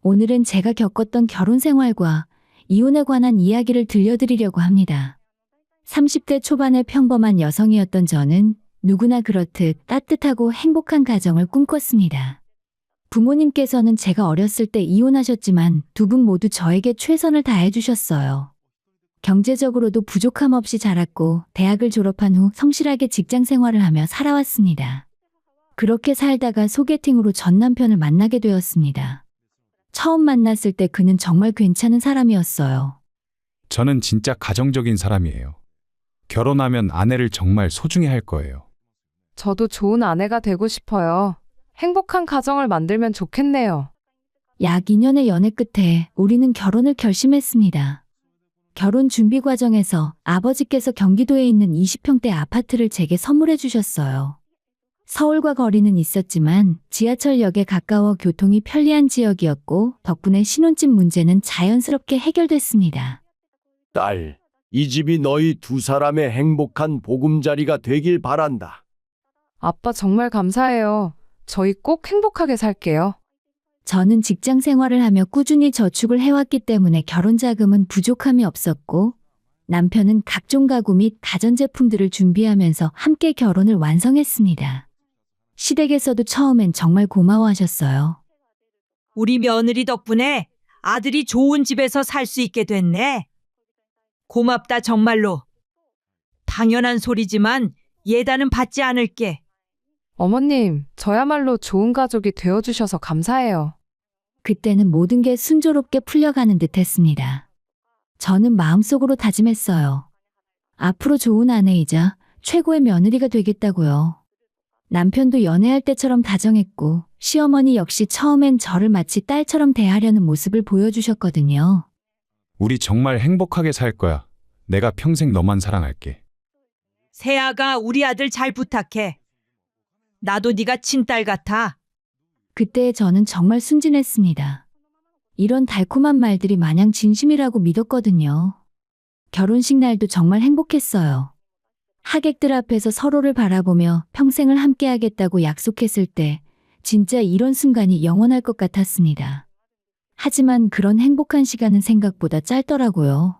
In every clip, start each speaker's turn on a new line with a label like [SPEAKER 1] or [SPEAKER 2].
[SPEAKER 1] 오늘은 제가 겪었던 결혼 생활과 이혼에 관한 이야기를 들려드리려고 합니다. 30대 초반의 평범한 여성이었던 저는 누구나 그렇듯 따뜻하고 행복한 가정을 꿈꿨습니다. 부모님께서는 제가 어렸을 때 이혼하셨지만 두 분 모두 저에게 최선을 다해 주셨어요. 경제적으로도 부족함 없이 자랐고 대학을 졸업한 후 성실하게 직장 생활을 하며 살아왔습니다. 그렇게 살다가 소개팅으로 전 남편을 만나게 되었습니다. 처음 만났을 때 그는 정말 괜찮은 사람이었어요.
[SPEAKER 2] 저는 진짜 가정적인 사람이에요. 결혼하면 아내를 정말 소중히 할 거예요.
[SPEAKER 3] 저도 좋은 아내가 되고 싶어요. 행복한 가정을 만들면 좋겠네요.
[SPEAKER 1] 약 2년의 연애 끝에 우리는 결혼을 결심했습니다. 결혼 준비 과정에서 아버지께서 경기도에 있는 20평대 아파트를 제게 선물해 주셨어요. 서울과 거리는 있었지만 지하철역에 가까워 교통이 편리한 지역이었고 덕분에 신혼집 문제는 자연스럽게 해결됐습니다.
[SPEAKER 4] 딸, 이 집이 너희 두 사람의 행복한 보금자리가 되길 바란다.
[SPEAKER 3] 아빠 정말 감사해요. 저희 꼭 행복하게 살게요.
[SPEAKER 1] 저는 직장 생활을 하며 꾸준히 저축을 해왔기 때문에 결혼 자금은 부족함이 없었고 남편은 각종 가구 및 가전제품들을 준비하면서 함께 결혼을 완성했습니다. 시댁에서도 처음엔 정말 고마워하셨어요.
[SPEAKER 5] 우리 며느리 덕분에 아들이 좋은 집에서 살 수 있게 됐네. 고맙다 정말로. 당연한 소리지만 예단은 받지 않을게.
[SPEAKER 3] 어머님, 저야말로 좋은 가족이 되어주셔서 감사해요.
[SPEAKER 1] 그때는 모든 게 순조롭게 풀려가는 듯 했습니다. 저는 마음속으로 다짐했어요. 앞으로 좋은 아내이자 최고의 며느리가 되겠다고요. 남편도 연애할 때처럼 다정했고 시어머니 역시 처음엔 저를 마치 딸처럼 대하려는 모습을 보여주셨거든요.
[SPEAKER 2] 우리 정말 행복하게 살 거야. 내가 평생 너만 사랑할게.
[SPEAKER 5] 세아가 우리 아들 잘 부탁해. 나도 네가 친딸 같아.
[SPEAKER 1] 그때 저는 정말 순진했습니다. 이런 달콤한 말들이 마냥 진심이라고 믿었거든요. 결혼식 날도 정말 행복했어요. 하객들 앞에서 서로를 바라보며 평생을 함께하겠다고 약속했을 때 진짜 이런 순간이 영원할 것 같았습니다. 하지만 그런 행복한 시간은 생각보다 짧더라고요.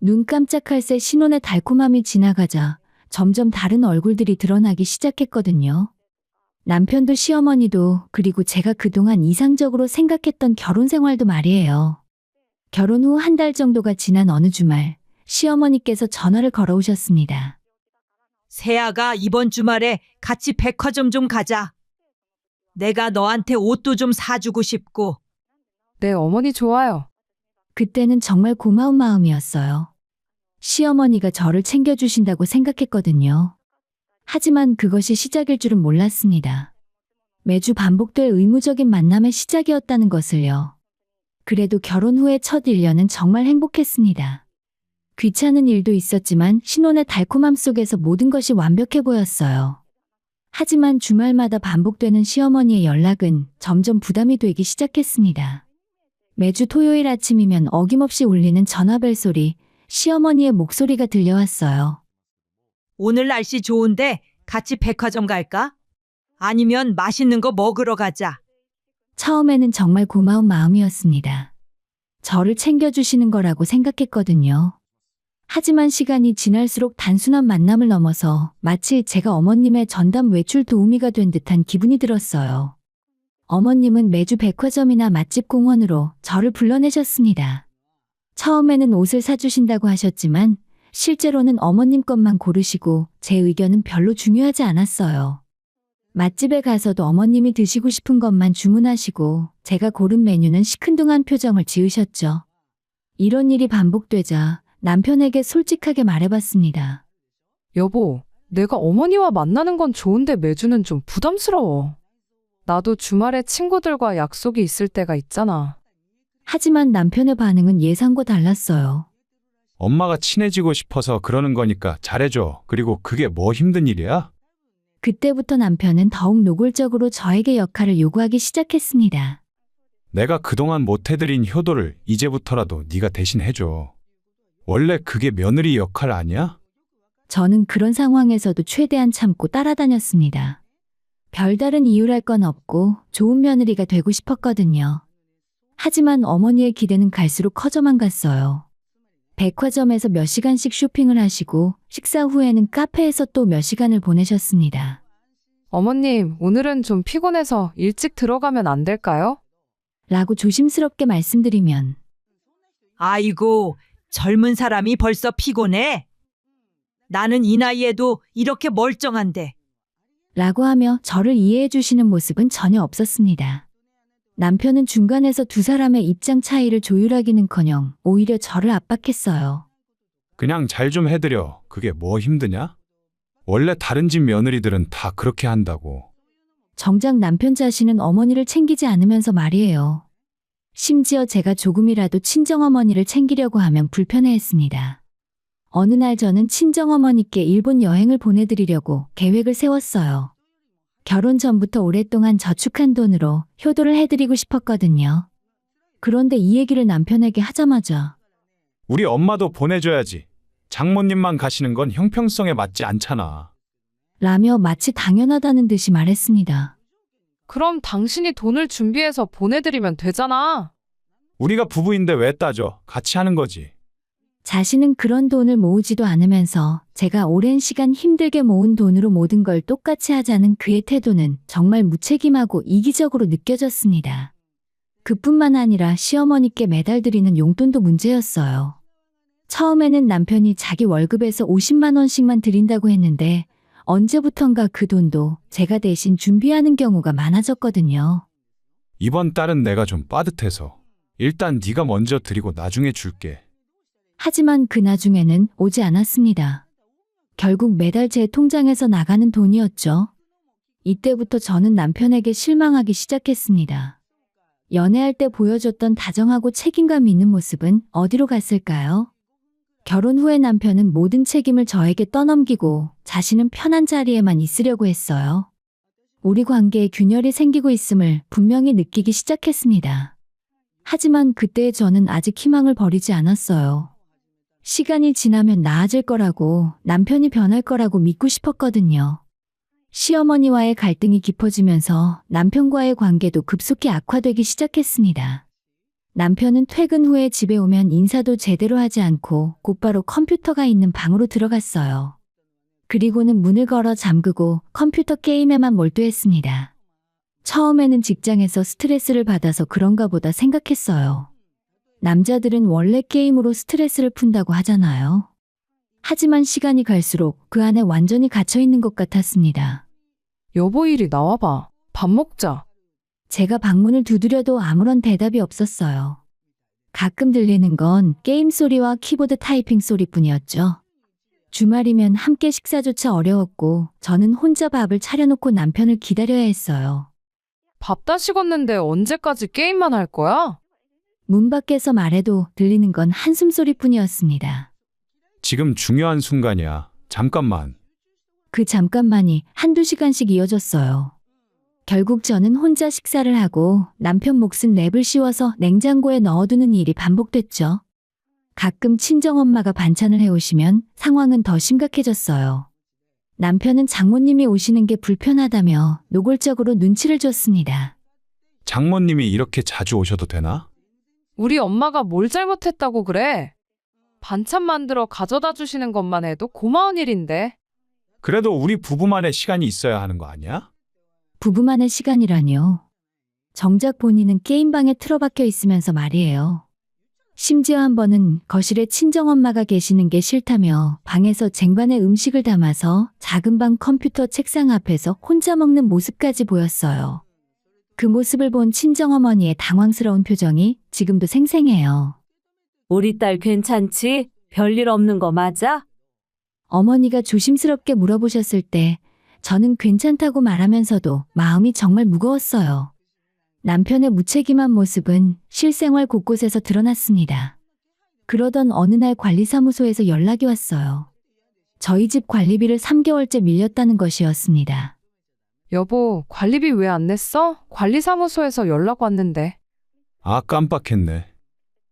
[SPEAKER 1] 눈 깜짝할 새 신혼의 달콤함이 지나가자 점점 다른 얼굴들이 드러나기 시작했거든요. 남편도 시어머니도 그리고 제가 그동안 이상적으로 생각했던 결혼 생활도 말이에요. 결혼 후 한 달 정도가 지난 어느 주말 시어머니께서 전화를 걸어오셨습니다.
[SPEAKER 5] 세아가 이번 주말에 같이 백화점 좀 가자. 내가 너한테 옷도 좀 사주고 싶고.
[SPEAKER 3] 네, 어머니 좋아요.
[SPEAKER 1] 그때는 정말 고마운 마음이었어요. 시어머니가 저를 챙겨주신다고 생각했거든요. 하지만 그것이 시작일 줄은 몰랐습니다. 매주 반복될 의무적인 만남의 시작이었다는 것을요. 그래도 결혼 후의 첫 1년은 정말 행복했습니다. 귀찮은 일도 있었지만 신혼의 달콤함 속에서 모든 것이 완벽해 보였어요. 하지만 주말마다 반복되는 시어머니의 연락은 점점 부담이 되기 시작했습니다. 매주 토요일 아침이면 어김없이 울리는 전화벨 소리, 시어머니의 목소리가 들려왔어요.
[SPEAKER 5] 오늘 날씨 좋은데 같이 백화점 갈까? 아니면 맛있는 거 먹으러 가자.
[SPEAKER 1] 처음에는 정말 고마운 마음이었습니다. 저를 챙겨주시는 거라고 생각했거든요. 하지만 시간이 지날수록 단순한 만남을 넘어서 마치 제가 어머님의 전담 외출 도우미가 된 듯한 기분이 들었어요. 어머님은 매주 백화점이나 맛집 공원으로 저를 불러내셨습니다. 처음에는 옷을 사주신다고 하셨지만 실제로는 어머님 것만 고르시고 제 의견은 별로 중요하지 않았어요. 맛집에 가서도 어머님이 드시고 싶은 것만 주문하시고 제가 고른 메뉴는 시큰둥한 표정을 지으셨죠. 이런 일이 반복되자 남편에게 솔직하게 말해봤습니다.
[SPEAKER 3] 여보, 내가 어머니와 만나는 건 좋은데 매주는 좀 부담스러워. 나도 주말에 친구들과 약속이 있을 때가 있잖아.
[SPEAKER 1] 하지만 남편의 반응은 예상과 달랐어요.
[SPEAKER 2] 엄마가 친해지고 싶어서 그러는 거니까 잘해줘. 그리고 그게 뭐 힘든 일이야?
[SPEAKER 1] 그때부터 남편은 더욱 노골적으로 저에게 역할을 요구하기 시작했습니다.
[SPEAKER 2] 내가 그동안 못 해드린 효도를 이제부터라도 네가 대신 해줘. 원래 그게 며느리 역할 아니야?
[SPEAKER 1] 저는 그런 상황에서도 최대한 참고 따라다녔습니다. 별다른 이유랄 건 없고 좋은 며느리가 되고 싶었거든요. 하지만 어머니의 기대는 갈수록 커져만 갔어요. 백화점에서 몇 시간씩 쇼핑을 하시고 식사 후에는 카페에서 또 몇 시간을 보내셨습니다.
[SPEAKER 3] 어머님, 오늘은 좀 피곤해서 일찍 들어가면 안 될까요?
[SPEAKER 1] 라고 조심스럽게 말씀드리면
[SPEAKER 5] 아이고, 젊은 사람이 벌써 피곤해? 나는 이 나이에도 이렇게 멀쩡한데.
[SPEAKER 1] 라고 하며 저를 이해해 주시는 모습은 전혀 없었습니다. 남편은 중간에서 두 사람의 입장 차이를 조율하기는커녕 오히려 저를 압박했어요.
[SPEAKER 2] 그냥 잘 좀 해드려. 그게 뭐 힘드냐? 원래 다른 집 며느리들은 다 그렇게 한다고.
[SPEAKER 1] 정작 남편 자신은 어머니를 챙기지 않으면서 말이에요. 심지어 제가 조금이라도 친정어머니를 챙기려고 하면 불편해했습니다. 어느 날 저는 친정어머니께 일본 여행을 보내드리려고 계획을 세웠어요. 결혼 전부터 오랫동안 저축한 돈으로 효도를 해드리고 싶었거든요. 그런데 이 얘기를 남편에게 하자마자
[SPEAKER 2] 우리 엄마도 보내줘야지. 장모님만 가시는 건 형평성에 맞지 않잖아.
[SPEAKER 1] 라며 마치 당연하다는 듯이 말했습니다.
[SPEAKER 3] 그럼 당신이 돈을 준비해서 보내드리면 되잖아.
[SPEAKER 2] 우리가 부부인데 왜 따져? 같이 하는 거지.
[SPEAKER 1] 자신은 그런 돈을 모으지도 않으면서 제가 오랜 시간 힘들게 모은 돈으로 모든 걸 똑같이 하자는 그의 태도는 정말 무책임하고 이기적으로 느껴졌습니다. 그뿐만 아니라 시어머니께 매달 드리는 용돈도 문제였어요. 처음에는 남편이 자기 월급에서 50만 원씩만 드린다고 했는데 언제부턴가 그 돈도 제가 대신 준비하는 경우가 많아졌거든요.
[SPEAKER 2] 이번 달은 내가 좀 빠듯해서 일단 네가 먼저 드리고 나중에 줄게.
[SPEAKER 1] 하지만 그 나중에는 오지 않았습니다. 결국 매달 제 통장에서 나가는 돈이었죠. 이때부터 저는 남편에게 실망하기 시작했습니다. 연애할 때 보여줬던 다정하고 책임감 있는 모습은 어디로 갔을까요? 결혼 후에 남편은 모든 책임을 저에게 떠넘기고 자신은 편한 자리에만 있으려고 했어요. 우리 관계에 균열이 생기고 있음을 분명히 느끼기 시작했습니다. 하지만 그때의 저는 아직 희망을 버리지 않았어요. 시간이 지나면 나아질 거라고, 남편이 변할 거라고 믿고 싶었거든요. 시어머니와의 갈등이 깊어지면서 남편과의 관계도 급속히 악화되기 시작했습니다. 남편은 퇴근 후에 집에 오면 인사도 제대로 하지 않고 곧바로 컴퓨터가 있는 방으로 들어갔어요. 그리고는 문을 걸어 잠그고 컴퓨터 게임에만 몰두했습니다. 처음에는 직장에서 스트레스를 받아서 그런가 보다 생각했어요. 남자들은 원래 게임으로 스트레스를 푼다고 하잖아요. 하지만 시간이 갈수록 그 안에 완전히 갇혀 있는 것 같았습니다.
[SPEAKER 3] 여보 이리 나와봐. 밥 먹자.
[SPEAKER 1] 제가 방문을 두드려도 아무런 대답이 없었어요. 가끔 들리는 건 게임 소리와 키보드 타이핑 소리뿐이었죠. 주말이면 함께 식사조차 어려웠고 저는 혼자 밥을 차려놓고 남편을 기다려야 했어요.
[SPEAKER 3] 밥 다 식었는데 언제까지 게임만 할 거야?
[SPEAKER 1] 문 밖에서 말해도 들리는 건 한숨 소리뿐이었습니다.
[SPEAKER 2] 지금 중요한 순간이야. 잠깐만.
[SPEAKER 1] 그 잠깐만이 한두 시간씩 이어졌어요. 결국 저는 혼자 식사를 하고 남편 몫은 랩을 씌워서 냉장고에 넣어두는 일이 반복됐죠. 가끔 친정엄마가 반찬을 해오시면 상황은 더 심각해졌어요. 남편은 장모님이 오시는 게 불편하다며 노골적으로 눈치를 줬습니다.
[SPEAKER 2] 장모님이 이렇게 자주 오셔도 되나?
[SPEAKER 3] 우리 엄마가 뭘 잘못했다고 그래? 반찬 만들어 가져다 주시는 것만 해도 고마운 일인데.
[SPEAKER 2] 그래도 우리 부부만의 시간이 있어야 하는 거 아니야?
[SPEAKER 1] 부부만의 시간이라뇨. 정작 본인은 게임방에 틀어박혀 있으면서 말이에요. 심지어 한 번은 거실에 친정엄마가 계시는 게 싫다며 방에서 쟁반에 음식을 담아서 작은 방 컴퓨터 책상 앞에서 혼자 먹는 모습까지 보였어요. 그 모습을 본 친정어머니의 당황스러운 표정이 지금도 생생해요.
[SPEAKER 6] 우리 딸 괜찮지? 별일 없는 거 맞아?
[SPEAKER 1] 어머니가 조심스럽게 물어보셨을 때 저는 괜찮다고 말하면서도 마음이 정말 무거웠어요. 남편의 무책임한 모습은 실생활 곳곳에서 드러났습니다. 그러던 어느 날 관리사무소에서 연락이 왔어요. 저희 집 관리비를 3개월째 밀렸다는 것이었습니다.
[SPEAKER 3] 여보, 관리비 왜 안 냈어? 관리사무소에서 연락 왔는데.
[SPEAKER 2] 아, 깜빡했네.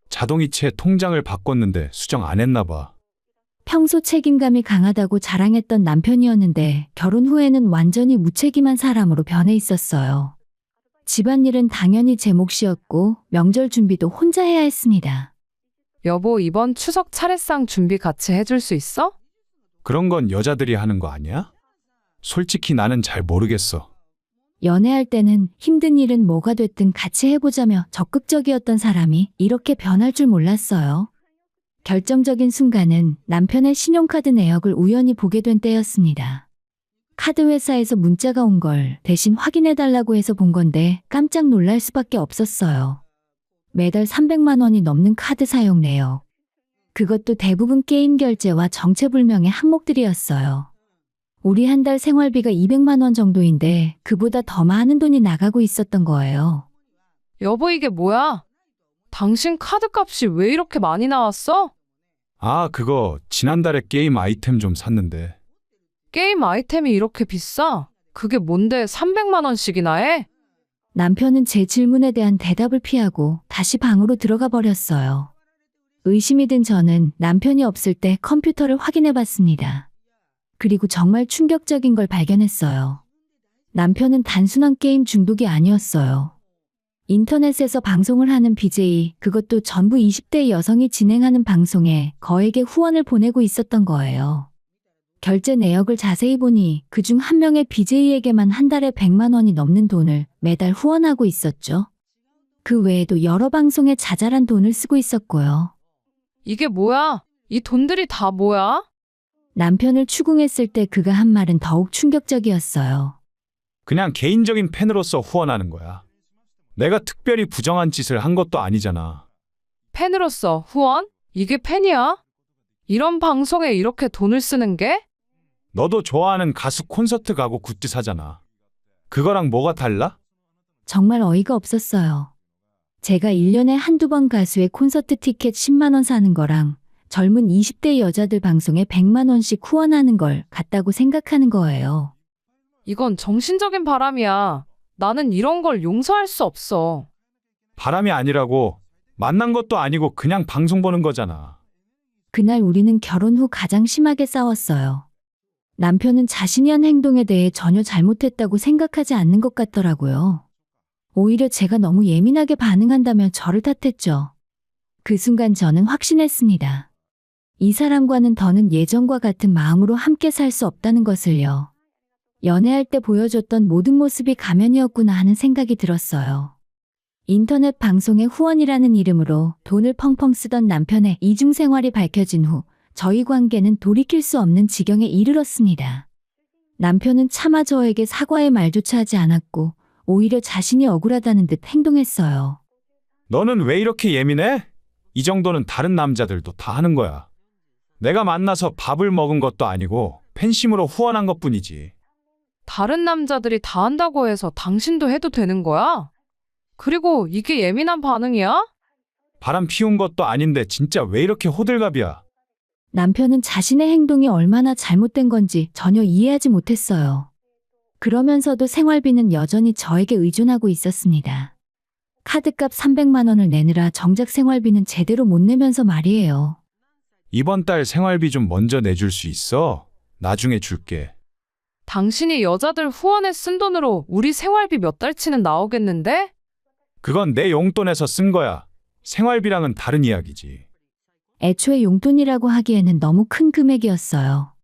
[SPEAKER 2] 자동이체 통장을 바꿨는데 수정 안 했나 봐.
[SPEAKER 1] 평소 책임감이 강하다고 자랑했던 남편이었는데 결혼 후에는 완전히 무책임한 사람으로 변해 있었어요. 집안일은 당연히 제 몫이었고 명절 준비도 혼자 해야 했습니다.
[SPEAKER 3] 여보, 이번 추석 차례상 준비 같이 해줄 수 있어?
[SPEAKER 2] 그런 건 여자들이 하는 거 아니야? 솔직히 나는 잘 모르겠어.
[SPEAKER 1] 연애할 때는 힘든 일은 뭐가 됐든 같이 해보자며 적극적이었던 사람이 이렇게 변할 줄 몰랐어요. 결정적인 순간은 남편의 신용카드 내역을 우연히 보게 된 때였습니다. 카드 회사에서 문자가 온 걸 대신 확인해달라고 해서 본 건데 깜짝 놀랄 수밖에 없었어요. 매달 300만 원이 넘는 카드 사용 내역. 그것도 대부분 게임 결제와 정체불명의 항목들이었어요. 우리 한 달 생활비가 200만 원 정도인데 그보다 더 많은 돈이 나가고 있었던 거예요.
[SPEAKER 3] 여보, 이게 뭐야? 당신 카드값이 왜 이렇게 많이 나왔어?
[SPEAKER 2] 아, 그거 지난달에 게임 아이템 좀 샀는데.
[SPEAKER 3] 게임 아이템이 이렇게 비싸? 그게 뭔데 300만 원씩이나 해?
[SPEAKER 1] 남편은 제 질문에 대한 대답을 피하고 다시 방으로 들어가 버렸어요. 의심이 든 저는 남편이 없을 때 컴퓨터를 확인해 봤습니다. 그리고 정말 충격적인 걸 발견했어요. 남편은 단순한 게임 중독이 아니었어요. 인터넷에서 방송을 하는 BJ, 그것도 전부 20대 여성이 진행하는 방송에 거액의 후원을 보내고 있었던 거예요. 결제 내역을 자세히 보니 그중 한 명의 BJ에게만 한 달에 100만 원이 넘는 돈을 매달 후원하고 있었죠. 그 외에도 여러 방송에 자잘한 돈을 쓰고 있었고요.
[SPEAKER 3] 이게 뭐야? 이 돈들이 다 뭐야?
[SPEAKER 1] 남편을 추궁했을 때 그가 한 말은 더욱 충격적이었어요.
[SPEAKER 2] 그냥 개인적인 팬으로서 후원하는 거야. 내가 특별히 부정한 짓을 한 것도 아니잖아.
[SPEAKER 3] 팬으로서 후원? 이게 팬이야? 이런 방송에 이렇게 돈을 쓰는 게?
[SPEAKER 2] 너도 좋아하는 가수 콘서트 가고 굿즈 사잖아. 그거랑 뭐가 달라?
[SPEAKER 1] 정말 어이가 없었어요. 제가 1년에 한두 번 가수의 콘서트 티켓 10만 원 사는 거랑 젊은 20대 여자들 방송에 100만 원씩 후원하는 걸 같다고 생각하는 거예요.
[SPEAKER 3] 이건 정신적인 바람이야. 나는 이런 걸 용서할 수 없어.
[SPEAKER 2] 바람이 아니라고. 만난 것도 아니고 그냥 방송 보는 거잖아.
[SPEAKER 1] 그날 우리는 결혼 후 가장 심하게 싸웠어요. 남편은 자신이 한 행동에 대해 전혀 잘못했다고 생각하지 않는 것 같더라고요. 오히려 제가 너무 예민하게 반응한다며 저를 탓했죠. 그 순간 저는 확신했습니다. 이 사람과는 더는 예전과 같은 마음으로 함께 살 수 없다는 것을요. 연애할 때 보여줬던 모든 모습이 가면이었구나 하는 생각이 들었어요. 인터넷 방송의 후원이라는 이름으로 돈을 펑펑 쓰던 남편의 이중 생활이 밝혀진 후 저희 관계는 돌이킬 수 없는 지경에 이르렀습니다. 남편은 차마 저에게 사과의 말조차 하지 않았고 오히려 자신이 억울하다는 듯 행동했어요.
[SPEAKER 2] 너는 왜 이렇게 예민해? 이 정도는 다른 남자들도 다 하는 거야. 내가 만나서 밥을 먹은 것도 아니고 팬심으로 후원한 것뿐이지.
[SPEAKER 3] 다른 남자들이 다 한다고 해서 당신도 해도 되는 거야? 그리고 이게 예민한 반응이야?
[SPEAKER 2] 바람 피운 것도 아닌데 진짜 왜 이렇게 호들갑이야?
[SPEAKER 1] 남편은 자신의 행동이 얼마나 잘못된 건지 전혀 이해하지 못했어요. 그러면서도 생활비는 여전히 저에게 의존하고 있었습니다. 카드값 300만 원을 내느라 정작 생활비는 제대로 못 내면서 말이에요.
[SPEAKER 2] 이번 달 생활비 좀 먼저 내줄 수 있어? 나중에 줄게.
[SPEAKER 3] 당신이 여자들 후원에 쓴 돈으로 우리 생활비 몇 달치는 나오겠는데?
[SPEAKER 2] 그건 내 용돈에서 쓴 거야. 생활비랑은 다른 이야기지.
[SPEAKER 1] 애초에 용돈이라고 하기에는 너무 큰 금액이었어요.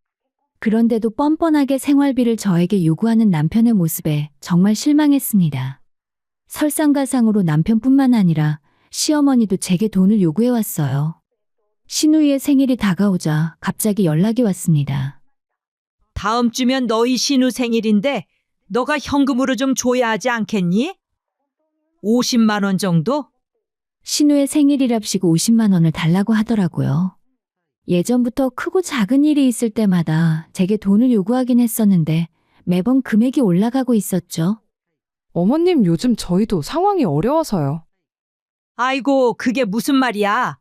[SPEAKER 1] 그런데도 뻔뻔하게 생활비를 저에게 요구하는 남편의 모습에 정말 실망했습니다. 설상가상으로 남편뿐만 아니라 시어머니도 제게 돈을 요구해왔어요. 신우이의 생일이 다가오자 갑자기 연락이 왔습니다.
[SPEAKER 5] 다음 주면 너희 신우 생일인데 너가 현금으로 좀 줘야 하지 않겠니? 50만 원 정도?
[SPEAKER 1] 신우의 생일이랍시고 50만 원을 달라고 하더라고요. 예전부터 크고 작은 일이 있을 때마다 제게 돈을 요구하긴 했었는데 매번 금액이 올라가고 있었죠.
[SPEAKER 3] 어머님, 요즘 저희도 상황이 어려워서요.
[SPEAKER 5] 아이고, 그게 무슨 말이야?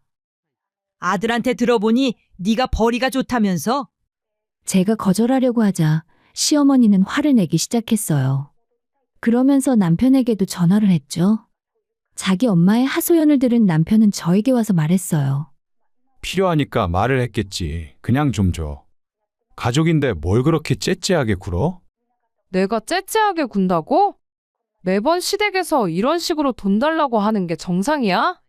[SPEAKER 5] 아들한테 들어보니 네가 벌이가 좋다면서?
[SPEAKER 1] 제가 거절하려고 하자 시어머니는 화를 내기 시작했어요. 그러면서 남편에게도 전화를 했죠. 자기 엄마의 하소연을 들은 남편은 저에게 와서 말했어요.
[SPEAKER 2] 필요하니까 말을 했겠지. 그냥 좀 줘. 가족인데 뭘 그렇게 째째하게 굴어?
[SPEAKER 3] 내가 째째하게 군다고? 매번 시댁에서 이런 식으로 돈 달라고 하는 게 정상이야?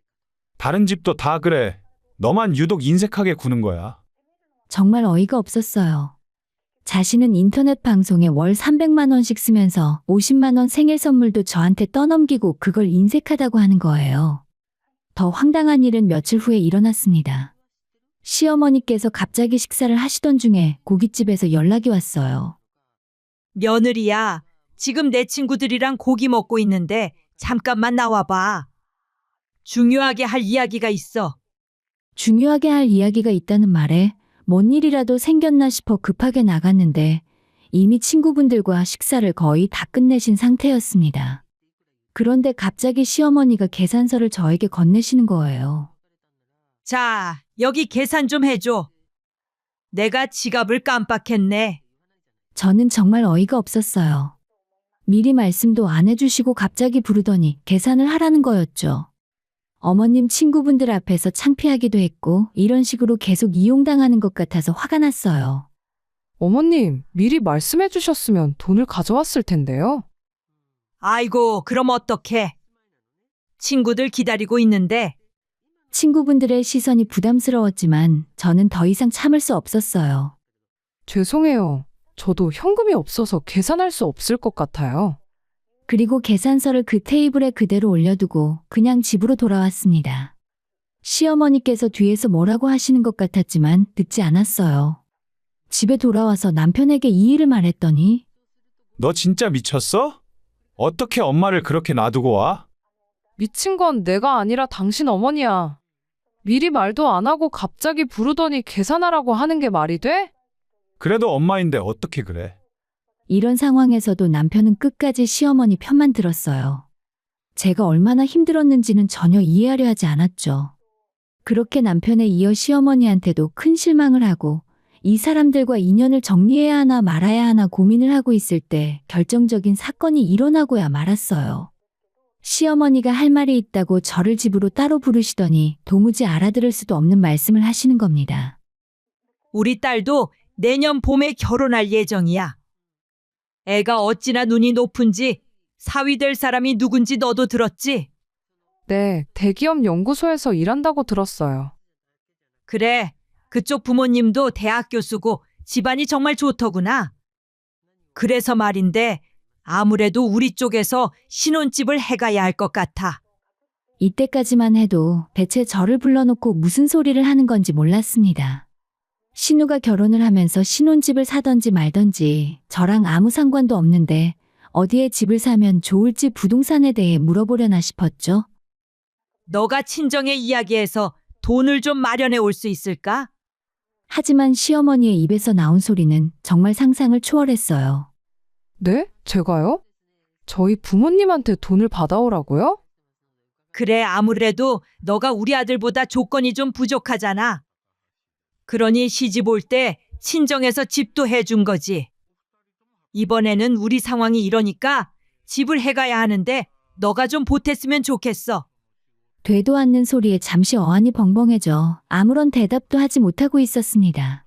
[SPEAKER 2] 다른 집도 다 그래. 너만 유독 인색하게 구는 거야.
[SPEAKER 1] 정말 어이가 없었어요. 자신은 인터넷 방송에 월 300만 원씩 쓰면서 50만 원 생일 선물도 저한테 떠넘기고 그걸 인색하다고 하는 거예요. 더 황당한 일은 며칠 후에 일어났습니다. 시어머니께서 갑자기 식사를 하시던 중에 고깃집에서 연락이 왔어요.
[SPEAKER 5] 며느리야, 지금 내 친구들이랑 고기 먹고 있는데 잠깐만 나와봐. 중요하게 할 이야기가 있어.
[SPEAKER 1] 중요하게 할 이야기가 있다는 말에 뭔 일이라도 생겼나 싶어 급하게 나갔는데 이미 친구분들과 식사를 거의 다 끝내신 상태였습니다. 그런데 갑자기 시어머니가 계산서를 저에게 건네시는 거예요.
[SPEAKER 5] 자, 여기 계산 좀 해줘. 내가 지갑을 깜빡했네.
[SPEAKER 1] 저는 정말 어이가 없었어요. 미리 말씀도 안 해주시고 갑자기 부르더니 계산을 하라는 거였죠. 어머님 친구분들 앞에서 창피하기도 했고 이런 식으로 계속 이용당하는 것 같아서 화가 났어요.
[SPEAKER 3] 어머님, 미리 말씀해 주셨으면 돈을 가져왔을 텐데요.
[SPEAKER 5] 아이고, 그럼 어떡해. 친구들 기다리고 있는데.
[SPEAKER 1] 친구분들의 시선이 부담스러웠지만 저는 더 이상 참을 수 없었어요.
[SPEAKER 3] 죄송해요. 저도 현금이 없어서 계산할 수 없을 것 같아요.
[SPEAKER 1] 그리고 계산서를 그 테이블에 그대로 올려두고 그냥 집으로 돌아왔습니다. 시어머니께서 뒤에서 뭐라고 하시는 것 같았지만 듣지 않았어요. 집에 돌아와서 남편에게 이 일을 말했더니
[SPEAKER 2] 너 진짜 미쳤어? 어떻게 엄마를 그렇게 놔두고 와?
[SPEAKER 3] 미친 건 내가 아니라 당신 어머니야. 미리 말도 안 하고 갑자기 부르더니 계산하라고 하는 게 말이 돼?
[SPEAKER 2] 그래도 엄마인데 어떻게 그래?
[SPEAKER 1] 이런 상황에서도 남편은 끝까지 시어머니 편만 들었어요. 제가 얼마나 힘들었는지는 전혀 이해하려 하지 않았죠. 그렇게 남편에 이어 시어머니한테도 큰 실망을 하고 이 사람들과 인연을 정리해야 하나 말아야 하나 고민을 하고 있을 때 결정적인 사건이 일어나고야 말았어요. 시어머니가 할 말이 있다고 저를 집으로 따로 부르시더니 도무지 알아들을 수도 없는 말씀을 하시는 겁니다.
[SPEAKER 5] 우리 딸도 내년 봄에 결혼할 예정이야. 애가 어찌나 눈이 높은지 사위 될 사람이 누군지 너도 들었지?
[SPEAKER 3] 네, 대기업 연구소에서 일한다고 들었어요.
[SPEAKER 5] 그래, 그쪽 부모님도 대학 교수고 집안이 정말 좋더구나. 그래서 말인데 아무래도 우리 쪽에서 신혼집을 해가야 할 것 같아.
[SPEAKER 1] 이때까지만 해도 대체 저를 불러놓고 무슨 소리를 하는 건지 몰랐습니다. 신우가 결혼을 하면서 신혼집을 사던지 말던지 저랑 아무 상관도 없는데 어디에 집을 사면 좋을지 부동산에 대해 물어보려나 싶었죠.
[SPEAKER 5] 너가 친정에 이야기해서 돈을 좀 마련해 올 수 있을까?
[SPEAKER 1] 하지만 시어머니의 입에서 나온 소리는 정말 상상을 초월했어요.
[SPEAKER 3] 네? 제가요? 저희 부모님한테 돈을 받아오라고요?
[SPEAKER 5] 그래, 아무래도 너가 우리 아들보다 조건이 좀 부족하잖아. 그러니 시집 올 때 친정에서 집도 해준 거지. 이번에는 우리 상황이 이러니까 집을 해가야 하는데 너가 좀 보탰으면 좋겠어.
[SPEAKER 1] 되도 않는 소리에 잠시 어안이 벙벙해져 아무런 대답도 하지 못하고 있었습니다.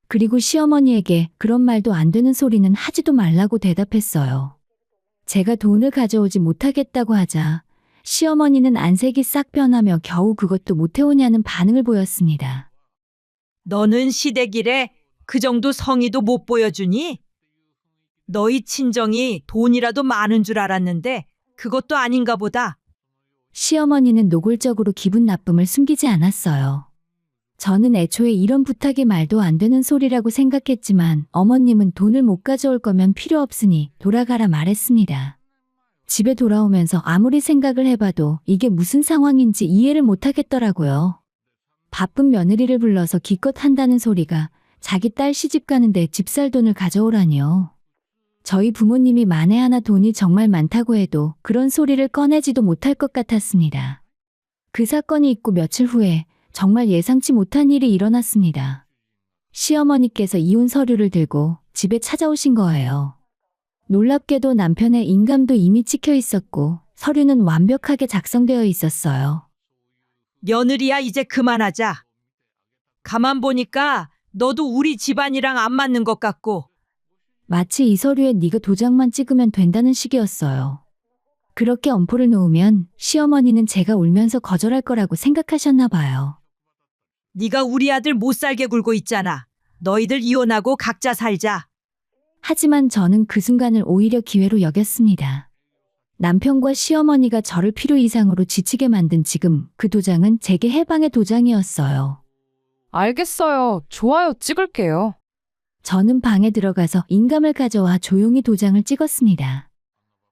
[SPEAKER 1] 그리고 시어머니에게 그런 말도 안 되는 소리는 하지도 말라고 대답했어요. 제가 돈을 가져오지 못하겠다고 하자 시어머니는 안색이 싹 변하며 겨우 그것도 못해오냐는 반응을 보였습니다.
[SPEAKER 5] 너는 시댁이래 그 정도 성의도 못 보여주니? 너희 친정이 돈이라도 많은 줄 알았는데 그것도 아닌가 보다.
[SPEAKER 1] 시어머니는 노골적으로 기분 나쁨을 숨기지 않았어요. 저는 애초에 이런 부탁이 말도 안 되는 소리라고 생각했지만 어머님은 돈을 못 가져올 거면 필요 없으니 돌아가라 말했습니다. 집에 돌아오면서 아무리 생각을 해봐도 이게 무슨 상황인지 이해를 못 하겠더라고요. 바쁜 며느리를 불러서 기껏 한다는 소리가 자기 딸 시집 가는데 집 살 돈을 가져오라니요. 저희 부모님이 만에 하나 돈이 정말 많다고 해도 그런 소리를 꺼내지도 못할 것 같았습니다. 그 사건이 있고 며칠 후에 정말 예상치 못한 일이 일어났습니다. 시어머니께서 이혼 서류를 들고 집에 찾아오신 거예요. 놀랍게도 남편의 인감도 이미 찍혀 있었고 서류는 완벽하게 작성되어 있었어요.
[SPEAKER 5] 며느리야, 이제 그만하자. 가만 보니까 너도 우리 집안이랑 안 맞는 것 같고.
[SPEAKER 1] 마치 이 서류에 네가 도장만 찍으면 된다는 식이었어요. 그렇게 엄포를 놓으면 시어머니는 제가 울면서 거절할 거라고 생각하셨나 봐요.
[SPEAKER 5] 네가 우리 아들 못 살게 굴고 있잖아. 너희들 이혼하고 각자 살자.
[SPEAKER 1] 하지만 저는 그 순간을 오히려 기회로 여겼습니다. 남편과 시어머니가 저를 필요 이상으로 지치게 만든 지금 그 도장은 제게 해방의 도장이었어요.
[SPEAKER 3] 알겠어요. 좋아요. 찍을게요.
[SPEAKER 1] 저는 방에 들어가서 인감을 가져와 조용히 도장을 찍었습니다.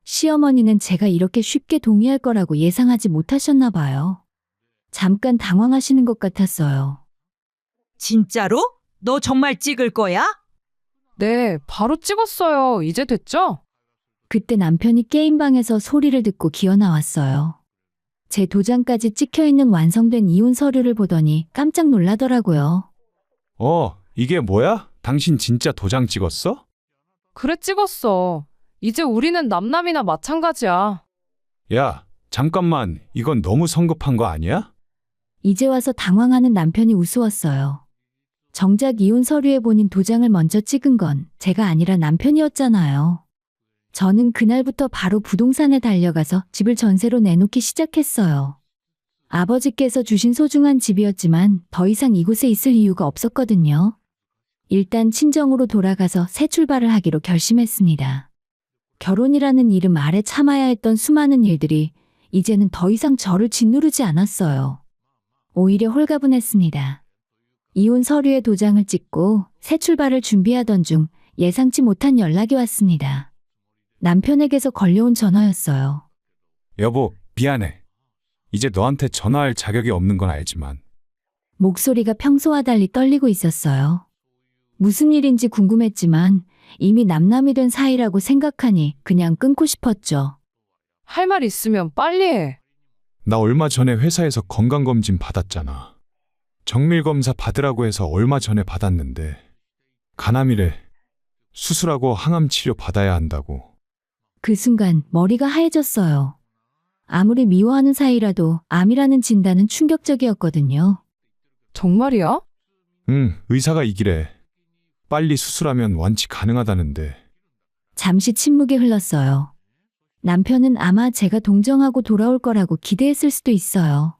[SPEAKER 1] 시어머니는 제가 이렇게 쉽게 동의할 거라고 예상하지 못하셨나 봐요. 잠깐 당황하시는 것 같았어요.
[SPEAKER 5] 진짜로? 너 정말 찍을 거야?
[SPEAKER 3] 네, 바로 찍었어요. 이제 됐죠?
[SPEAKER 1] 그때 남편이 게임방에서 소리를 듣고 기어 나왔어요. 제 도장까지 찍혀있는 완성된 이혼 서류를 보더니 깜짝 놀라더라고요.
[SPEAKER 2] 이게 뭐야? 당신 진짜 도장 찍었어?
[SPEAKER 3] 그래, 찍었어. 이제 우리는 남남이나 마찬가지야.
[SPEAKER 2] 야, 잠깐만. 이건 너무 성급한 거 아니야?
[SPEAKER 1] 이제 와서 당황하는 남편이 우스웠어요. 정작 이혼 서류에 본인 도장을 먼저 찍은 건 제가 아니라 남편이었잖아요. 저는 그날부터 바로 부동산에 달려가서 집을 전세로 내놓기 시작했어요. 아버지께서 주신 소중한 집이었지만 더 이상 이곳에 있을 이유가 없었거든요. 일단 친정으로 돌아가서 새 출발을 하기로 결심했습니다. 결혼이라는 이름 아래 참아야 했던 수많은 일들이 이제는 더 이상 저를 짓누르지 않았어요. 오히려 홀가분했습니다. 이혼 서류에 도장을 찍고 새 출발을 준비하던 중 예상치 못한 연락이 왔습니다. 남편에게서 걸려온 전화였어요.
[SPEAKER 2] 여보, 미안해. 이제 너한테 전화할 자격이 없는 건 알지만.
[SPEAKER 1] 목소리가 평소와 달리 떨리고 있었어요. 무슨 일인지 궁금했지만 이미 남남이 된 사이라고 생각하니 그냥 끊고 싶었죠.
[SPEAKER 3] 할 말 있으면 빨리 해.
[SPEAKER 2] 나 얼마 전에 회사에서 건강검진 받았잖아. 정밀검사 받으라고 해서 얼마 전에 받았는데 간암이래. 수술하고 항암 치료 받아야 한다고.
[SPEAKER 1] 그 순간 머리가 하얘졌어요. 아무리 미워하는 사이라도 암이라는 진단은 충격적이었거든요.
[SPEAKER 3] 정말이야?
[SPEAKER 2] 응, 의사가 이기래. 빨리 수술하면 완치 가능하다는데.
[SPEAKER 1] 잠시 침묵이 흘렀어요. 남편은 아마 제가 동정하고 돌아올 거라고 기대했을 수도 있어요.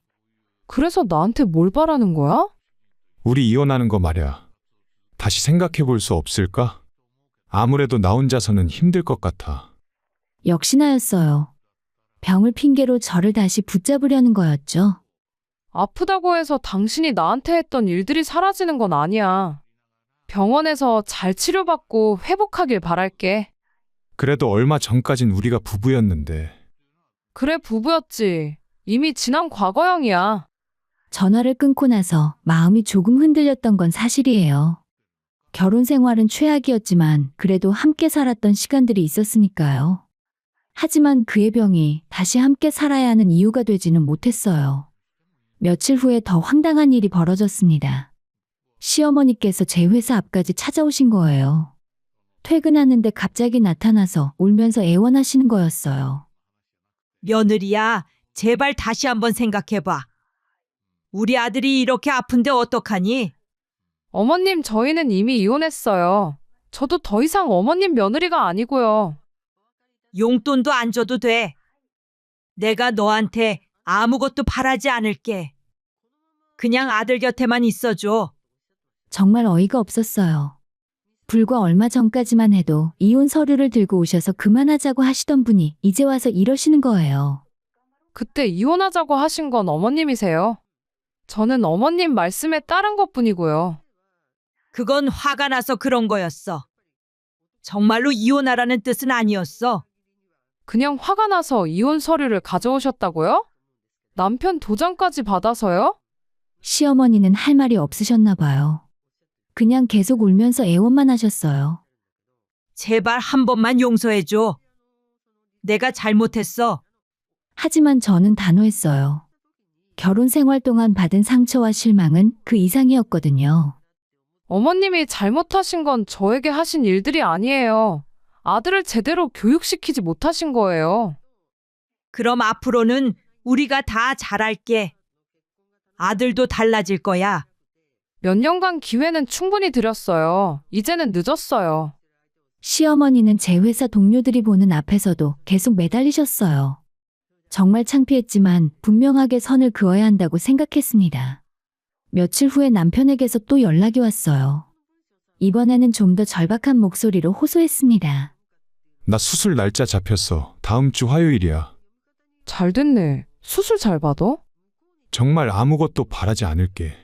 [SPEAKER 3] 그래서 나한테 뭘 바라는 거야?
[SPEAKER 2] 우리 이혼하는 거 말야. 다시 생각해 볼 수 없을까? 아무래도 나 혼자서는 힘들 것 같아.
[SPEAKER 1] 역시나였어요. 병을 핑계로 저를 다시 붙잡으려는 거였죠.
[SPEAKER 3] 아프다고 해서 당신이 나한테 했던 일들이 사라지는 건 아니야. 병원에서 잘 치료받고 회복하길 바랄게.
[SPEAKER 2] 그래도 얼마 전까진 우리가 부부였는데.
[SPEAKER 3] 그래, 부부였지. 이미 지난 과거형이야.
[SPEAKER 1] 전화를 끊고 나서 마음이 조금 흔들렸던 건 사실이에요. 결혼 생활은 최악이었지만 그래도 함께 살았던 시간들이 있었으니까요. 하지만 그의 병이 다시 함께 살아야 하는 이유가 되지는 못했어요. 며칠 후에 더 황당한 일이 벌어졌습니다. 시어머니께서 제 회사 앞까지 찾아오신 거예요. 퇴근하는데 갑자기 나타나서 울면서 애원하시는 거였어요.
[SPEAKER 5] 며느리야, 제발 다시 한번 생각해봐. 우리 아들이 이렇게 아픈데 어떡하니?
[SPEAKER 3] 어머님, 저희는 이미 이혼했어요. 저도 더 이상 어머님 며느리가 아니고요.
[SPEAKER 5] 용돈도 안 줘도 돼. 내가 너한테 아무것도 바라지 않을게. 그냥 아들 곁에만 있어줘.
[SPEAKER 1] 정말 어이가 없었어요. 불과 얼마 전까지만 해도 이혼 서류를 들고 오셔서 그만하자고 하시던 분이 이제 와서 이러시는 거예요.
[SPEAKER 3] 그때 이혼하자고 하신 건 어머님이세요. 저는 어머님 말씀에 따른 것뿐이고요.
[SPEAKER 5] 그건 화가 나서 그런 거였어. 정말로 이혼하라는 뜻은 아니었어.
[SPEAKER 3] 그냥 화가 나서 이혼 서류를 가져오셨다고요? 남편 도장까지 받아서요?
[SPEAKER 1] 시어머니는 할 말이 없으셨나 봐요. 그냥 계속 울면서 애원만 하셨어요.
[SPEAKER 5] 제발 한 번만 용서해줘. 내가 잘못했어.
[SPEAKER 1] 하지만 저는 단호했어요. 결혼 생활 동안 받은 상처와 실망은 그 이상이었거든요.
[SPEAKER 3] 어머님이 잘못하신 건 저에게 하신 일들이 아니에요. 아들을 제대로 교육시키지 못하신 거예요.
[SPEAKER 5] 그럼 앞으로는 우리가 다 잘할게. 아들도 달라질 거야.
[SPEAKER 3] 몇 년간 기회는 충분히 드렸어요. 이제는 늦었어요.
[SPEAKER 1] 시어머니는 제 회사 동료들이 보는 앞에서도 계속 매달리셨어요. 정말 창피했지만 분명하게 선을 그어야 한다고 생각했습니다. 며칠 후에 남편에게서 또 연락이 왔어요. 이번에는 좀 더 절박한 목소리로 호소했습니다.
[SPEAKER 2] 나 수술 날짜 잡혔어. 다음 주 화요일이야.
[SPEAKER 3] 잘 됐네. 수술 잘 받아?
[SPEAKER 2] 정말 아무것도 바라지 않을게.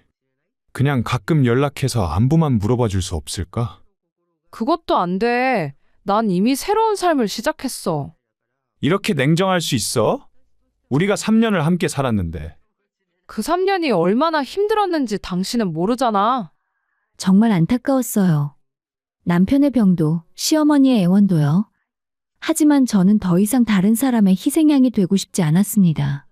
[SPEAKER 2] 그냥 가끔 연락해서 안부만 물어봐 줄 수 없을까?
[SPEAKER 3] 그것도 안 돼. 난 이미 새로운 삶을 시작했어.
[SPEAKER 2] 이렇게 냉정할 수 있어? 우리가 3년을 함께 살았는데.
[SPEAKER 3] 그 3년이 얼마나 힘들었는지 당신은 모르잖아.
[SPEAKER 1] 정말 안타까웠어요. 남편의 병도 시어머니의 애원도요. 하지만 저는 더 이상 다른 사람의 희생양이 되고 싶지 않았습니다.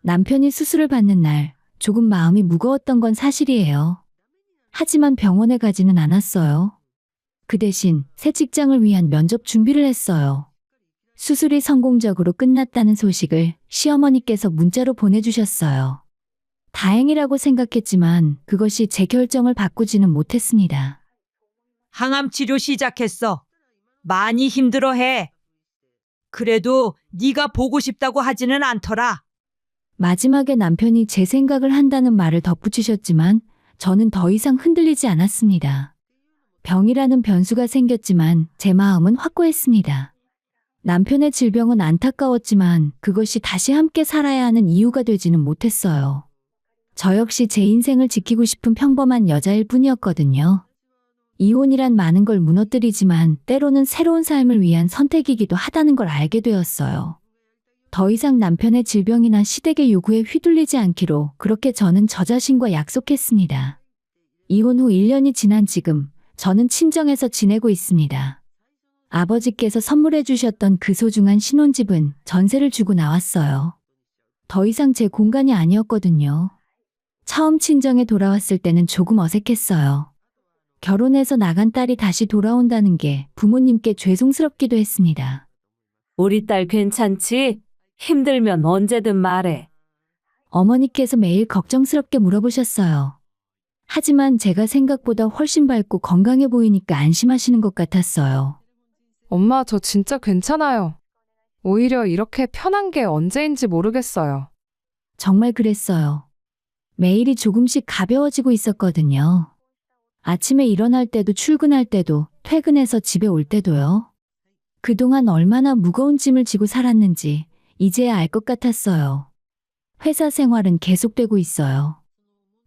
[SPEAKER 1] 남편이 수술을 받는 날 조금 마음이 무거웠던 건 사실이에요. 하지만 병원에 가지는 않았어요. 그 대신 새 직장을 위한 면접 준비를 했어요. 수술이 성공적으로 끝났다는 소식을 시어머니께서 문자로 보내주셨어요. 다행이라고 생각했지만 그것이 제 결정을 바꾸지는 못했습니다.
[SPEAKER 5] 항암 치료 시작했어. 많이 힘들어해. 그래도 네가 보고 싶다고 하지는 않더라.
[SPEAKER 1] 마지막에 남편이 제 생각을 한다는 말을 덧붙이셨지만 저는 더 이상 흔들리지 않았습니다. 병이라는 변수가 생겼지만 제 마음은 확고했습니다. 남편의 질병은 안타까웠지만 그것이 다시 함께 살아야 하는 이유가 되지는 못했어요. 저 역시 제 인생을 지키고 싶은 평범한 여자일 뿐이었거든요. 이혼이란 많은 걸 무너뜨리지만 때로는 새로운 삶을 위한 선택이기도 하다는 걸 알게 되었어요. 더 이상 남편의 질병이나 시댁의 요구에 휘둘리지 않기로 그렇게 저는 저 자신과 약속했습니다. 이혼 후 1년이 지난 지금 저는 친정에서 지내고 있습니다. 아버지께서 선물해 주셨던 그 소중한 신혼집은 전세를 주고 나왔어요. 더 이상 제 공간이 아니었거든요. 처음 친정에 돌아왔을 때는 조금 어색했어요. 결혼해서 나간 딸이 다시 돌아온다는 게 부모님께 죄송스럽기도 했습니다.
[SPEAKER 6] 우리 딸 괜찮지? 힘들면 언제든 말해.
[SPEAKER 1] 어머니께서 매일 걱정스럽게 물어보셨어요. 하지만 제가 생각보다 훨씬 밝고 건강해 보이니까 안심하시는 것 같았어요.
[SPEAKER 3] 엄마, 저 진짜 괜찮아요. 오히려 이렇게 편한 게 언제인지 모르겠어요.
[SPEAKER 1] 정말 그랬어요. 매일이 조금씩 가벼워지고 있었거든요. 아침에 일어날 때도 출근할 때도 퇴근해서 집에 올 때도요. 그동안 얼마나 무거운 짐을 지고 살았는지 이제야 알 것 같았어요. 회사 생활은 계속되고 있어요.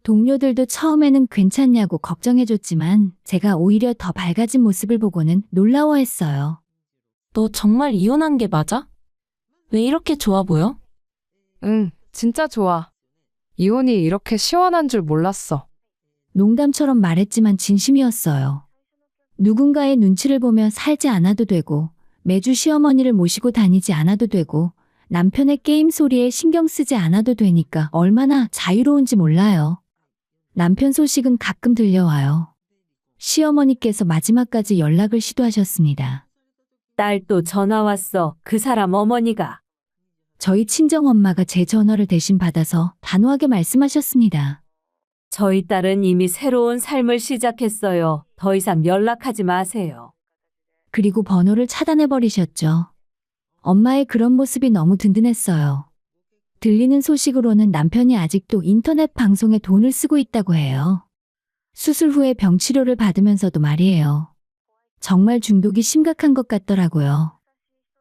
[SPEAKER 1] 동료들도 처음에는 괜찮냐고 걱정해줬지만 제가 오히려 더 밝아진 모습을 보고는 놀라워했어요.
[SPEAKER 7] 너 정말 이혼한 게 맞아? 왜 이렇게 좋아 보여?
[SPEAKER 3] 응, 진짜 좋아. 이혼이 이렇게 시원한 줄 몰랐어.
[SPEAKER 1] 농담처럼 말했지만 진심이었어요. 누군가의 눈치를 보며 살지 않아도 되고 매주 시어머니를 모시고 다니지 않아도 되고 남편의 게임 소리에 신경 쓰지 않아도 되니까 얼마나 자유로운지 몰라요. 남편 소식은 가끔 들려와요. 시어머니께서 마지막까지 연락을 시도하셨습니다.
[SPEAKER 6] 딸 또 전화 왔어. 그 사람 어머니가.
[SPEAKER 1] 저희 친정엄마가 제 전화를 대신 받아서 단호하게 말씀하셨습니다.
[SPEAKER 6] 저희 딸은 이미 새로운 삶을 시작했어요. 더 이상 연락하지 마세요.
[SPEAKER 1] 그리고 번호를 차단해버리셨죠. 엄마의 그런 모습이 너무 든든했어요. 들리는 소식으로는 남편이 아직도 인터넷 방송에 돈을 쓰고 있다고 해요. 수술 후에 병치료를 받으면서도 말이에요. 정말 중독이 심각한 것 같더라고요.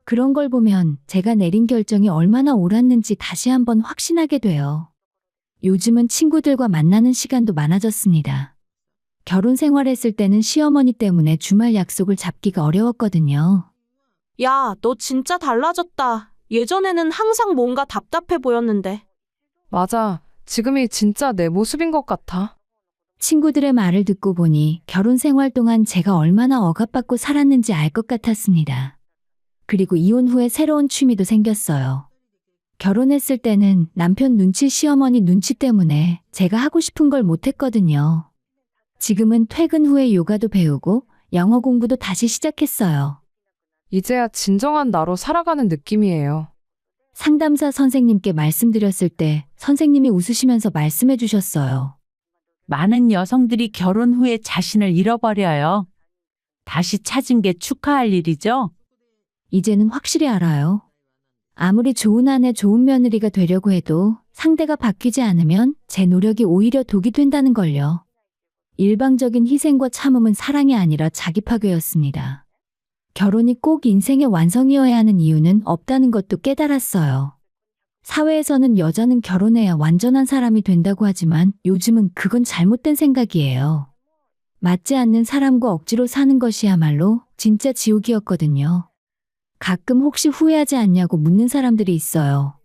[SPEAKER 1] 그런 걸 보면 제가 내린 결정이 얼마나 옳았는지 다시 한번 확신하게 돼요. 요즘은 친구들과 만나는 시간도 많아졌습니다. 결혼 생활했을 때는 시어머니 때문에 주말 약속을 잡기가 어려웠거든요.
[SPEAKER 7] 야, 너 진짜 달라졌다. 예전에는 항상 뭔가 답답해 보였는데.
[SPEAKER 3] 맞아. 지금이 진짜 내 모습인 것 같아.
[SPEAKER 1] 친구들의 말을 듣고 보니 결혼 생활 동안 제가 얼마나 억압받고 살았는지 알 것 같았습니다. 그리고 이혼 후에 새로운 취미도 생겼어요. 결혼했을 때는 남편 눈치, 시어머니 눈치 때문에 제가 하고 싶은 걸 못했거든요. 지금은 퇴근 후에 요가도 배우고 영어 공부도 다시 시작했어요.
[SPEAKER 3] 이제야 진정한 나로 살아가는 느낌이에요.
[SPEAKER 1] 상담사 선생님께 말씀드렸을 때 선생님이 웃으시면서 말씀해 주셨어요.
[SPEAKER 8] 많은 여성들이 결혼 후에 자신을 잃어버려요. 다시 찾은 게 축하할 일이죠.
[SPEAKER 1] 이제는 확실히 알아요. 아무리 좋은 아내, 좋은 며느리가 되려고 해도 상대가 바뀌지 않으면 제 노력이 오히려 독이 된다는 걸요. 일방적인 희생과 참음은 사랑이 아니라 자기 파괴였습니다. 결혼이 꼭 인생의 완성이어야 하는 이유는 없다는 것도 깨달았어요. 사회에서는 여자는 결혼해야 완전한 사람이 된다고 하지만 요즘은 그건 잘못된 생각이에요. 맞지 않는 사람과 억지로 사는 것이야말로 진짜 지옥이었거든요. 가끔 혹시 후회하지 않냐고 묻는 사람들이 있어요.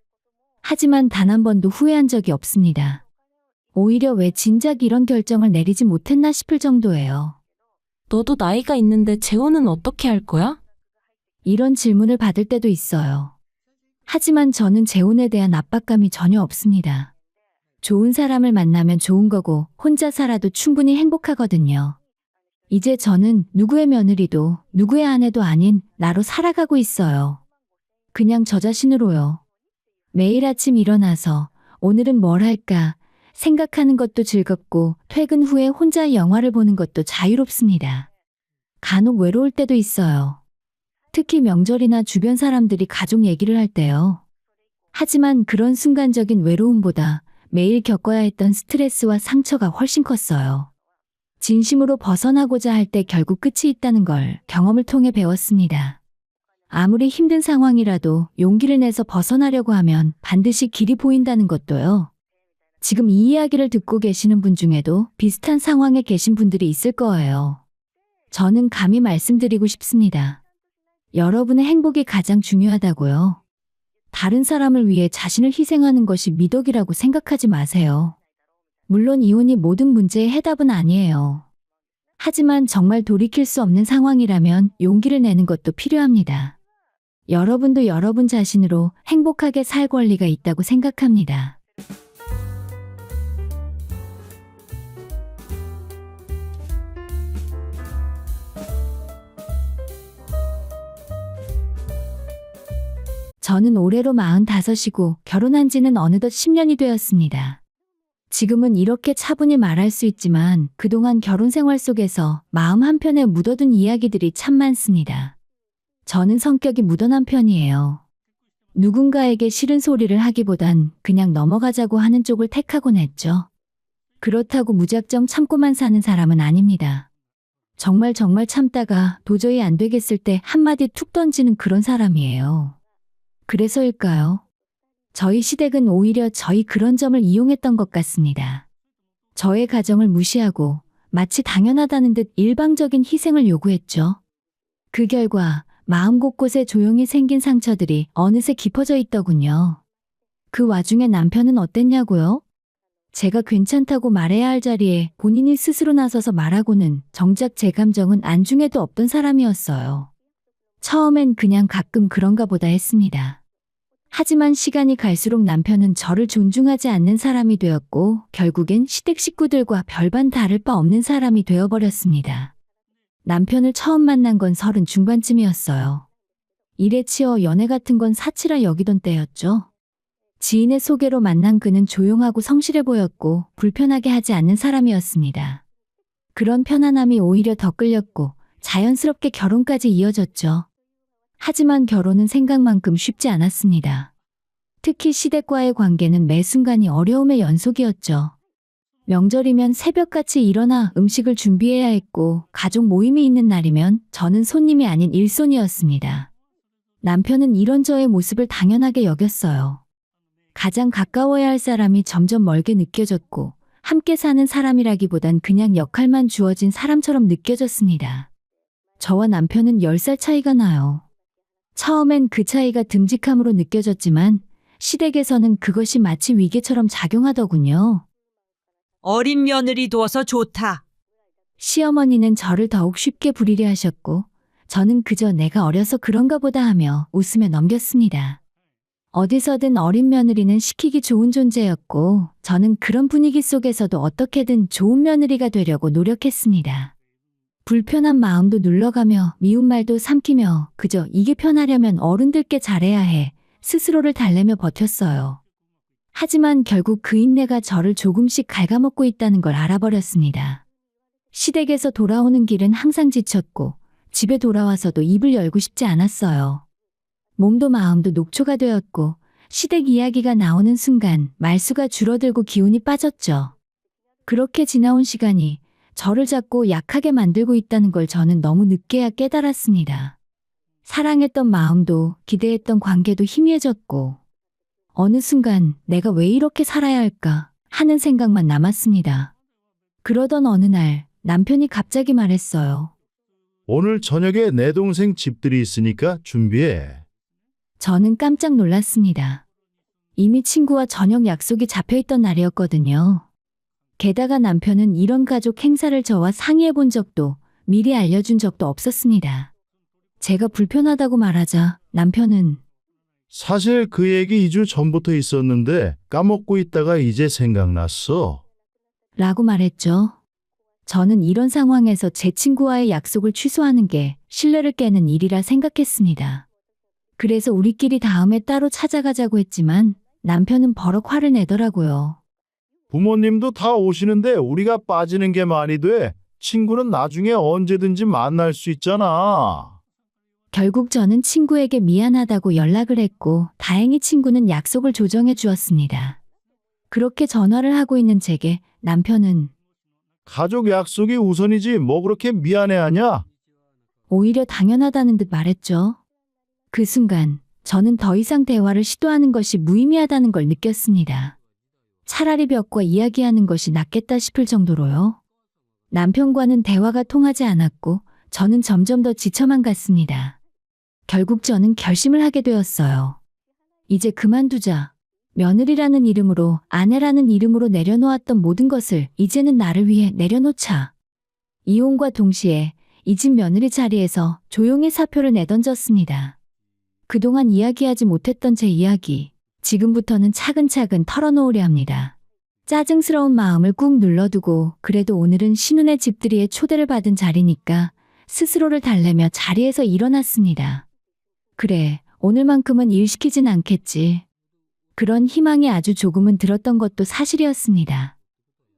[SPEAKER 1] 하지만 단 한 번도 후회한 적이 없습니다. 오히려 왜 진작 이런 결정을 내리지 못했나 싶을 정도예요.
[SPEAKER 9] 너도 나이가 있는데 재혼은 어떻게 할 거야?
[SPEAKER 1] 이런 질문을 받을 때도 있어요. 하지만 저는 재혼에 대한 압박감이 전혀 없습니다. 좋은 사람을 만나면 좋은 거고 혼자 살아도 충분히 행복하거든요. 이제 저는 누구의 며느리도 누구의 아내도 아닌 나로 살아가고 있어요. 그냥 저 자신으로요. 매일 아침 일어나서 오늘은 뭘 할까 생각하는 것도 즐겁고 퇴근 후에 혼자 영화를 보는 것도 자유롭습니다. 간혹 외로울 때도 있어요. 특히 명절이나 주변 사람들이 가족 얘기를 할 때요. 하지만 그런 순간적인 외로움보다 매일 겪어야 했던 스트레스와 상처가 훨씬 컸어요. 진심으로 벗어나고자 할 때 결국 끝이 있다는 걸 경험을 통해 배웠습니다. 아무리 힘든 상황이라도 용기를 내서 벗어나려고 하면 반드시 길이 보인다는 것도요. 지금 이 이야기를 듣고 계시는 분 중에도 비슷한 상황에 계신 분들이 있을 거예요. 저는 감히 말씀드리고 싶습니다. 여러분의 행복이 가장 중요하다고요. 다른 사람을 위해 자신을 희생하는 것이 미덕이라고 생각하지 마세요. 물론 이혼이 모든 문제의 해답은 아니에요. 하지만 정말 돌이킬 수 없는 상황이라면 용기를 내는 것도 필요합니다. 여러분도 여러분 자신으로 행복하게 살 권리가 있다고 생각합니다. 저는 올해로 45이고 결혼한 지는 어느덧 10년이 되었습니다. 지금은 이렇게 차분히 말할 수 있지만 그동안 결혼 생활 속에서 마음 한편에 묻어둔 이야기들이 참 많습니다. 저는 성격이 무던한 편이에요. 누군가에게 싫은 소리를 하기보단 그냥 넘어가자고 하는 쪽을 택하곤 했죠. 그렇다고 무작정 참고만 사는 사람은 아닙니다. 정말 참다가 도저히 안 되겠을 때 한마디 툭 던지는 그런 사람이에요. 그래서일까요? 저희 시댁은 오히려 저희 그런 점을 이용했던 것 같습니다. 저의 가정을 무시하고 마치 당연하다는 듯 일방적인 희생을 요구했죠. 그 결과 마음 곳곳에 조용히 생긴 상처들이 어느새 깊어져 있더군요. 그 와중에 남편은 어땠냐고요? 제가 괜찮다고 말해야 할 자리에 본인이 스스로 나서서 말하고는 정작 제 감정은 안중에도 없던 사람이었어요. 처음엔 그냥 가끔 그런가 보다 했습니다. 하지만 시간이 갈수록 남편은 저를 존중하지 않는 사람이 되었고 결국엔 시댁 식구들과 별반 다를 바 없는 사람이 되어버렸습니다. 남편을 처음 만난 건 30 중반쯤이었어요. 일에 치여 연애 같은 건 사치라 여기던 때였죠. 지인의 소개로 만난 그는 조용하고 성실해 보였고 불편하게 하지 않는 사람이었습니다. 그런 편안함이 오히려 더 끌렸고 자연스럽게 결혼까지 이어졌죠. 하지만 결혼은 생각만큼 쉽지 않았습니다. 특히 시댁과의 관계는 매 순간이 어려움의 연속이었죠. 명절이면 새벽같이 일어나 음식을 준비해야 했고 가족 모임이 있는 날이면 저는 손님이 아닌 일손이었습니다. 남편은 이런 저의 모습을 당연하게 여겼어요. 가장 가까워야 할 사람이 점점 멀게 느껴졌고 함께 사는 사람이라기보단 그냥 역할만 주어진 사람처럼 느껴졌습니다. 저와 남편은 10살 차이가 나요. 처음엔 그 차이가 듬직함으로 느껴졌지만 시댁에서는 그것이 마치 위계처럼 작용하더군요.
[SPEAKER 5] 어린 며느리 둬서 좋다.
[SPEAKER 1] 시어머니는 저를 더욱 쉽게 부리려 하셨고 저는 그저 내가 어려서 그런가 보다 하며 웃으며 넘겼습니다. 어디서든 어린 며느리는 시키기 좋은 존재였고 저는 그런 분위기 속에서도 어떻게든 좋은 며느리가 되려고 노력했습니다. 불편한 마음도 눌러가며 미운 말도 삼키며 그저 이게 편하려면 어른들께 잘해야 해 스스로를 달래며 버텼어요. 하지만 결국 그 인내가 저를 조금씩 갉아먹고 있다는 걸 알아버렸습니다. 시댁에서 돌아오는 길은 항상 지쳤고 집에 돌아와서도 입을 열고 싶지 않았어요. 몸도 마음도 녹초가 되었고 시댁 이야기가 나오는 순간 말수가 줄어들고 기운이 빠졌죠. 그렇게 지나온 시간이 저를 자꾸 약하게 만들고 있다는 걸 저는 너무 늦게야 깨달았습니다. 사랑했던 마음도 기대했던 관계도 희미해졌고 어느 순간 내가 왜 이렇게 살아야 할까 하는 생각만 남았습니다. 그러던 어느 날 남편이 갑자기 말했어요.
[SPEAKER 10] 오늘 저녁에 내 동생 집들이 있으니까 준비해.
[SPEAKER 1] 저는 깜짝 놀랐습니다. 이미 친구와 저녁 약속이 잡혀있던 날이었거든요. 게다가 남편은 이런 가족 행사를 저와 상의해 본 적도 미리 알려준 적도 없었습니다. 제가 불편하다고 말하자 남편은
[SPEAKER 10] 사실 그 얘기 2주 전부터 있었는데 까먹고 있다가 이제 생각났어.
[SPEAKER 1] 라고 말했죠. 저는 이런 상황에서 제 친구와의 약속을 취소하는 게 신뢰를 깨는 일이라 생각했습니다. 그래서 우리끼리 다음에 따로 찾아가자고 했지만 남편은 버럭 화를 내더라고요.
[SPEAKER 10] 부모님도 다 오시는데 우리가 빠지는 게 말이 돼. 친구는 나중에 언제든지 만날 수 있잖아.
[SPEAKER 1] 결국 저는 친구에게 미안하다고 연락을 했고 다행히 친구는 약속을 조정해 주었습니다. 그렇게 전화를 하고 있는 제게 남편은
[SPEAKER 10] 가족 약속이 우선이지 뭐 그렇게 미안해하냐?
[SPEAKER 1] 오히려 당연하다는 듯 말했죠. 그 순간 저는 더 이상 대화를 시도하는 것이 무의미하다는 걸 느꼈습니다. 차라리 벽과 이야기하는 것이 낫겠다 싶을 정도로요. 남편과는 대화가 통하지 않았고 저는 점점 더 지쳐만 갔습니다. 결국 저는 결심을 하게 되었어요. 이제 그만두자. 며느리라는 이름으로, 아내라는 이름으로 내려놓았던 모든 것을 이제는 나를 위해 내려놓자. 이혼과 동시에 이 집 며느리 자리에서 조용히 사표를 내던졌습니다. 그동안 이야기하지 못했던 제 이야기, 지금부터는 차근차근 털어놓으려 합니다. 짜증스러운 마음을 꾹 눌러두고 그래도 오늘은 신혼의 집들이에 초대를 받은 자리니까 스스로를 달래며 자리에서 일어났습니다. 그래, 오늘만큼은 일 시키진 않겠지. 그런 희망이 아주 조금은 들었던 것도 사실이었습니다.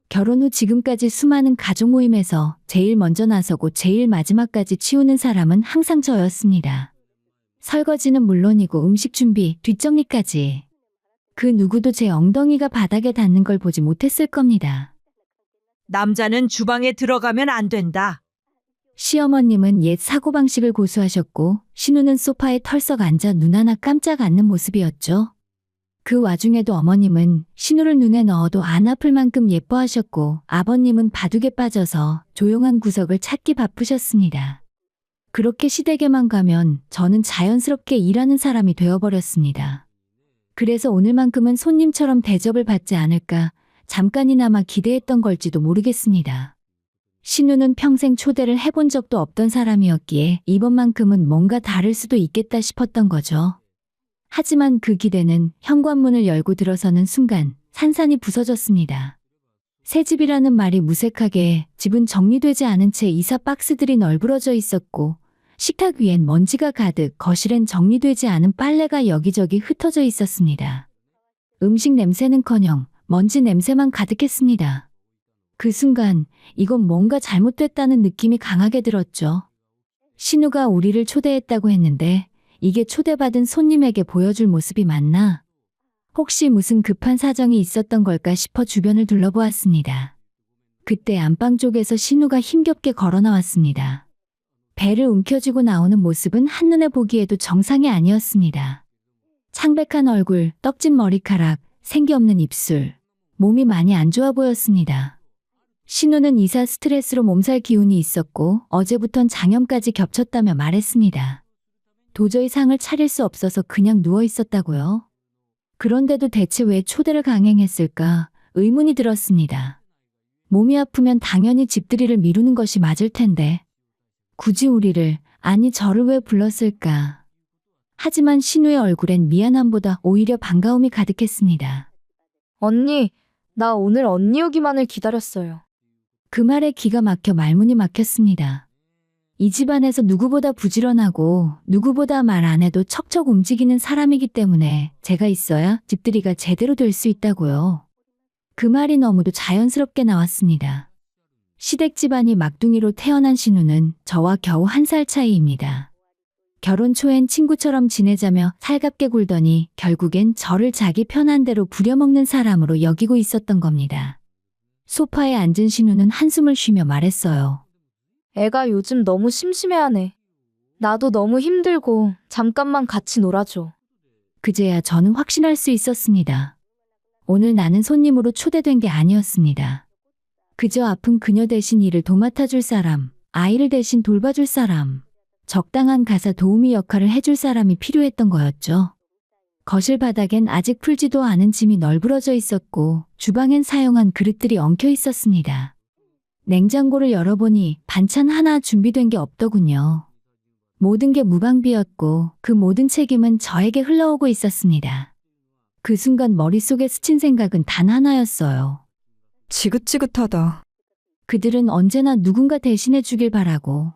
[SPEAKER 1] 결혼 후 지금까지 수많은 가족 모임에서 제일 먼저 나서고 제일 마지막까지 치우는 사람은 항상 저였습니다. 설거지는 물론이고 음식 준비, 뒷정리까지. 그 누구도 제 엉덩이가 바닥에 닿는 걸 보지 못했을 겁니다.
[SPEAKER 5] 남자는 주방에 들어가면 안 된다.
[SPEAKER 1] 시어머님은 옛 사고방식을 고수하셨고 신우는 소파에 털썩 앉아 눈 하나 깜짝 않는 모습이었죠. 그 와중에도 어머님은 신우를 눈에 넣어도 안 아플 만큼 예뻐하셨고 아버님은 바둑에 빠져서 조용한 구석을 찾기 바쁘셨습니다. 그렇게 시댁에만 가면 저는 자연스럽게 일하는 사람이 되어버렸습니다. 그래서 오늘만큼은 손님처럼 대접을 받지 않을까 잠깐이나마 기대했던 걸지도 모르겠습니다. 신우는 평생 초대를 해본 적도 없던 사람이었기에 이번만큼은 뭔가 다를 수도 있겠다 싶었던 거죠. 하지만 그 기대는 현관문을 열고 들어서는 순간 산산이 부서졌습니다. 새 집이라는 말이 무색하게 집은 정리되지 않은 채 이사 박스들이 널브러져 있었고 식탁 위엔 먼지가 가득 거실엔 정리되지 않은 빨래가 여기저기 흩어져 있었습니다. 음식 냄새는커녕 먼지 냄새만 가득했습니다. 그 순간 이건 뭔가 잘못됐다는 느낌이 강하게 들었죠. 신우가 우리를 초대했다고 했는데 이게 초대받은 손님에게 보여줄 모습이 맞나? 혹시 무슨 급한 사정이 있었던 걸까 싶어 주변을 둘러보았습니다. 그때 안방 쪽에서 신우가 힘겹게 걸어 나왔습니다. 배를 움켜쥐고 나오는 모습은 한눈에 보기에도 정상이 아니었습니다. 창백한 얼굴, 떡진 머리카락, 생기 없는 입술, 몸이 많이 안 좋아 보였습니다. 신우는 이사 스트레스로 몸살 기운이 있었고 어제부턴 장염까지 겹쳤다며 말했습니다. 도저히 상을 차릴 수 없어서 그냥 누워 있었다고요? 그런데도 대체 왜 초대를 강행했을까 의문이 들었습니다. 몸이 아프면 당연히 집들이를 미루는 것이 맞을 텐데 굳이 우리를, 아니 저를 왜 불렀을까? 하지만 신우의 얼굴엔 미안함보다 오히려 반가움이 가득했습니다.
[SPEAKER 11] 언니, 나 오늘 언니 오기만을 기다렸어요.
[SPEAKER 1] 그 말에 기가 막혀 말문이 막혔습니다. 이 집안에서 누구보다 부지런하고 누구보다 말 안 해도 척척 움직이는 사람이기 때문에 제가 있어야 집들이가 제대로 될 수 있다고요. 그 말이 너무도 자연스럽게 나왔습니다. 시댁 집안이 막둥이로 태어난 신우는 저와 겨우 1살 차이입니다. 결혼 초엔 친구처럼 지내자며 살갑게 굴더니 결국엔 저를 자기 편한 대로 부려먹는 사람으로 여기고 있었던 겁니다. 소파에 앉은 신우는 한숨을 쉬며 말했어요.
[SPEAKER 11] 애가 요즘 너무 심심해하네. 나도 너무 힘들고 잠깐만 같이 놀아줘.
[SPEAKER 1] 그제야 저는 확신할 수 있었습니다. 오늘 나는 손님으로 초대된 게 아니었습니다. 그저 아픈 그녀 대신 일을 도맡아줄 사람, 아이를 대신 돌봐줄 사람, 적당한 가사 도우미 역할을 해줄 사람이 필요했던 거였죠. 거실 바닥엔 아직 풀지도 않은 짐이 널브러져 있었고 주방엔 사용한 그릇들이 엉켜 있었습니다. 냉장고를 열어보니 반찬 하나 준비된 게 없더군요. 모든 게 무방비였고 그 모든 책임은 저에게 흘러오고 있었습니다. 그 순간 머릿속에 스친 생각은 단 하나였어요.
[SPEAKER 3] 지긋지긋하다.
[SPEAKER 1] 그들은 언제나 누군가 대신해 주길 바라고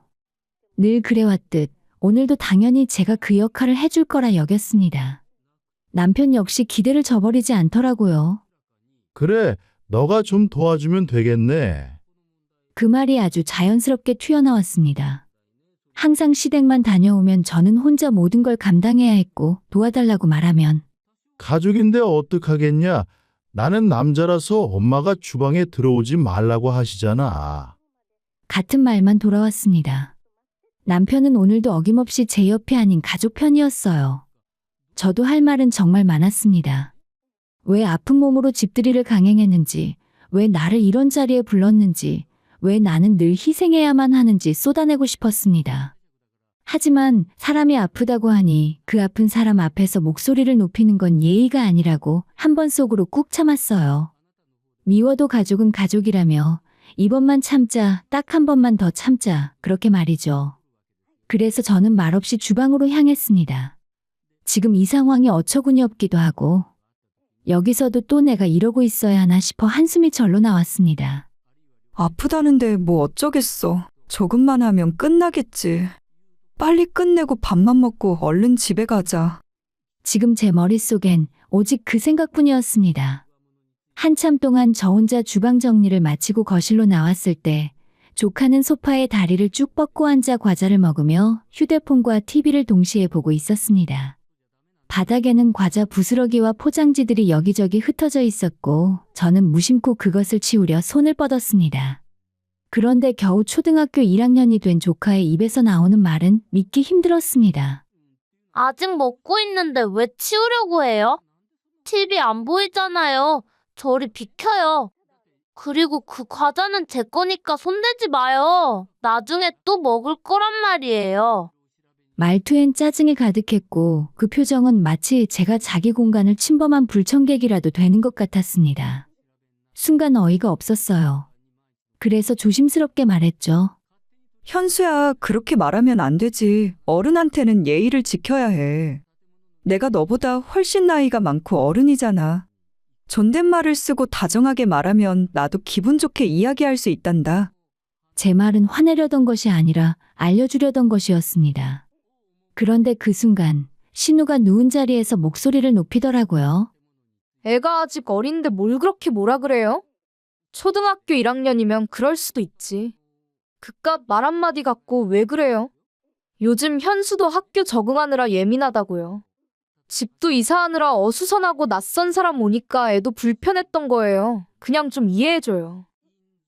[SPEAKER 1] 늘 그래왔듯 오늘도 당연히 제가 그 역할을 해줄 거라 여겼습니다. 남편 역시 기대를 저버리지 않더라고요.
[SPEAKER 10] 그래, 너가 좀 도와주면 되겠네.
[SPEAKER 1] 그 말이 아주 자연스럽게 튀어나왔습니다. 항상 시댁만 다녀오면 저는 혼자 모든 걸 감당해야 했고 도와달라고 말하면
[SPEAKER 10] 가족인데 어떡하겠냐? 나는 남자라서 엄마가 주방에 들어오지 말라고 하시잖아.
[SPEAKER 1] 같은 말만 돌아왔습니다. 남편은 오늘도 어김없이 제 옆이 아닌 가족 편이었어요. 저도 할 말은 정말 많았습니다. 왜 아픈 몸으로 집들이를 강행했는지, 왜 나를 이런 자리에 불렀는지, 왜 나는 늘 희생해야만 하는지 쏟아내고 싶었습니다. 하지만 사람이 아프다고 하니 그 아픈 사람 앞에서 목소리를 높이는 건 예의가 아니라고 한 번 속으로 꾹 참았어요. 미워도 가족은 가족이라며 이번만 참자, 딱 한 번만 더 참자, 그렇게 말이죠. 그래서 저는 말없이 주방으로 향했습니다. 지금 이 상황이 어처구니 없기도 하고 여기서도 또 내가 이러고 있어야 하나 싶어 한숨이 절로 나왔습니다.
[SPEAKER 3] 아프다는데 뭐 어쩌겠어. 조금만 하면 끝나겠지. 빨리 끝내고 밥만 먹고 얼른 집에 가자.
[SPEAKER 1] 지금 제 머릿속엔 오직 그 생각뿐이었습니다. 한참 동안 저 혼자 주방 정리를 마치고 거실로 나왔을 때 조카는 소파에 다리를 쭉 뻗고 앉아 과자를 먹으며 휴대폰과 TV를 동시에 보고 있었습니다. 바닥에는 과자 부스러기와 포장지들이 여기저기 흩어져 있었고 저는 무심코 그것을 치우려 손을 뻗었습니다. 그런데 겨우 초등학교 1학년이 된 조카의 입에서 나오는 말은 믿기 힘들었습니다.
[SPEAKER 9] 아직 먹고 있는데 왜 치우려고 해요? TV 안 보이잖아요. 저리 비켜요. 그리고 그 과자는 제 거니까 손대지 마요. 나중에 또 먹을 거란 말이에요.
[SPEAKER 1] 말투엔 짜증이 가득했고 그 표정은 마치 제가 자기 공간을 침범한 불청객이라도 되는 것 같았습니다. 순간 어이가 없었어요. 그래서 조심스럽게 말했죠.
[SPEAKER 3] 현수야, 그렇게 말하면 안 되지. 어른한테는 예의를 지켜야 해. 내가 너보다 훨씬 나이가 많고 어른이잖아. 존댓말을 쓰고 다정하게 말하면 나도 기분 좋게 이야기할 수 있단다.
[SPEAKER 1] 제 말은 화내려던 것이 아니라 알려주려던 것이었습니다. 그런데 그 순간 신우가 누운 자리에서 목소리를 높이더라고요.
[SPEAKER 11] 애가 아직 어린데 뭘 그렇게 뭐라 그래요? 초등학교 1학년이면 그럴 수도 있지. 그깟 말 한마디 갖고 왜 그래요? 요즘 현수도 학교 적응하느라 예민하다고요. 집도 이사하느라 어수선하고 낯선 사람 오니까 애도 불편했던 거예요. 그냥 좀 이해해줘요.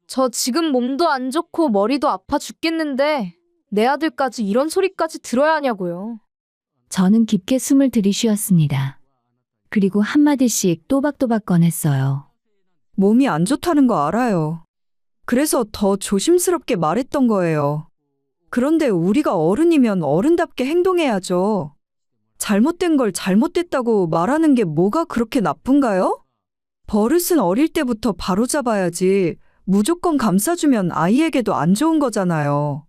[SPEAKER 11] 저 지금 몸도 안 좋고 머리도 아파 죽겠는데 내 아들까지 이런 소리까지 들어야 하냐고요.
[SPEAKER 1] 저는 깊게 숨을 들이쉬었습니다. 그리고 한마디씩 또박또박 꺼냈어요.
[SPEAKER 3] 몸이 안 좋다는 거 알아요. 그래서 더 조심스럽게 말했던 거예요. 그런데 우리가 어른이면 어른답게 행동해야죠. 잘못된 걸 잘못됐다고 말하는 게 뭐가 그렇게 나쁜가요? 버릇은 어릴 때부터 바로잡아야지. 무조건 감싸주면 아이에게도 안 좋은 거잖아요.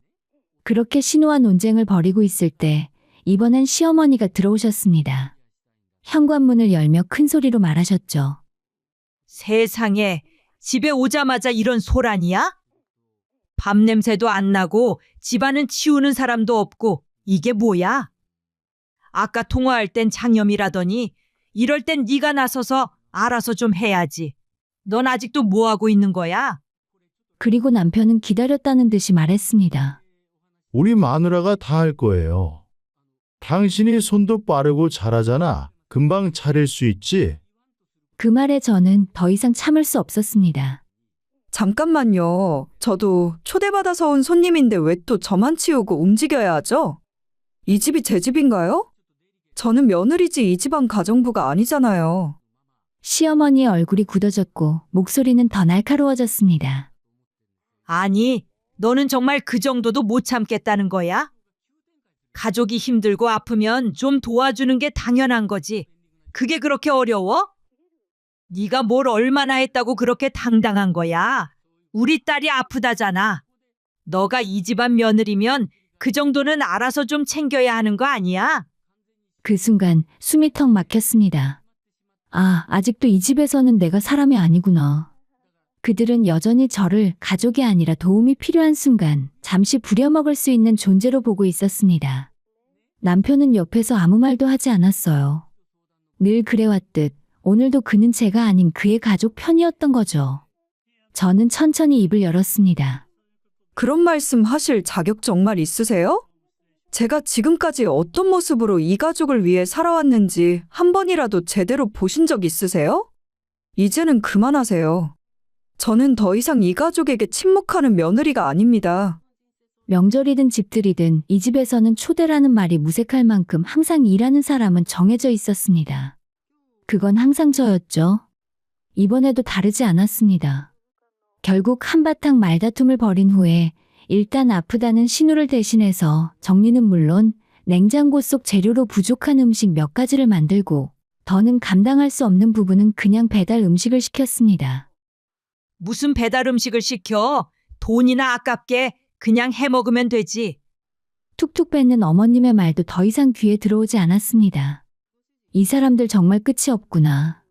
[SPEAKER 1] 그렇게 신우와 논쟁을 벌이고 있을 때 이번엔 시어머니가 들어오셨습니다. 현관문을 열며 큰 소리로 말하셨죠.
[SPEAKER 5] 세상에, 집에 오자마자 이런 소란이야? 밥 냄새도 안 나고 집안은 치우는 사람도 없고 이게 뭐야? 아까 통화할 땐 장염이라더니 이럴 땐 네가 나서서 알아서 좀 해야지. 넌 아직도 뭐 하고 있는 거야?
[SPEAKER 1] 그리고 남편은 기다렸다는 듯이 말했습니다.
[SPEAKER 10] 우리 마누라가 다 할 거예요. 당신이 손도 빠르고 잘하잖아. 금방 차릴 수 있지?
[SPEAKER 1] 그 말에 저는 더 이상 참을 수 없었습니다.
[SPEAKER 3] 잠깐만요. 저도 초대받아서 온 손님인데 왜 또 저만 치우고 움직여야 하죠? 이 집이 제 집인가요? 저는 며느리지 이 집안 가정부가 아니잖아요.
[SPEAKER 1] 시어머니의 얼굴이 굳어졌고 목소리는 더 날카로워졌습니다.
[SPEAKER 5] 아니, 너는 정말 그 정도도 못 참겠다는 거야? 가족이 힘들고 아프면 좀 도와주는 게 당연한 거지. 그게 그렇게 어려워? 네가 뭘 얼마나 했다고 그렇게 당당한 거야? 우리 딸이 아프다잖아. 너가 이 집안 며느리면 그 정도는 알아서 좀 챙겨야 하는 거 아니야?
[SPEAKER 1] 그 순간 숨이 턱 막혔습니다. 아, 아직도 이 집에서는 내가 사람이 아니구나. 그들은 여전히 저를 가족이 아니라 도움이 필요한 순간 잠시 부려먹을 수 있는 존재로 보고 있었습니다. 남편은 옆에서 아무 말도 하지 않았어요. 늘 그래왔듯 오늘도 그는 제가 아닌 그의 가족 편이었던 거죠. 저는 천천히 입을 열었습니다.
[SPEAKER 3] 그런 말씀 하실 자격 정말 있으세요? 제가 지금까지 어떤 모습으로 이 가족을 위해 살아왔는지 한 번이라도 제대로 보신 적 있으세요? 이제는 그만하세요. 저는 더 이상 이 가족에게 침묵하는 며느리가 아닙니다.
[SPEAKER 1] 명절이든 집들이든 이 집에서는 초대라는 말이 무색할 만큼 항상 일하는 사람은 정해져 있었습니다. 그건 항상 저였죠. 이번에도 다르지 않았습니다. 결국 한바탕 말다툼을 벌인 후에 일단 아프다는 신우를 대신해서 정리는 물론 냉장고 속 재료로 부족한 음식 몇 가지를 만들고 더는 감당할 수 없는 부분은 그냥 배달 음식을 시켰습니다.
[SPEAKER 5] 무슨 배달 음식을 시켜? 돈이나 아깝게 그냥 해 먹으면 되지.
[SPEAKER 1] 툭툭 뱉는 어머님의 말도 더 이상 귀에 들어오지 않았습니다. 이 사람들 정말 끝이 없구나.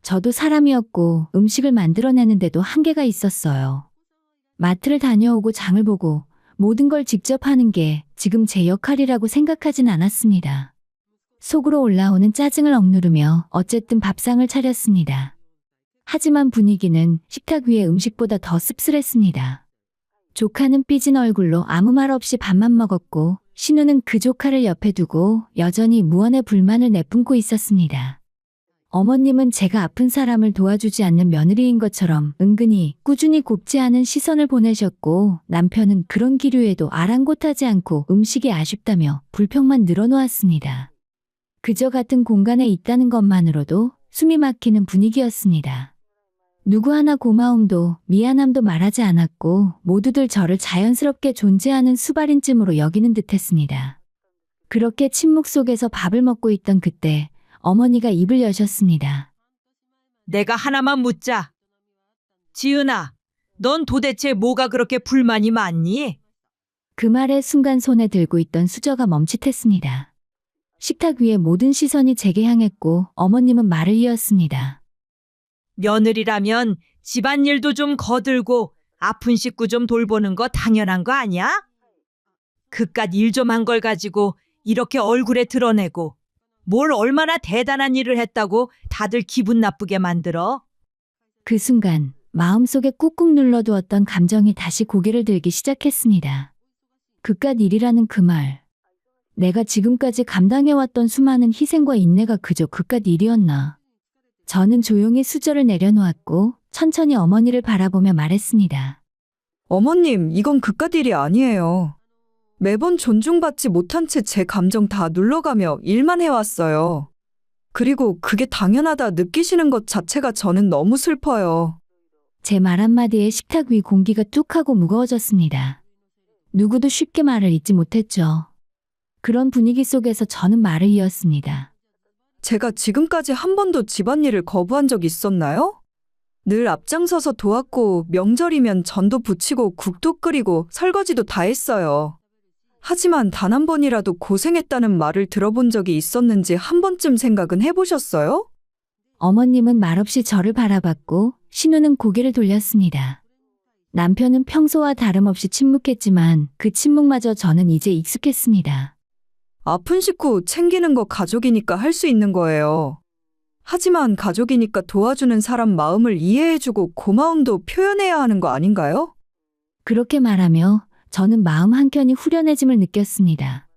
[SPEAKER 1] 저도 사람이었고 음식을 만들어내는데도 한계가 있었어요. 마트를 다녀오고 장을 보고 모든 걸 직접 하는 게 지금 제 역할이라고 생각하진 않았습니다. 속으로 올라오는 짜증을 억누르며 어쨌든 밥상을 차렸습니다. 하지만 분위기는 식탁 위의 음식보다 더 씁쓸했습니다. 조카는 삐진 얼굴로 아무 말 없이 밥만 먹었고 신우는 그 조카를 옆에 두고 여전히 무언의 불만을 내뿜고 있었습니다. 어머님은 제가 아픈 사람을 도와주지 않는 며느리인 것처럼 은근히 꾸준히 곱지 않은 시선을 보내셨고 남편은 그런 기류에도 아랑곳하지 않고 음식이 아쉽다며 불평만 늘어놓았습니다. 그저 같은 공간에 있다는 것만으로도 숨이 막히는 분위기였습니다. 누구 하나 고마움도 미안함도 말하지 않았고 모두들 저를 자연스럽게 존재하는 수발인쯤으로 여기는 듯했습니다. 그렇게 침묵 속에서 밥을 먹고 있던 그때 어머니가 입을 여셨습니다.
[SPEAKER 5] 내가 하나만 묻자. 지은아, 넌 도대체 뭐가 그렇게 불만이 많니?
[SPEAKER 1] 그 말에 순간 손에 들고 있던 수저가 멈칫했습니다. 식탁 위에 모든 시선이 제게 향했고 어머님은 말을 이었습니다.
[SPEAKER 5] 며느리라면 집안일도 좀 거들고 아픈 식구 좀 돌보는 거 당연한 거 아니야? 그깟 일 좀 한 걸 가지고 이렇게 얼굴에 드러내고 뭘 얼마나 대단한 일을 했다고 다들 기분 나쁘게 만들어?
[SPEAKER 1] 그 순간 마음속에 꾹꾹 눌러두었던 감정이 다시 고개를 들기 시작했습니다. 그깟 일이라는 그 말. 내가 지금까지 감당해왔던 수많은 희생과 인내가 그저 그깟 일이었나. 저는 조용히 수저를 내려놓았고 천천히 어머니를 바라보며 말했습니다.
[SPEAKER 3] 어머님, 이건 그깟 일이 아니에요. 매번 존중받지 못한 채 제 감정 다 눌러가며 일만 해왔어요. 그리고 그게 당연하다 느끼시는 것 자체가 저는 너무 슬퍼요.
[SPEAKER 1] 제 말 한마디에 식탁 위 공기가 뚝 하고 무거워졌습니다. 누구도 쉽게 말을 잊지 못했죠. 그런 분위기 속에서 저는 말을 이었습니다.
[SPEAKER 3] 제가 지금까지 한 번도 집안일을 거부한 적 있었나요? 늘 앞장서서 도왔고 명절이면 전도 부치고 국도 끓이고 설거지도 다 했어요. 하지만 단 한 번이라도 고생했다는 말을 들어본 적이 있었는지 한 번쯤 생각은 해보셨어요?
[SPEAKER 1] 어머님은 말없이 저를 바라봤고 신우는 고개를 돌렸습니다. 남편은 평소와 다름없이 침묵했지만 그 침묵마저 저는 이제 익숙했습니다.
[SPEAKER 3] 아픈 식구 챙기는 거 가족이니까 할 수 있는 거예요. 하지만 가족이니까 도와주는 사람 마음을 이해해주고 고마움도 표현해야 하는 거 아닌가요?
[SPEAKER 1] 그렇게 말하며 저는 마음 한켠이 후련해짐을 느꼈습니다.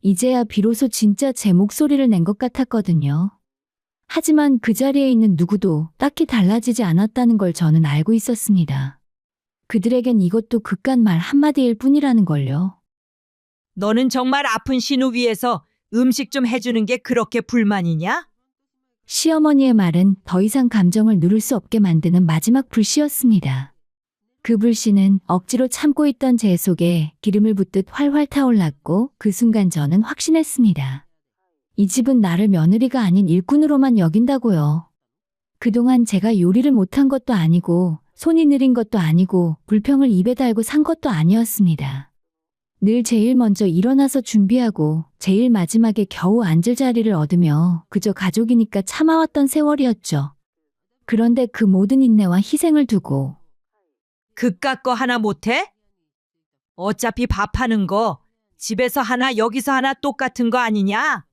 [SPEAKER 1] 이제야 비로소 진짜 제 목소리를 낸 것 같았거든요. 하지만 그 자리에 있는 누구도 딱히 달라지지 않았다는 걸 저는 알고 있었습니다. 그들에겐 이것도 그깟 말 한마디일 뿐이라는 걸요.
[SPEAKER 5] 너는 정말 아픈 신우 위해서 음식 좀 해주는 게 그렇게 불만이냐?
[SPEAKER 1] 시어머니의 말은 더 이상 감정을 누를 수 없게 만드는 마지막 불씨였습니다. 그 불씨는 억지로 참고 있던 제 속에 기름을 붓듯 활활 타올랐고 그 순간 저는 확신했습니다. 이 집은 나를 며느리가 아닌 일꾼으로만 여긴다고요. 그동안 제가 요리를 못한 것도 아니고 손이 느린 것도 아니고 불평을 입에 달고 산 것도 아니었습니다. 늘 제일 먼저 일어나서 준비하고 제일 마지막에 겨우 앉을 자리를 얻으며 그저 가족이니까 참아왔던 세월이었죠. 그런데 그 모든 인내와 희생을 두고
[SPEAKER 5] 그깟 거 하나 못해? 어차피 밥하는 거 집에서 하나 여기서 하나 똑같은 거 아니냐?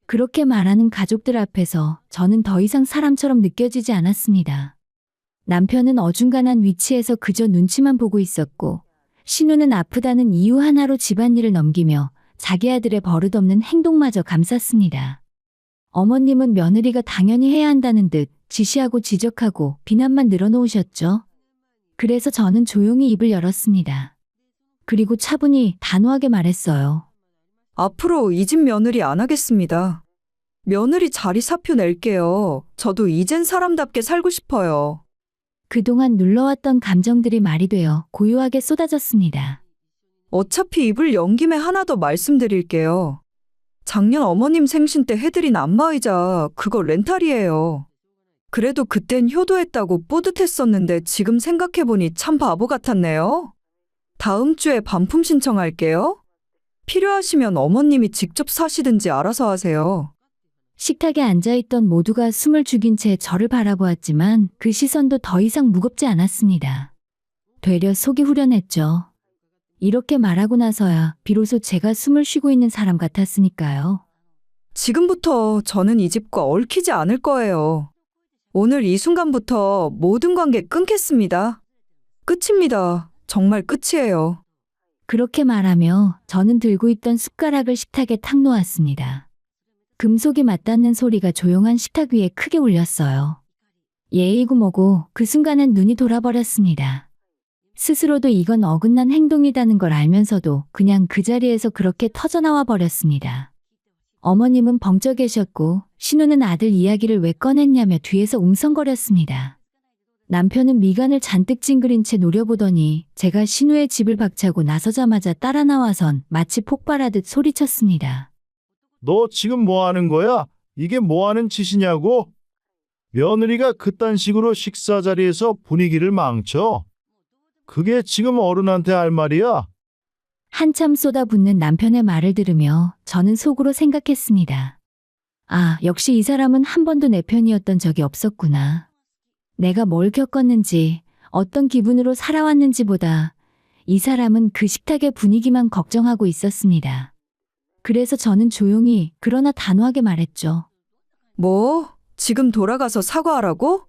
[SPEAKER 1] 그렇게 말하는 가족들 앞에서 저는 더 이상 사람처럼 느껴지지 않았습니다. 남편은 어중간한 위치에서 그저 눈치만 보고 있었고 신우는 아프다는 이유 하나로 집안일을 넘기며 자기 아들의 버릇없는 행동마저 감쌌습니다. 어머님은 며느리가 당연히 해야 한다는 듯 지시하고 지적하고 비난만 늘어놓으셨죠. 그래서 저는 조용히 입을 열었습니다. 그리고 차분히 단호하게 말했어요.
[SPEAKER 3] 앞으로 이 집 며느리 안 하겠습니다. 며느리 자리 사표 낼게요. 저도 이젠 사람답게 살고 싶어요.
[SPEAKER 1] 그동안 눌러왔던 감정들이 말이 되어 고요하게 쏟아졌습니다.
[SPEAKER 3] 어차피 입을 연 김에 하나 더 말씀드릴게요. 작년 어머님 생신 때 해드린 안마의자 그거 렌탈이에요. 그래도 그땐 효도했다고 뿌듯했었는데 지금 생각해보니 참 바보 같았네요. 다음 주에 반품 신청할게요. 필요하시면 어머님이 직접 사시든지 알아서 하세요.
[SPEAKER 1] 식탁에 앉아있던 모두가 숨을 죽인 채 저를 바라보았지만 그 시선도 더 이상 무겁지 않았습니다. 되려 속이 후련했죠. 이렇게 말하고 나서야 비로소 제가 숨을 쉬고 있는 사람 같았으니까요.
[SPEAKER 3] 지금부터 저는 이 집과 얽히지 않을 거예요. 오늘 이 순간부터 모든 관계 끊겠습니다. 끝입니다. 정말 끝이에요.
[SPEAKER 1] 그렇게 말하며 저는 들고 있던 숟가락을 식탁에 탁 놓았습니다. 금속이 맞닿는 소리가 조용한 식탁 위에 크게 울렸어요. 예이고 뭐고 그 순간엔 눈이 돌아버렸습니다. 스스로도 이건 어긋난 행동이라는 걸 알면서도 그냥 그 자리에서 그렇게 터져나와 버렸습니다. 어머님은 벙쪄 계셨고 신우는 아들 이야기를 왜 꺼냈냐며 뒤에서 웅성거렸습니다. 남편은 미간을 잔뜩 찡그린 채 노려보더니 제가 신우의 집을 박차고 나서자마자 따라 나와선 마치 폭발하듯 소리쳤습니다.
[SPEAKER 10] 너 지금 뭐 하는 거야? 이게 뭐 하는 짓이냐고? 며느리가 그딴 식으로 식사 자리에서 분위기를 망쳐? 그게 지금 어른한테 할 말이야?
[SPEAKER 1] 한참 쏟아붓는 남편의 말을 들으며 저는 속으로 생각했습니다. 아, 역시 이 사람은 한 번도 내 편이었던 적이 없었구나. 내가 뭘 겪었는지, 어떤 기분으로 살아왔는지보다 이 사람은 그 식탁의 분위기만 걱정하고 있었습니다. 그래서 저는 조용히 그러나 단호하게 말했죠.
[SPEAKER 3] 뭐? 지금 돌아가서 사과하라고?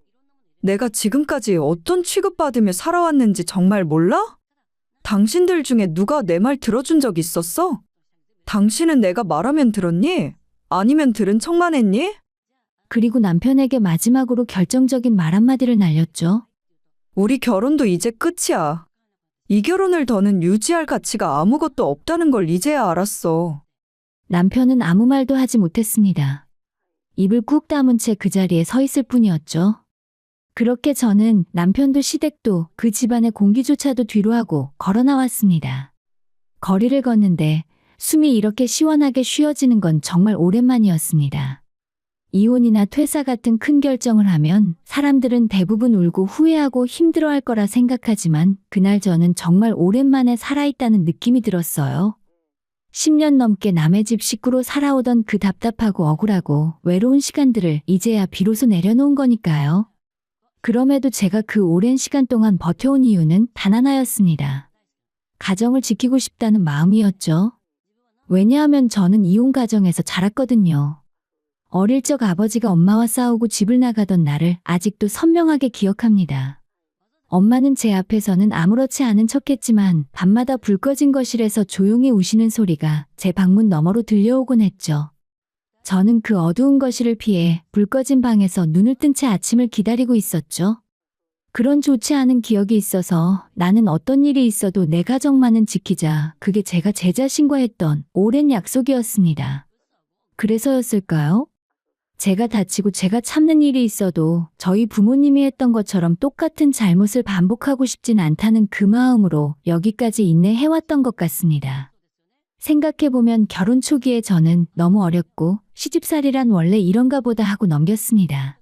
[SPEAKER 3] 내가 지금까지 어떤 취급받으며 살아왔는지 정말 몰라? 당신들 중에 누가 내 말 들어준 적 있었어? 당신은 내가 말하면 들었니? 아니면 들은 척만 했니?
[SPEAKER 1] 그리고 남편에게 마지막으로 결정적인 말 한마디를 날렸죠.
[SPEAKER 3] 우리 결혼도 이제 끝이야. 이 결혼을 더는 유지할 가치가 아무것도 없다는 걸 이제야 알았어.
[SPEAKER 1] 남편은 아무 말도 하지 못했습니다. 입을 꾹 다문 채 그 자리에 서 있을 뿐이었죠. 그렇게 저는 남편도 시댁도 그 집안의 공기조차도 뒤로 하고 걸어 나왔습니다. 거리를 걷는데 숨이 이렇게 시원하게 쉬어지는 건 정말 오랜만이었습니다. 이혼이나 퇴사 같은 큰 결정을 하면 사람들은 대부분 울고 후회하고 힘들어할 거라 생각하지만 그날 저는 정말 오랜만에 살아있다는 느낌이 들었어요. 10년 넘게 남의 집 식구로 살아오던 그 답답하고 억울하고 외로운 시간들을 이제야 비로소 내려놓은 거니까요. 그럼에도 제가 그 오랜 시간 동안 버텨온 이유는 단 하나였습니다. 가정을 지키고 싶다는 마음이었죠. 왜냐하면 저는 이혼 가정에서 자랐거든요. 어릴 적 아버지가 엄마와 싸우고 집을 나가던 날을 아직도 선명하게 기억합니다. 엄마는 제 앞에서는 아무렇지 않은 척했지만 밤마다 불 꺼진 거실에서 조용히 우시는 소리가 제 방문 너머로 들려오곤 했죠. 저는 그 어두운 거실을 피해 불 꺼진 방에서 눈을 뜬 채 아침을 기다리고 있었죠. 그런 좋지 않은 기억이 있어서 나는 어떤 일이 있어도 내 가정만은 지키자. 그게 제가 제 자신과 했던 오랜 약속이었습니다. 그래서였을까요? 제가 다치고 제가 참는 일이 있어도 저희 부모님이 했던 것처럼 똑같은 잘못을 반복하고 싶진 않다는 그 마음으로 여기까지 인내해왔던 것 같습니다. 생각해보면 결혼 초기에 저는 너무 어렸고 시집살이란 원래 이런가 보다 하고 넘겼습니다.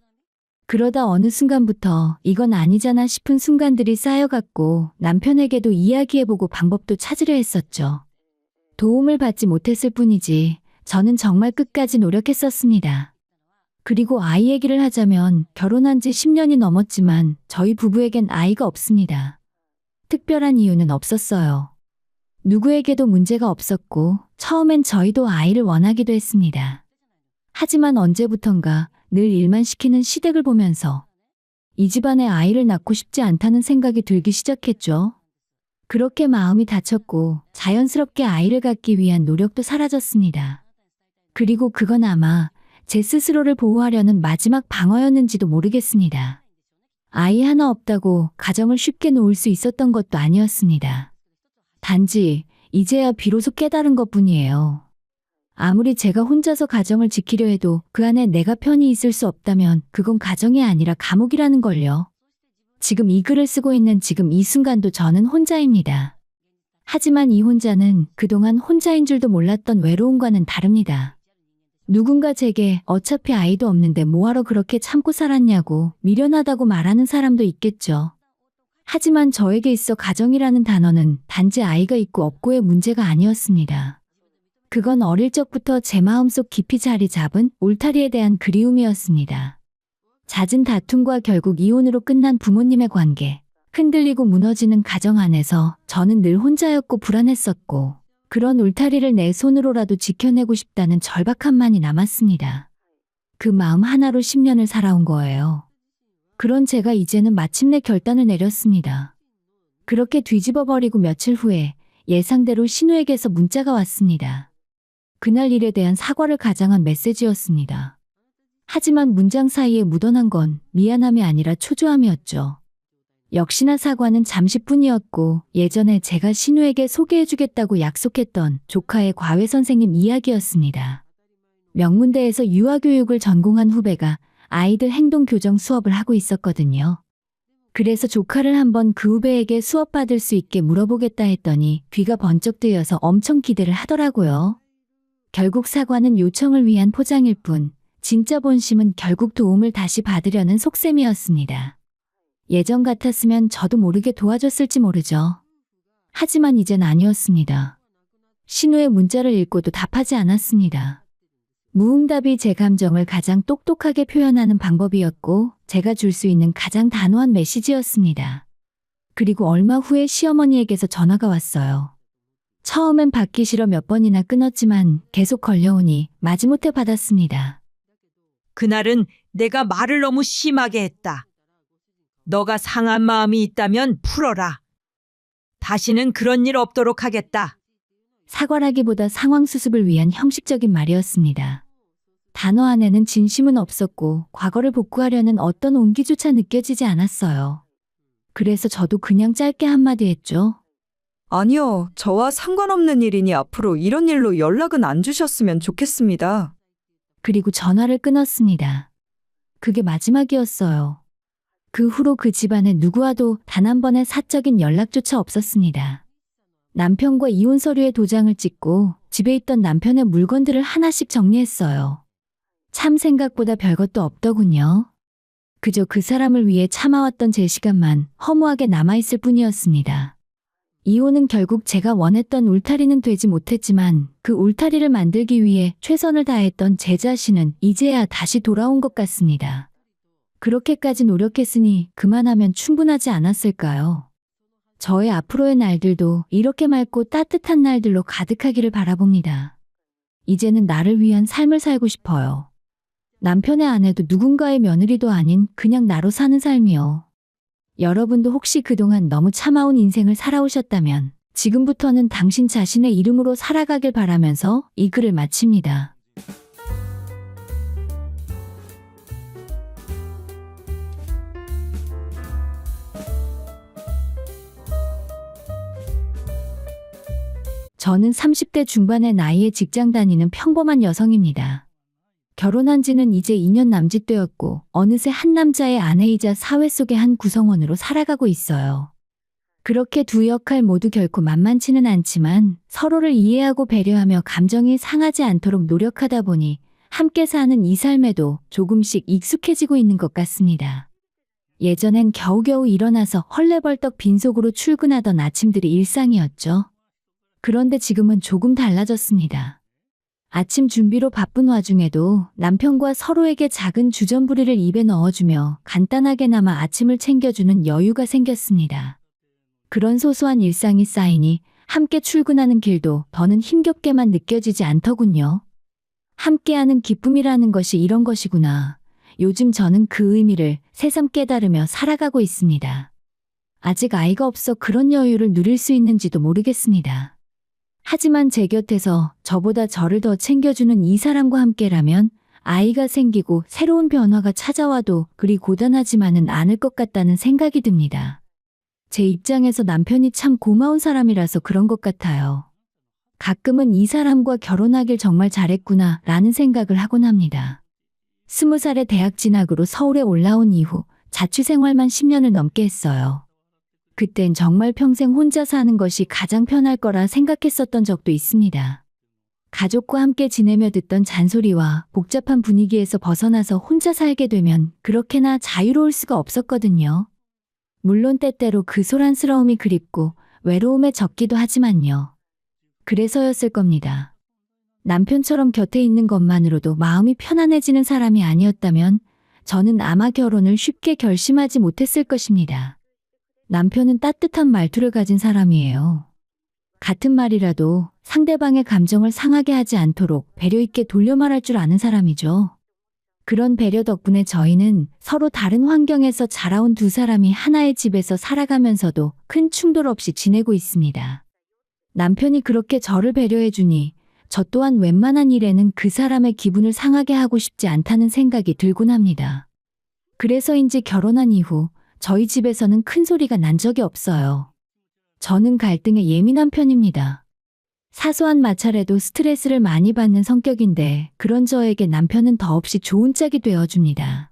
[SPEAKER 1] 그러다 어느 순간부터 이건 아니잖아 싶은 순간들이 쌓여갔고 남편에게도 이야기해보고 방법도 찾으려 했었죠. 도움을 받지 못했을 뿐이지 저는 정말 끝까지 노력했었습니다. 그리고 아이 얘기를 하자면 결혼한 지 10년이 넘었지만 저희 부부에겐 아이가 없습니다. 특별한 이유는 없었어요. 누구에게도 문제가 없었고 처음엔 저희도 아이를 원하기도 했습니다. 하지만 언제부턴가 늘 일만 시키는 시댁을 보면서 이 집안에 아이를 낳고 싶지 않다는 생각이 들기 시작했죠. 그렇게 마음이 다쳤고 자연스럽게 아이를 갖기 위한 노력도 사라졌습니다. 그리고 그건 아마 제 스스로를 보호하려는 마지막 방어였는지도 모르겠습니다. 아이 하나 없다고 가정을 쉽게 놓을 수 있었던 것도 아니었습니다. 단지 이제야 비로소 깨달은 것뿐이에요. 아무리 제가 혼자서 가정을 지키려 해도 그 안에 내가 편히 있을 수 없다면 그건 가정이 아니라 감옥이라는 걸요. 지금 이 글을 쓰고 있는 지금 이 순간도 저는 혼자입니다. 하지만 이 혼자는 그동안 혼자인 줄도 몰랐던 외로움과는 다릅니다. 누군가 제게 어차피 아이도 없는데 뭐하러 그렇게 참고 살았냐고 미련하다고 말하는 사람도 있겠죠. 하지만 저에게 있어 가정이라는 단어는 단지 아이가 있고 없고의 문제가 아니었습니다. 그건 어릴 적부터 제 마음속 깊이 자리 잡은 울타리에 대한 그리움이었습니다. 잦은 다툼과 결국 이혼으로 끝난 부모님의 관계, 흔들리고 무너지는 가정 안에서 저는 늘 혼자였고 불안했었고 그런 울타리를 내 손으로라도 지켜내고 싶다는 절박함만이 남았습니다. 그 마음 하나로 10년을 살아온 거예요. 그런 제가 이제는 마침내 결단을 내렸습니다. 그렇게 뒤집어버리고 며칠 후에 예상대로 신우에게서 문자가 왔습니다. 그날 일에 대한 사과를 가장한 메시지였습니다. 하지만 문장 사이에 묻어난 건 미안함이 아니라 초조함이었죠. 역시나 사과는 잠시뿐이었고 예전에 제가 신우에게 소개해주겠다고 약속했던 조카의 과외 선생님 이야기였습니다. 명문대에서 유아교육을 전공한 후배가 아이들 행동교정 수업을 하고 있었거든요. 그래서 조카를 한번 그 후배에게 수업 받을 수 있게 물어보겠다 했더니 귀가 번쩍 뜨여서 엄청 기대를 하더라고요. 결국 사과는 요청을 위한 포장일 뿐 진짜 본심은 결국 도움을 다시 받으려는 속셈이었습니다. 예전 같았으면 저도 모르게 도와줬을지 모르죠. 하지만 이젠 아니었습니다. 신우의 문자를 읽고도 답하지 않았습니다. 무응답이 제 감정을 가장 똑똑하게 표현하는 방법이었고 제가 줄 수 있는 가장 단호한 메시지였습니다. 그리고 얼마 후에 시어머니에게서 전화가 왔어요. 처음엔 받기 싫어 몇 번이나 끊었지만 계속 걸려오니 마지못해 받았습니다.
[SPEAKER 5] 그날은 내가 말을 너무 심하게 했다. 너가 상한 마음이 있다면 풀어라. 다시는 그런 일 없도록 하겠다.
[SPEAKER 1] 사과라기보다 상황 수습을 위한 형식적인 말이었습니다. 단어 안에는 진심은 없었고 과거를 복구하려는 어떤 온기조차 느껴지지 않았어요. 그래서 저도 그냥 짧게 한마디 했죠.
[SPEAKER 3] 아니요, 저와 상관없는 일이니 앞으로 이런 일로 연락은 안 주셨으면 좋겠습니다.
[SPEAKER 1] 그리고 전화를 끊었습니다. 그게 마지막이었어요. 그 후로 그 집안에 누구와도 단 한 번의 사적인 연락조차 없었습니다. 남편과 이혼 서류에 도장을 찍고 집에 있던 남편의 물건들을 하나씩 정리했어요. 참 생각보다 별것도 없더군요. 그저 그 사람을 위해 참아왔던 제 시간만 허무하게 남아있을 뿐이었습니다. 이혼은 결국 제가 원했던 울타리는 되지 못했지만 그 울타리를 만들기 위해 최선을 다했던 제 자신은 이제야 다시 돌아온 것 같습니다. 그렇게까지 노력했으니 그만하면 충분하지 않았을까요? 저의 앞으로의 날들도 이렇게 맑고 따뜻한 날들로 가득하기를 바라봅니다. 이제는 나를 위한 삶을 살고 싶어요. 남편의 아내도 누군가의 며느리도 아닌 그냥 나로 사는 삶이요. 여러분도 혹시 그동안 너무 참아온 인생을 살아오셨다면 지금부터는 당신 자신의 이름으로 살아가길 바라면서 이 글을 마칩니다. 저는 30대 중반의 나이에 직장 다니는 평범한 여성입니다. 결혼한 지는 이제 2년 남짓되었고 어느새 한 남자의 아내이자 사회 속의 한 구성원으로 살아가고 있어요. 그렇게 두 역할 모두 결코 만만치는 않지만 서로를 이해하고 배려하며 감정이 상하지 않도록 노력하다 보니 함께 사는 이 삶에도 조금씩 익숙해지고 있는 것 같습니다. 예전엔 겨우겨우 일어나서 헐레벌떡 빈속으로 출근하던 아침들이 일상이었죠. 그런데 지금은 조금 달라졌습니다. 아침 준비로 바쁜 와중에도 남편과 서로에게 작은 주전부리를 입에 넣어주며 간단하게나마 아침을 챙겨주는 여유가 생겼습니다. 그런 소소한 일상이 쌓이니 함께 출근하는 길도 더는 힘겹게만 느껴지지 않더군요. 함께하는 기쁨이라는 것이 이런 것이구나. 요즘 저는 그 의미를 새삼 깨달으며 살아가고 있습니다. 아직 아이가 없어 그런 여유를 누릴 수 있는지도 모르겠습니다. 하지만 제 곁에서 저보다 저를 더 챙겨주는 이 사람과 함께라면 아이가 생기고 새로운 변화가 찾아와도 그리 고단하지만은 않을 것 같다는 생각이 듭니다. 제 입장에서 남편이 참 고마운 사람이라서 그런 것 같아요. 가끔은 이 사람과 결혼하길 정말 잘했구나 라는 생각을 하곤 합니다. 20살에 대학 진학으로 서울에 올라온 이후 자취생활만 10년을 넘게 했어요. 그땐 정말 평생 혼자 사는 것이 가장 편할 거라 생각했었던 적도 있습니다. 가족과 함께 지내며 듣던 잔소리와 복잡한 분위기에서 벗어나서 혼자 살게 되면 그렇게나 자유로울 수가 없었거든요. 물론 때때로 그 소란스러움이 그립고 외로움에 젖기도 하지만요. 그래서였을 겁니다. 남편처럼 곁에 있는 것만으로도 마음이 편안해지는 사람이 아니었다면 저는 아마 결혼을 쉽게 결심하지 못했을 것입니다. 남편은 따뜻한 말투를 가진 사람이에요. 같은 말이라도 상대방의 감정을 상하게 하지 않도록 배려 있게 돌려 말할 줄 아는 사람이죠. 그런 배려 덕분에 저희는 서로 다른 환경에서 자라온 두 사람이 하나의 집에서 살아가면서도 큰 충돌 없이 지내고 있습니다. 남편이 그렇게 저를 배려해주니 저 또한 웬만한 일에는 그 사람의 기분을 상하게 하고 싶지 않다는 생각이 들곤 합니다. 그래서인지 결혼한 이후 저희 집에서는 큰 소리가 난 적이 없어요. 저는 갈등에 예민한 편입니다. 사소한 마찰에도 스트레스를 많이 받는 성격인데 그런 저에게 남편은 더없이 좋은 짝이 되어줍니다.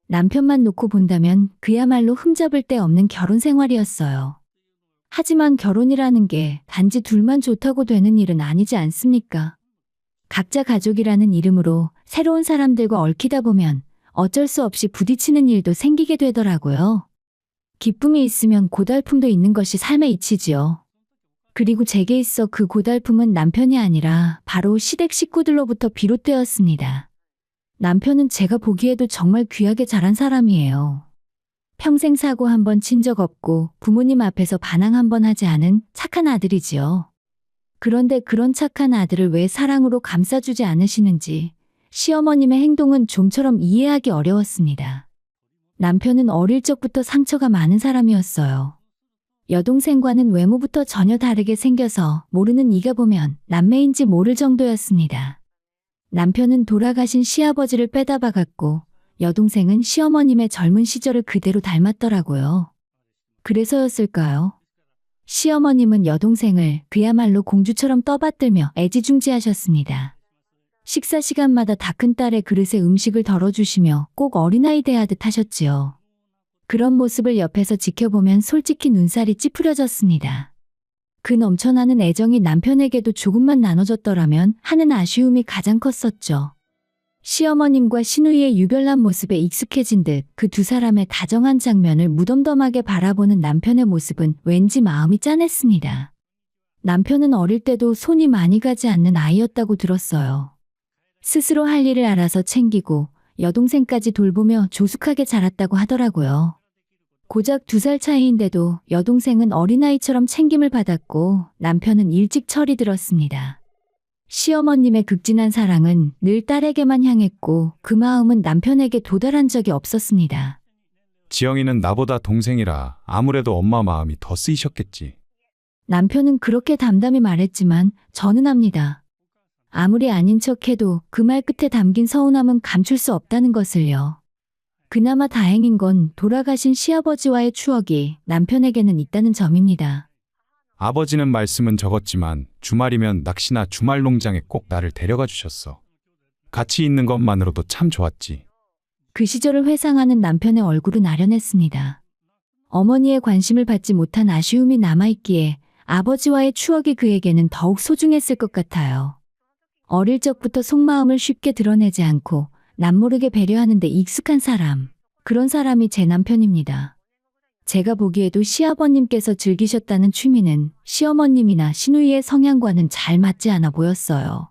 [SPEAKER 1] 남편만 놓고 본다면 그야말로 흠잡을 데 없는 결혼 생활이었어요. 하지만 결혼이라는 게 단지 둘만 좋다고 되는 일은 아니지 않습니까? 각자 가족이라는 이름으로 새로운 사람들과 얽히다 보면 어쩔 수 없이 부딪히는 일도 생기게 되더라고요. 기쁨이 있으면 고달픔도 있는 것이 삶의 이치지요. 그리고 제게 있어 그 고달픔은 남편이 아니라 바로 시댁 식구들로부터 비롯되었습니다. 남편은 제가 보기에도 정말 귀하게 자란 사람이에요. 평생 사고 한 번 친 적 없고 부모님 앞에서 반항 한 번 하지 않은 착한 아들이지요. 그런데 그런 착한 아들을 왜 사랑으로 감싸주지 않으시는지 시어머님의 행동은 좀처럼 이해하기 어려웠습니다. 남편은 어릴 적부터 상처가 많은 사람이었어요. 여동생과는 외모부터 전혀 다르게 생겨서 모르는 이가 보면 남매인지 모를 정도였습니다. 남편은 돌아가신 시아버지를 빼다 박았고 여동생은 시어머님의 젊은 시절을 그대로 닮았더라고요. 그래서였을까요? 시어머님은 여동생을 그야말로 공주처럼 떠받들며 애지중지하셨습니다. 식사 시간마다 다 큰 딸의 그릇에 음식을 덜어주시며 꼭 어린아이 대하듯 하셨지요. 그런 모습을 옆에서 지켜보면 솔직히 눈살이 찌푸려졌습니다. 그 넘쳐나는 애정이 남편에게도 조금만 나눠졌더라면 하는 아쉬움이 가장 컸었죠. 시어머님과 시누이의 유별난 모습에 익숙해진 듯 그 두 사람의 다정한 장면을 무덤덤하게 바라보는 남편의 모습은 왠지 마음이 짠했습니다. 남편은 어릴 때도 손이 많이 가지 않는 아이였다고 들었어요. 스스로 할 일을 알아서 챙기고 여동생까지 돌보며 조숙하게 자랐다고 하더라고요. 고작 2살 차이인데도 여동생은 어린아이처럼 챙김을 받았고 남편은 일찍 철이 들었습니다. 시어머님의 극진한 사랑은 늘 딸에게만 향했고 그 마음은 남편에게 도달한 적이 없었습니다.
[SPEAKER 2] 지영이는 나보다 동생이라 아무래도 엄마 마음이 더 쓰이셨겠지.
[SPEAKER 1] 남편은 그렇게 담담히 말했지만 저는 압니다. 아무리 아닌 척해도 그 말 끝에 담긴 서운함은 감출 수 없다는 것을요. 그나마 다행인 건 돌아가신 시아버지와의 추억이 남편에게는 있다는 점입니다.
[SPEAKER 2] 아버지는 말씀은 적었지만 주말이면 낚시나 주말 농장에 꼭 나를 데려가 주셨어. 같이 있는 것만으로도 참 좋았지.
[SPEAKER 1] 그 시절을 회상하는 남편의 얼굴은 아련했습니다. 어머니의 관심을 받지 못한 아쉬움이 남아있기에 아버지와의 추억이 그에게는 더욱 소중했을 것 같아요. 어릴 적부터 속마음을 쉽게 드러내지 않고 남모르게 배려하는 데 익숙한 사람, 그런 사람이 제 남편입니다. 제가 보기에도 시아버님께서 즐기셨다는 취미는 시어머님이나 시누이의 성향과는 잘 맞지 않아 보였어요.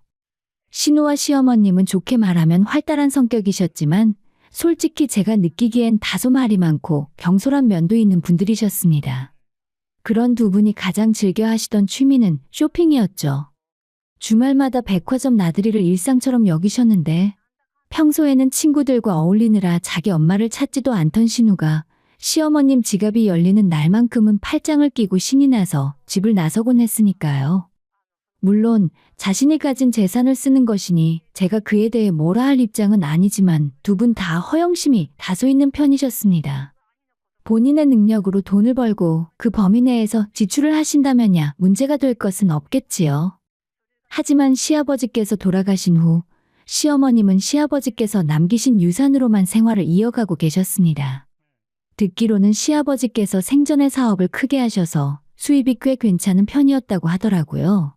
[SPEAKER 1] 시누와 시어머님은 좋게 말하면 활달한 성격이셨지만 솔직히 제가 느끼기엔 다소 말이 많고 경솔한 면도 있는 분들이셨습니다. 그런 두 분이 가장 즐겨 하시던 취미는 쇼핑이었죠. 주말마다 백화점 나들이를 일상처럼 여기셨는데 평소에는 친구들과 어울리느라 자기 엄마를 찾지도 않던 신우가 시어머님 지갑이 열리는 날만큼은 팔짱을 끼고 신이 나서 집을 나서곤 했으니까요. 물론 자신이 가진 재산을 쓰는 것이니 제가 그에 대해 뭐라 할 입장은 아니지만 두 분 다 허영심이 다소 있는 편이셨습니다. 본인의 능력으로 돈을 벌고 그 범위 내에서 지출을 하신다면야 문제가 될 것은 없겠지요. 하지만 시아버지께서 돌아가신 후 시어머님은 시아버지께서 남기신 유산으로만 생활을 이어가고 계셨습니다. 듣기로는 시아버지께서 생전에 사업을 크게 하셔서 수입이 꽤 괜찮은 편이었다고 하더라고요.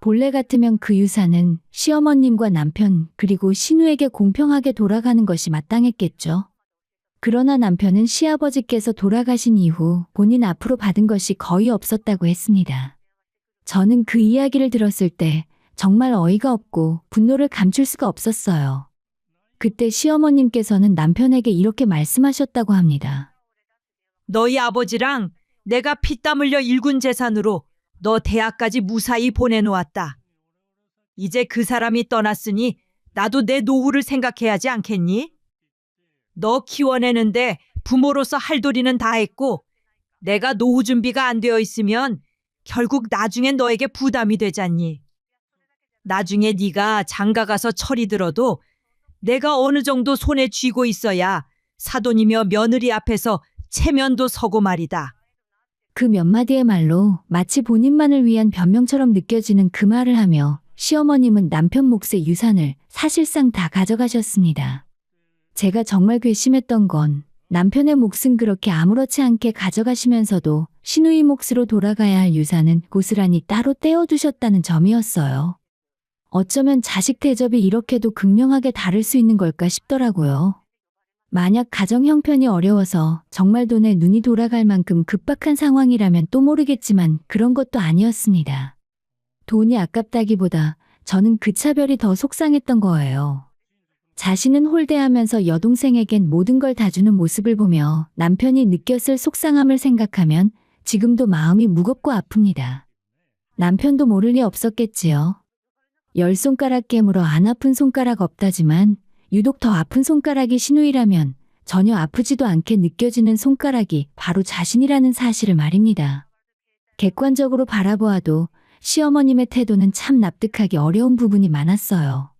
[SPEAKER 1] 본래 같으면 그 유산은 시어머님과 남편 그리고 신우에게 공평하게 돌아가는 것이 마땅했겠죠. 그러나 남편은 시아버지께서 돌아가신 이후 본인 앞으로 받은 것이 거의 없었다고 했습니다. 저는 그 이야기를 들었을 때 정말 어이가 없고 분노를 감출 수가 없었어요. 그때 시어머님께서는 남편에게 이렇게 말씀하셨다고 합니다.
[SPEAKER 5] 너희 아버지랑 내가 피땀 흘려 일군 재산으로 너 대학까지 무사히 보내놓았다. 이제 그 사람이 떠났으니 나도 내 노후를 생각해야 하지 않겠니? 너 키워내는데 부모로서 할 도리는 다 했고 내가 노후 준비가 안 되어 있으면 결국 나중엔 너에게 부담이 되잖니. 나중에 네가 장가가서 철이 들어도 내가 어느 정도 손에 쥐고 있어야 사돈이며 며느리 앞에서 체면도 서고 말이다.
[SPEAKER 1] 그 몇 마디의 말로 마치 본인만을 위한 변명처럼 느껴지는 그 말을 하며 시어머님은 남편 몫의 유산을 사실상 다 가져가셨습니다. 제가 정말 괘씸했던 건 남편의 몫은 그렇게 아무렇지 않게 가져가시면서도 시누이 몫으로 돌아가야 할 유산은 고스란히 따로 떼어두셨다는 점이었어요. 어쩌면 자식 대접이 이렇게도 극명하게 다를 수 있는 걸까 싶더라고요. 만약 가정 형편이 어려워서 정말 돈에 눈이 돌아갈 만큼 급박한 상황이라면 또 모르겠지만 그런 것도 아니었습니다. 돈이 아깝다기보다 저는 그 차별이 더 속상했던 거예요. 자신은 홀대하면서 여동생에겐 모든 걸 다 주는 모습을 보며 남편이 느꼈을 속상함을 생각하면 지금도 마음이 무겁고 아픕니다. 남편도 모를 리 없었겠지요. 10손가락 깨물어 안 아픈 손가락 없다지만 유독 더 아픈 손가락이 시누이라면 전혀 아프지도 않게 느껴지는 손가락이 바로 자신이라는 사실을 말입니다. 객관적으로 바라보아도 시어머님의 태도는 참 납득하기 어려운 부분이 많았어요.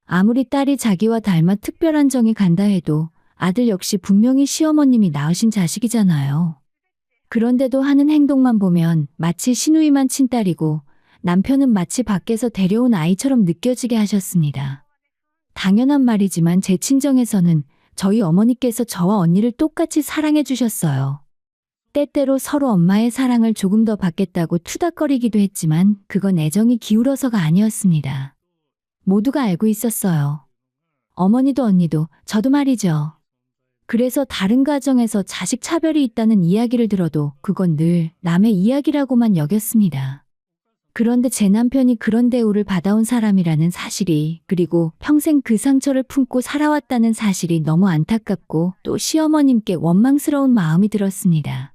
[SPEAKER 1] 아무리 딸이 자기와 닮아 특별한 정이 간다 해도 아들 역시 분명히 시어머님이 낳으신 자식이잖아요. 그런데도 하는 행동만 보면 마치 시누이만 친딸이고 남편은 마치 밖에서 데려온 아이처럼 느껴지게 하셨습니다. 당연한 말이지만 제 친정에서는 저희 어머니께서 저와 언니를 똑같이 사랑해 주셨어요. 때때로 서로 엄마의 사랑을 조금 더 받겠다고 투닥거리기도 했지만 그건 애정이 기울어서가 아니었습니다. 모두가 알고 있었어요. 어머니도 언니도 저도 말이죠. 그래서 다른 가정에서 자식 차별이 있다는 이야기를 들어도 그건 늘 남의 이야기라고만 여겼습니다. 그런데 제 남편이 그런 대우를 받아온 사람이라는 사실이, 그리고 평생 그 상처를 품고 살아왔다는 사실이 너무 안타깝고 또 시어머님께 원망스러운 마음이 들었습니다.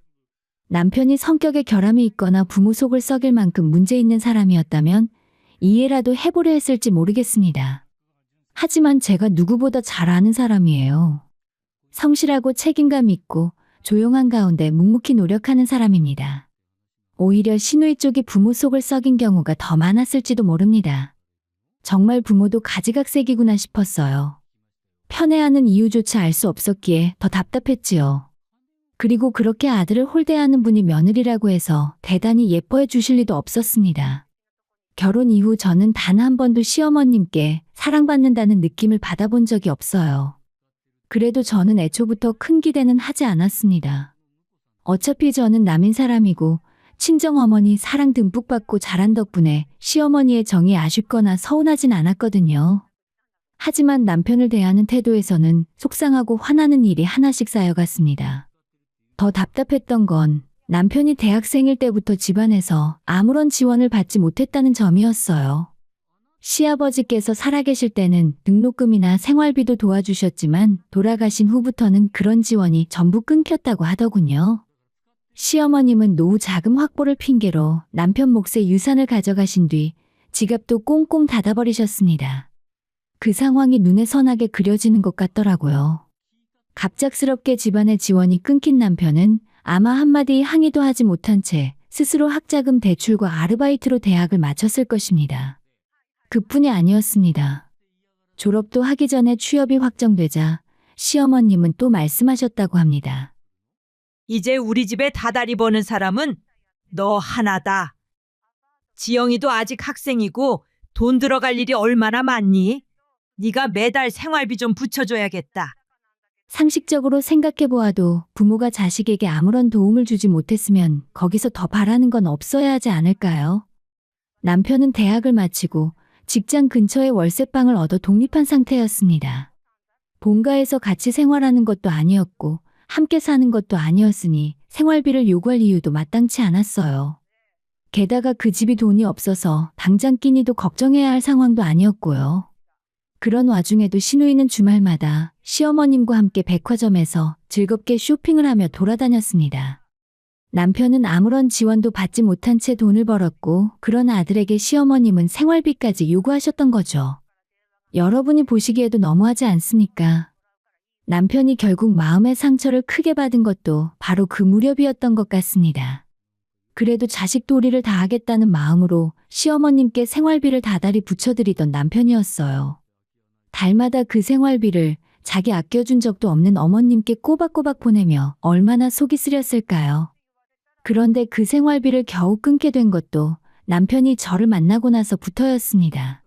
[SPEAKER 1] 남편이 성격에 결함이 있거나 부모 속을 썩일 만큼 문제 있는 사람이었다면 이해라도 해보려 했을지 모르겠습니다. 하지만 제가 누구보다 잘 아는 사람이에요. 성실하고 책임감 있고 조용한 가운데 묵묵히 노력하는 사람입니다. 오히려 시누이 쪽이 부모 속을 썩인 경우가 더 많았을지도 모릅니다. 정말 부모도 가지각색이구나 싶었어요. 편애하는 이유조차 알 수 없었기에 더 답답했지요. 그리고 그렇게 아들을 홀대하는 분이 며느리라고 해서 대단히 예뻐해 주실 리도 없었습니다. 결혼 이후 저는 단 한 번도 시어머님께 사랑받는다는 느낌을 받아본 적이 없어요. 그래도 저는 애초부터 큰 기대는 하지 않았습니다. 어차피 저는 남인 사람이고 친정어머니 사랑 듬뿍 받고 자란 덕분에 시어머니의 정이 아쉽거나 서운하진 않았거든요. 하지만 남편을 대하는 태도에서는 속상하고 화나는 일이 하나씩 쌓여갔습니다. 더 답답했던 건 남편이 대학생일 때부터 집안에서 아무런 지원을 받지 못했다는 점이었어요. 시아버지께서 살아계실 때는 등록금이나 생활비도 도와주셨지만 돌아가신 후부터는 그런 지원이 전부 끊겼다고 하더군요. 시어머님은 노후 자금 확보를 핑계로 남편 몫의 유산을 가져가신 뒤 지갑도 꽁꽁 닫아버리셨습니다. 그 상황이 눈에 선하게 그려지는 것 같더라고요. 갑작스럽게 집안의 지원이 끊긴 남편은 아마 한마디 항의도 하지 못한 채 스스로 학자금 대출과 아르바이트로 대학을 마쳤을 것입니다. 그뿐이 아니었습니다. 졸업도 하기 전에 취업이 확정되자 시어머님은 또 말씀하셨다고 합니다.
[SPEAKER 5] 이제 우리 집에 다달이 버는 사람은 너 하나다. 지영이도 아직 학생이고 돈 들어갈 일이 얼마나 많니? 네가 매달 생활비 좀 붙여줘야겠다.
[SPEAKER 1] 상식적으로 생각해 보아도 부모가 자식에게 아무런 도움을 주지 못했으면 거기서 더 바라는 건 없어야 하지 않을까요? 남편은 대학을 마치고 직장 근처에 월세방을 얻어 독립한 상태였습니다. 본가에서 같이 생활하는 것도 아니었고 함께 사는 것도 아니었으니 생활비를 요구할 이유도 마땅치 않았어요. 게다가 그 집이 돈이 없어서 당장 끼니도 걱정해야 할 상황도 아니었고요. 그런 와중에도 시누이는 주말마다 시어머님과 함께 백화점에서 즐겁게 쇼핑을 하며 돌아다녔습니다. 남편은 아무런 지원도 받지 못한 채 돈을 벌었고 그런 아들에게 시어머님은 생활비까지 요구하셨던 거죠. 여러분이 보시기에도 너무하지 않습니까? 남편이 결국 마음의 상처를 크게 받은 것도 바로 그 무렵이었던 것 같습니다. 그래도 자식 도리를 다하겠다는 마음으로 시어머님께 생활비를 다달이 붙여드리던 남편이었어요. 달마다 그 생활비를 자기 아껴준 적도 없는 어머님께 꼬박꼬박 보내며 얼마나 속이 쓰렸을까요? 그런데 그 생활비를 겨우 끊게 된 것도 남편이 저를 만나고 나서부터였습니다.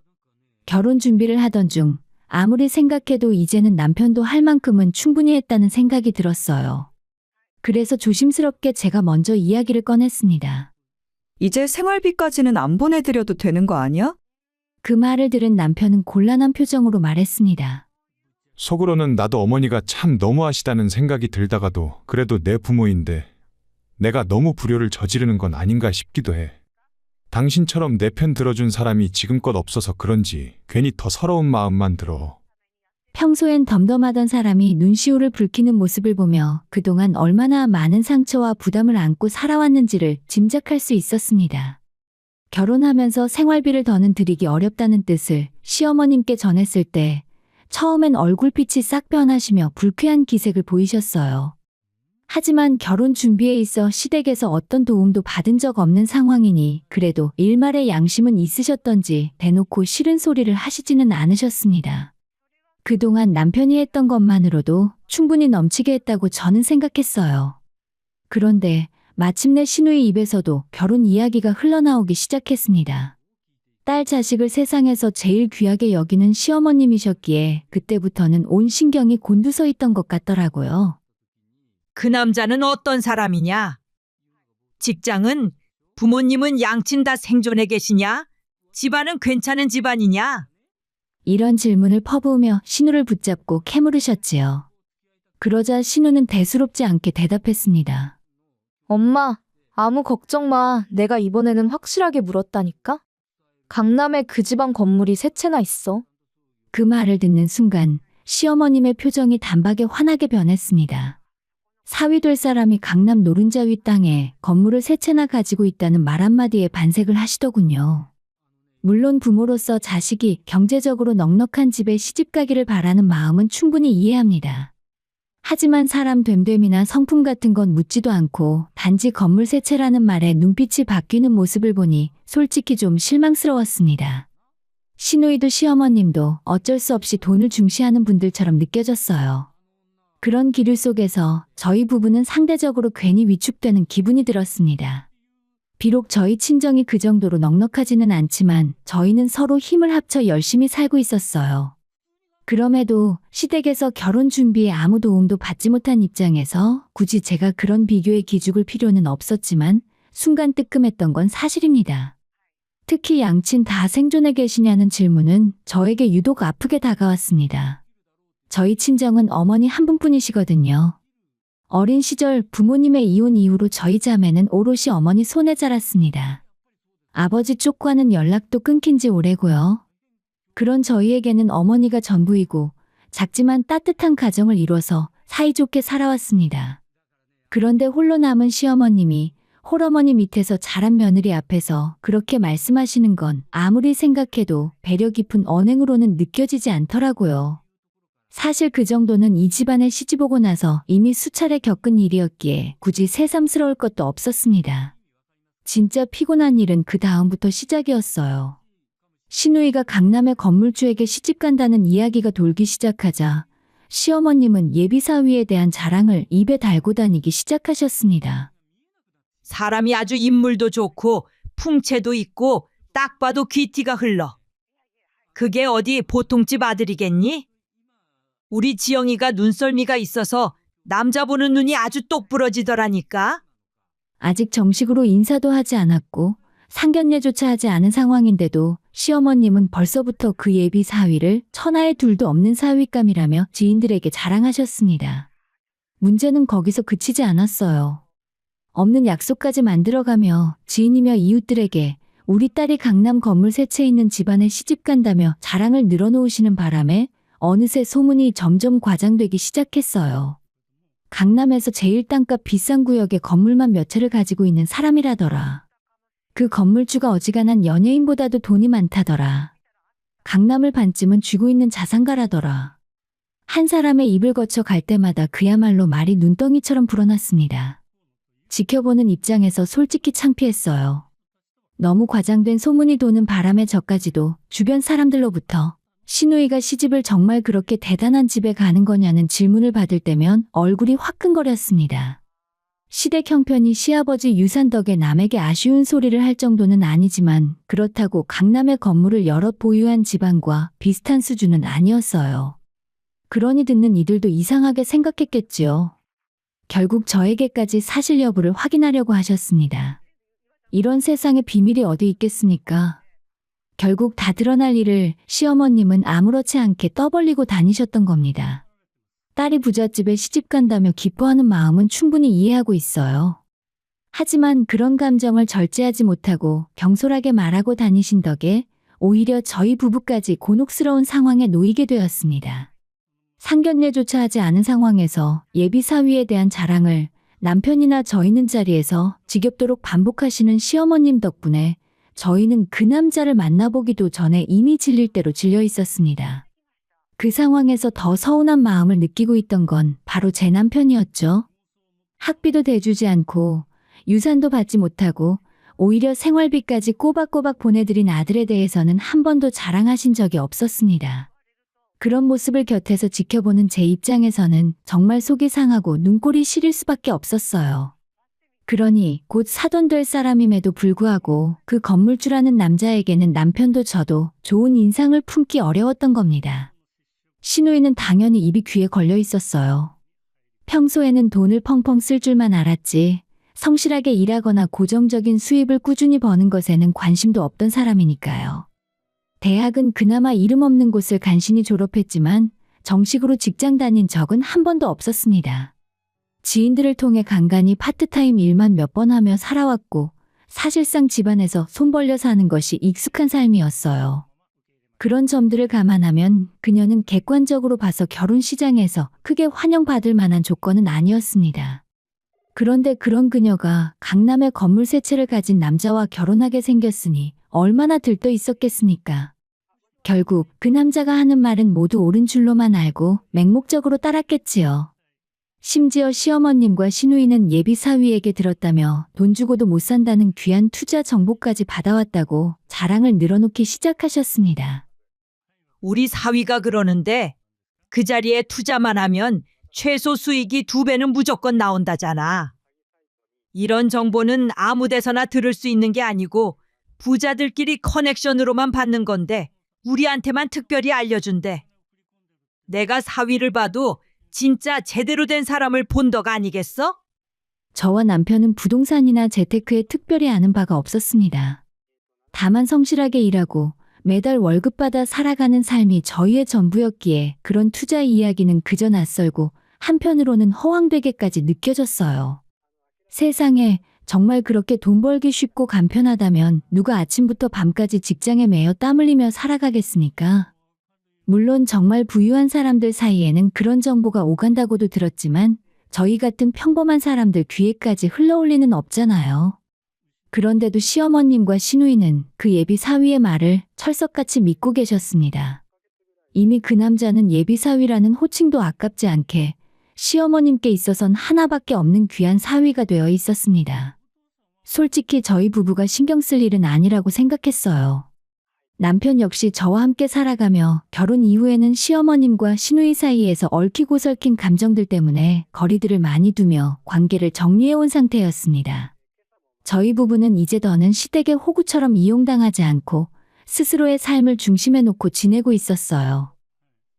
[SPEAKER 1] 결혼 준비를 하던 중 아무리 생각해도 이제는 남편도 할 만큼은 충분히 했다는 생각이 들었어요. 그래서 조심스럽게 제가 먼저 이야기를 꺼냈습니다.
[SPEAKER 3] 이제 생활비까지는 안 보내드려도 되는 거 아니야?
[SPEAKER 1] 그 말을 들은 남편은 곤란한 표정으로 말했습니다.
[SPEAKER 2] 속으로는 나도 어머니가 참 너무하시다는 생각이 들다가도 그래도 내 부모인데 내가 너무 불효를 저지르는 건 아닌가 싶기도 해. 당신처럼 내 편 들어준 사람이 지금껏 없어서 그런지 괜히 더 서러운 마음만 들어.
[SPEAKER 1] 평소엔 덤덤하던 사람이 눈시울을 붉히는 모습을 보며 그동안 얼마나 많은 상처와 부담을 안고 살아왔는지를 짐작할 수 있었습니다. 결혼하면서 생활비를 더는 드리기 어렵다는 뜻을 시어머님께 전했을 때 처음엔 얼굴빛이 싹 변하시며 불쾌한 기색을 보이셨어요. 하지만 결혼 준비에 있어 시댁에서 어떤 도움도 받은 적 없는 상황이니 그래도 일말의 양심은 있으셨던지 대놓고 싫은 소리를 하시지는 않으셨습니다. 그동안 남편이 했던 것만으로도 충분히 넘치게 했다고 저는 생각했어요. 그런데 마침내 시누이 입에서도 결혼 이야기가 흘러나오기 시작했습니다. 딸 자식을 세상에서 제일 귀하게 여기는 시어머님이셨기에 그때부터는 온 신경이 곤두서 있던 것 같더라고요.
[SPEAKER 5] 그 남자는 어떤 사람이냐? 직장은? 부모님은 양친 다 생존해 계시냐? 집안은 괜찮은 집안이냐?
[SPEAKER 1] 이런 질문을 퍼부으며 신우를 붙잡고 캐물으셨지요. 그러자 신우는 대수롭지 않게 대답했습니다.
[SPEAKER 11] 엄마, 아무 걱정 마. 내가 이번에는 확실하게 물었다니까? 강남에 그 집안 건물이 세 채나 있어.
[SPEAKER 1] 그 말을 듣는 순간 시어머님의 표정이 단박에 환하게 변했습니다. 사위 될 사람이 강남 노른자 위 땅에 건물을 세 채나 가지고 있다는 말 한마디에 반색을 하시더군요. 물론 부모로서 자식이 경제적으로 넉넉한 집에 시집가기를 바라는 마음은 충분히 이해합니다. 하지만 사람 됨됨이나 성품 같은 건 묻지도 않고 단지 건물 새 채라는 말에 눈빛이 바뀌는 모습을 보니 솔직히 좀 실망스러웠습니다. 시누이도 시어머님도 어쩔 수 없이 돈을 중시하는 분들처럼 느껴졌어요. 그런 기류 속에서 저희 부부는 상대적으로 괜히 위축되는 기분이 들었습니다. 비록 저희 친정이 그 정도로 넉넉하지는 않지만 저희는 서로 힘을 합쳐 열심히 살고 있었어요. 그럼에도 시댁에서 결혼 준비에 아무 도움도 받지 못한 입장에서 굳이 제가 그런 비교에 기죽을 필요는 없었지만 순간 뜨끔했던 건 사실입니다. 특히 양친 다 생존해 계시냐는 질문은 저에게 유독 아프게 다가왔습니다. 저희 친정은 어머니 한 분뿐이시거든요. 어린 시절 부모님의 이혼 이후로 저희 자매는 오롯이 어머니 손에 자랐습니다. 아버지 쪽과는 연락도 끊긴 지 오래고요. 그런 저희에게는 어머니가 전부이고 작지만 따뜻한 가정을 이뤄서 사이좋게 살아왔습니다. 그런데 홀로 남은 시어머님이 홀어머니 밑에서 자란 며느리 앞에서 그렇게 말씀하시는 건 아무리 생각해도 배려 깊은 언행으로는 느껴지지 않더라고요. 사실 그 정도는 이 집안에 시집오고 나서 이미 수차례 겪은 일이었기에 굳이 새삼스러울 것도 없었습니다. 진짜 피곤한 일은 그 다음부터 시작이었어요. 시누이가 강남의 건물주에게 시집간다는 이야기가 돌기 시작하자 시어머님은 예비사위에 대한 자랑을 입에 달고 다니기 시작하셨습니다.
[SPEAKER 5] 사람이 아주 인물도 좋고 풍채도 있고 딱 봐도 귀티가 흘러. 그게 어디 보통집 아들이겠니? 우리 지영이가 눈썰미가 있어서 남자 보는 눈이 아주 똑부러지더라니까.
[SPEAKER 1] 아직 정식으로 인사도 하지 않았고 상견례조차 하지 않은 상황인데도 시어머님은 벌써부터 그 예비 사위를 천하에 둘도 없는 사위감이라며 지인들에게 자랑하셨습니다. 문제는 거기서 그치지 않았어요. 없는 약속까지 만들어가며 지인이며 이웃들에게 우리 딸이 강남 건물 세 채 있는 집안에 시집간다며 자랑을 늘어놓으시는 바람에 어느새 소문이 점점 과장되기 시작했어요. 강남에서 제일 땅값 비싼 구역의 건물만 몇 채를 가지고 있는 사람이라더라. 그 건물주가 어지간한 연예인보다도 돈이 많다더라. 강남을 반쯤은 쥐고 있는 자산가라더라. 한 사람의 입을 거쳐 갈 때마다 그야말로 말이 눈덩이처럼 불어났습니다. 지켜보는 입장에서 솔직히 창피했어요. 너무 과장된 소문이 도는 바람에 저까지도 주변 사람들로부터 시누이가 시집을 정말 그렇게 대단한 집에 가는 거냐는 질문을 받을 때면 얼굴이 화끈거렸습니다. 시댁 형편이 시아버지 유산 덕에 남에게 아쉬운 소리를 할 정도는 아니지만 그렇다고 강남의 건물을 여럿 보유한 집안과 비슷한 수준은 아니었어요. 그러니 듣는 이들도 이상하게 생각했겠지요. 결국 저에게까지 사실 여부를 확인하려고 하셨습니다. 이런 세상에 비밀이 어디 있겠습니까? 결국 다 드러날 일을 시어머님은 아무렇지 않게 떠벌리고 다니셨던 겁니다. 딸이 부잣집에 시집간다며 기뻐하는 마음은 충분히 이해하고 있어요. 하지만 그런 감정을 절제하지 못하고 경솔하게 말하고 다니신 덕에 오히려 저희 부부까지 곤혹스러운 상황에 놓이게 되었습니다. 상견례조차 하지 않은 상황에서 예비 사위에 대한 자랑을 남편이나 저 있는 자리에서 지겹도록 반복하시는 시어머님 덕분에 저희는 그 남자를 만나보기도 전에 이미 질릴 대로 질려 있었습니다. 그 상황에서 더 서운한 마음을 느끼고 있던 건 바로 제 남편이었죠. 학비도 대주지 않고 유산도 받지 못하고 오히려 생활비까지 꼬박꼬박 보내드린 아들에 대해서는 한 번도 자랑하신 적이 없었습니다. 그런 모습을 곁에서 지켜보는 제 입장에서는 정말 속이 상하고 눈꼴이 시릴 수밖에 없었어요. 그러니 곧 사돈 될 사람임에도 불구하고 그 건물주라는 남자에게는 남편도 저도 좋은 인상을 품기 어려웠던 겁니다. 시누이는 당연히 입이 귀에 걸려 있었어요. 평소에는 돈을 펑펑 쓸 줄만 알았지 성실하게 일하거나 고정적인 수입을 꾸준히 버는 것에는 관심도 없던 사람이니까요. 대학은 그나마 이름 없는 곳을 간신히 졸업했지만 정식으로 직장 다닌 적은 한 번도 없었습니다. 지인들을 통해 간간히 파트타임 일만 몇 번 하며 살아왔고 사실상 집안에서 손 벌려 사는 것이 익숙한 삶이었어요. 그런 점들을 감안하면 그녀는 객관적으로 봐서 결혼 시장에서 크게 환영받을 만한 조건은 아니었습니다. 그런데 그런 그녀가 강남의 건물 세 채를 가진 남자와 결혼하게 생겼으니 얼마나 들떠 있었겠습니까? 결국 그 남자가 하는 말은 모두 옳은 줄로만 알고 맹목적으로 따랐겠지요. 심지어 시어머님과 시누이는 예비 사위에게 들었다며 돈 주고도 못 산다는 귀한 투자 정보까지 받아왔다고 자랑을 늘어놓기 시작하셨습니다.
[SPEAKER 5] 우리 사위가 그러는데 그 자리에 투자만 하면 최소 수익이 2배는 무조건 나온다잖아. 이런 정보는 아무 데서나 들을 수 있는 게 아니고 부자들끼리 커넥션으로만 받는 건데 우리한테만 특별히 알려준대. 내가 사위를 봐도 진짜 제대로 된 사람을 본덕 아니겠어?
[SPEAKER 1] 저와 남편은 부동산이나 재테크에 특별히 아는 바가 없었습니다. 다만 성실하게 일하고 매달 월급 받아 살아가는 삶이 저희의 전부였기에 그런 투자 이야기는 그저 낯설고 한편으로는 허황되게까지 느껴졌어요. 세상에 정말 그렇게 돈 벌기 쉽고 간편하다면 누가 아침부터 밤까지 직장에 매여 땀 흘리며 살아가겠습니까? 물론 정말 부유한 사람들 사이에는 그런 정보가 오간다고도 들었지만 저희 같은 평범한 사람들 귀에까지 흘러올 리는 없잖아요. 그런데도 시어머님과 시누이는 그 예비 사위의 말을 철석같이 믿고 계셨습니다. 이미 그 남자는 예비 사위라는 호칭도 아깝지 않게 시어머님께 있어선 하나밖에 없는 귀한 사위가 되어 있었습니다. 솔직히 저희 부부가 신경 쓸 일은 아니라고 생각했어요. 남편 역시 저와 함께 살아가며 결혼 이후에는 시어머님과 시누이 사이에서 얽히고 설킨 감정들 때문에 거리들을 많이 두며 관계를 정리해온 상태였습니다. 저희 부부는 이제 더는 시댁의 호구처럼 이용당하지 않고 스스로의 삶을 중심에 놓고 지내고 있었어요.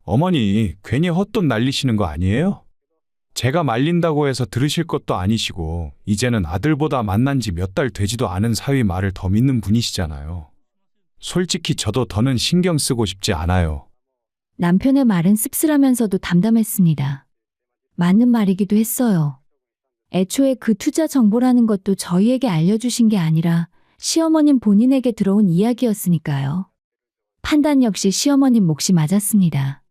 [SPEAKER 2] 어머니, 괜히 헛돈 날리시는 거 아니에요? 제가 말린다고 해서 들으실 것도 아니시고 이제는 아들보다 만난 지 몇 달 되지도 않은 사위 말을 더 믿는 분이시잖아요. 솔직히 저도 더는 신경 쓰고 싶지 않아요.
[SPEAKER 1] 남편의 말은 씁쓸하면서도 담담했습니다. 맞는 말이기도 했어요. 애초에 그 투자 정보라는 것도 저희에게 알려주신 게 아니라 시어머님 본인에게 들어온 이야기였으니까요. 판단 역시 시어머님 몫이 맞았습니다.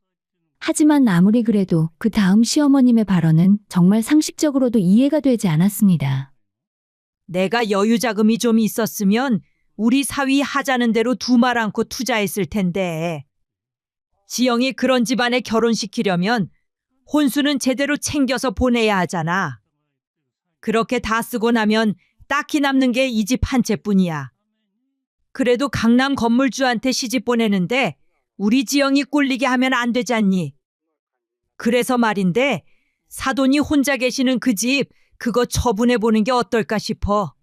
[SPEAKER 1] 하지만 아무리 그래도 그 다음 시어머님의 발언은 정말 상식적으로도 이해가 되지 않았습니다.
[SPEAKER 5] 내가 여유 자금이 좀 있었으면 우리 사위 하자는 대로 두말 않고 투자했을 텐데. 지영이 그런 집안에 결혼시키려면 혼수는 제대로 챙겨서 보내야 하잖아. 그렇게 다 쓰고 나면 딱히 남는 게 이 집 한 채뿐이야. 그래도 강남 건물주한테 시집 보내는데 우리 지영이 꿀리게 하면 안 되지 않니? 그래서 말인데 사돈이 혼자 계시는 그 집 그거 처분해보는 게 어떨까 싶어.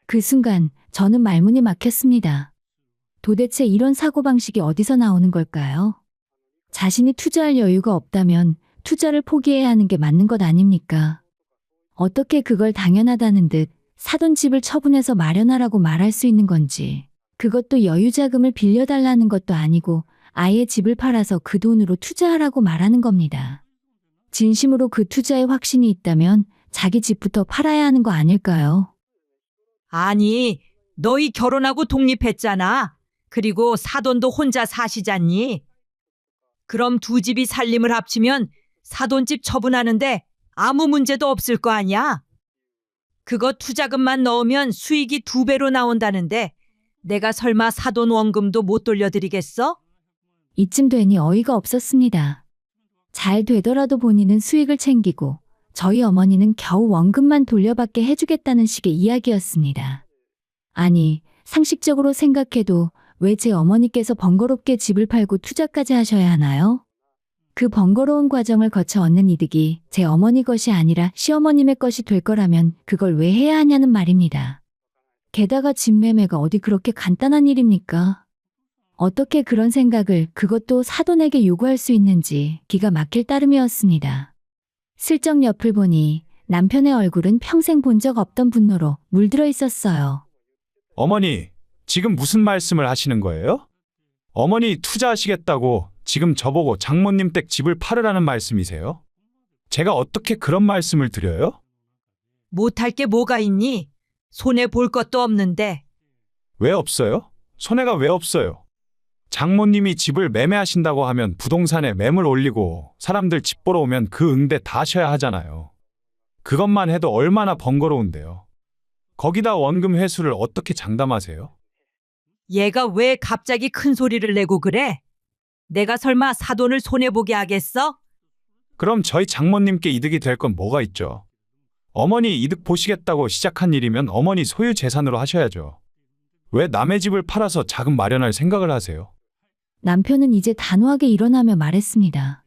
[SPEAKER 1] 그 순간 저는 말문이 막혔습니다. 도대체 이런 사고방식이 어디서 나오는 걸까요? 자신이 투자할 여유가 없다면 투자를 포기해야 하는 게 맞는 것 아닙니까? 어떻게 그걸 당연하다는 듯 사돈 집을 처분해서 마련하라고 말할 수 있는 건지, 그것도 여유자금을 빌려달라는 것도 아니고 아예 집을 팔아서 그 돈으로 투자하라고 말하는 겁니다. 진심으로 그 투자에 확신이 있다면 자기 집부터 팔아야 하는 거 아닐까요?
[SPEAKER 5] 아니, 너희 결혼하고 독립했잖아. 그리고 사돈도 혼자 사시잖니. 그럼 두 집이 살림을 합치면 사돈집 처분하는데 아무 문제도 없을 거 아니야? 그거 투자금만 넣으면 수익이 2배로 나온다는데 내가 설마 사돈 원금도 못 돌려드리겠어?
[SPEAKER 1] 이쯤 되니 어이가 없었습니다. 잘 되더라도 본인은 수익을 챙기고 저희 어머니는 겨우 원금만 돌려받게 해주겠다는 식의 이야기였습니다. 아니, 상식적으로 생각해도 왜 제 어머니께서 번거롭게 집을 팔고 투자까지 하셔야 하나요? 그 번거로운 과정을 거쳐 얻는 이득이 제 어머니 것이 아니라 시어머님의 것이 될 거라면 그걸 왜 해야 하냐는 말입니다. 게다가 집 매매가 어디 그렇게 간단한 일입니까? 어떻게 그런 생각을 그것도 사돈에게 요구할 수 있는지 기가 막힐 따름이었습니다. 슬쩍 옆을 보니 남편의 얼굴은 평생 본 적 없던 분노로 물들어 있었어요.
[SPEAKER 2] 어머니, 지금 무슨 말씀을 하시는 거예요? 어머니 투자하시겠다고 지금 저보고 장모님 댁 집을 팔으라는 말씀이세요? 제가 어떻게 그런 말씀을 드려요?
[SPEAKER 5] 못할 게 뭐가 있니? 손해 볼 것도 없는데.
[SPEAKER 2] 왜 없어요? 손해가 왜 없어요? 장모님이 집을 매매하신다고 하면 부동산에 매물 올리고 사람들 집 보러 오면 그 응대 다 하셔야 하잖아요. 그것만 해도 얼마나 번거로운데요. 거기다 원금 회수를 어떻게 장담하세요?
[SPEAKER 5] 얘가 왜 갑자기 큰 소리를 내고 그래? 내가 설마 사돈을 손해보게 하겠어?
[SPEAKER 2] 그럼 저희 장모님께 이득이 될 건 뭐가 있죠? 어머니 이득 보시겠다고 시작한 일이면 어머니 소유 재산으로 하셔야죠. 왜 남의 집을 팔아서 자금 마련할 생각을 하세요?
[SPEAKER 1] 남편은 이제 단호하게 일어나며 말했습니다.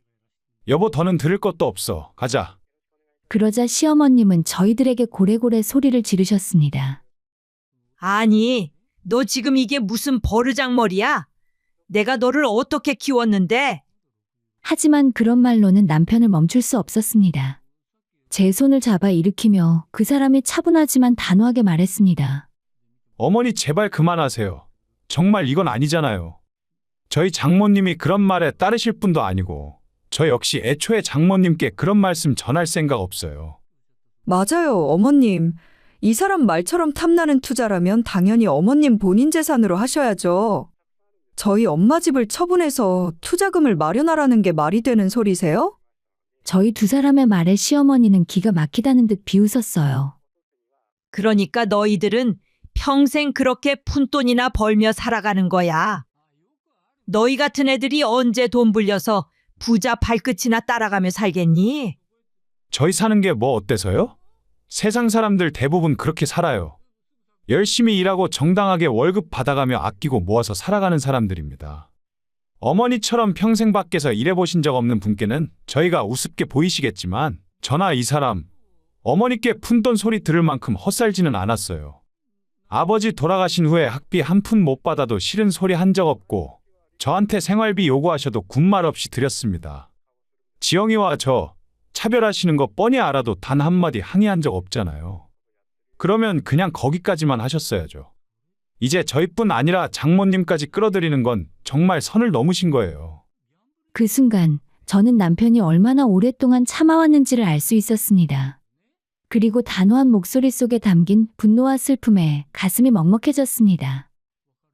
[SPEAKER 2] 여보, 더는 들을 것도 없어. 가자.
[SPEAKER 1] 그러자 시어머님은 저희들에게 고래고래 소리를 지르셨습니다.
[SPEAKER 5] 아니, 너 지금 이게 무슨 버르장머리야? 내가 너를 어떻게 키웠는데?
[SPEAKER 1] 하지만 그런 말로는 남편을 멈출 수 없었습니다. 제 손을 잡아 일으키며 그 사람이 차분하지만 단호하게 말했습니다.
[SPEAKER 2] 어머니 제발 그만하세요. 정말 이건 아니잖아요. 저희 장모님이 그런 말에 따르실 분도 아니고 저 역시 애초에 장모님께 그런 말씀 전할 생각 없어요.
[SPEAKER 3] 맞아요, 어머님. 이 사람 말처럼 탐나는 투자라면 당연히 어머님 본인 재산으로 하셔야죠. 저희 엄마 집을 처분해서 투자금을 마련하라는 게 말이 되는 소리세요?
[SPEAKER 1] 저희 두 사람의 말에 시어머니는 기가 막히다는 듯 비웃었어요.
[SPEAKER 5] 그러니까 너희들은 평생 그렇게 푼돈이나 벌며 살아가는 거야. 너희 같은 애들이 언제 돈 불려서 부자 발끝이나 따라가며 살겠니?
[SPEAKER 2] 저희 사는 게 뭐 어때서요? 세상 사람들 대부분 그렇게 살아요. 열심히 일하고 정당하게 월급 받아가며 아끼고 모아서 살아가는 사람들입니다. 어머니처럼 평생 밖에서 일해보신 적 없는 분께는 저희가 우습게 보이시겠지만 저나 이 사람, 어머니께 푼돈 소리 들을 만큼 헛살지는 않았어요. 아버지 돌아가신 후에 학비 한 푼 못 받아도 싫은 소리 한 적 없고 저한테 생활비 요구하셔도 군말 없이 드렸습니다. 지영이와 저 차별하시는 거 뻔히 알아도 단 한마디 항의한 적 없잖아요. 그러면 그냥 거기까지만 하셨어야죠. 이제 저희뿐 아니라 장모님까지 끌어들이는 건 정말 선을 넘으신 거예요.
[SPEAKER 1] 그 순간 저는 남편이 얼마나 오랫동안 참아왔는지를 알 수 있었습니다. 그리고 단호한 목소리 속에 담긴 분노와 슬픔에 가슴이 먹먹해졌습니다.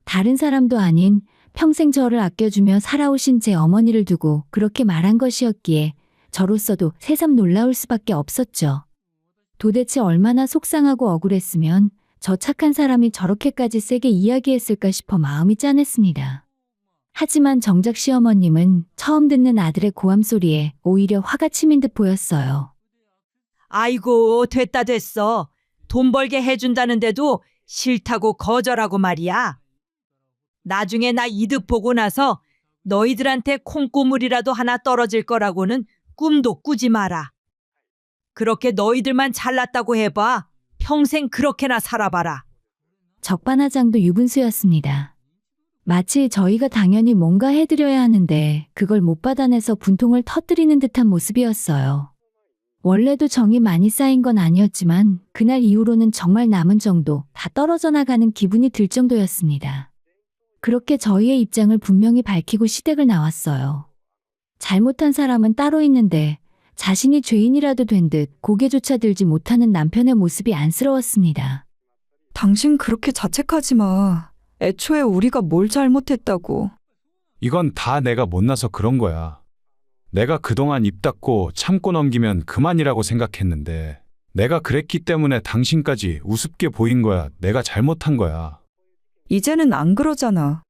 [SPEAKER 1] 다른 사람도 아닌 평생 저를 아껴주며 살아오신 제 어머니를 두고 그렇게 말한 것이었기에 저로서도 새삼 놀라울 수밖에 없었죠. 도대체 얼마나 속상하고 억울했으면 저 착한 사람이 저렇게까지 세게 이야기했을까 싶어 마음이 짠했습니다. 하지만 정작 시어머님은 처음 듣는 아들의 고함 소리에 오히려 화가 치민 듯 보였어요.
[SPEAKER 5] 아이고, 됐다 됐어. 돈 벌게 해준다는데도 싫다고 거절하고 말이야. 나중에 나 이득 보고 나서 너희들한테 콩고물이라도 하나 떨어질 거라고는 꿈도 꾸지 마라. 그렇게 너희들만 잘났다고 해봐. 평생 그렇게나 살아봐라.
[SPEAKER 1] 적반하장도 유분수였습니다. 마치 저희가 당연히 뭔가 해드려야 하는데 그걸 못 받아내서 분통을 터뜨리는 듯한 모습이었어요. 원래도 정이 많이 쌓인 건 아니었지만 그날 이후로는 정말 남은 정도 다 떨어져 나가는 기분이 들 정도였습니다. 그렇게 저희의 입장을 분명히 밝히고 시댁을 나왔어요. 잘못한 사람은 따로 있는데 자신이 죄인이라도 된 듯 고개조차 들지 못하는 남편의 모습이 안쓰러웠습니다.
[SPEAKER 3] 당신 그렇게 자책하지 마. 애초에 우리가 뭘 잘못했다고.
[SPEAKER 2] 이건 다 내가 못나서 그런 거야. 내가 그동안 입 닫고 참고 넘기면 그만이라고 생각했는데 내가 그랬기 때문에 당신까지 우습게 보인 거야. 내가 잘못한 거야.
[SPEAKER 3] 이제는 안 그러잖아.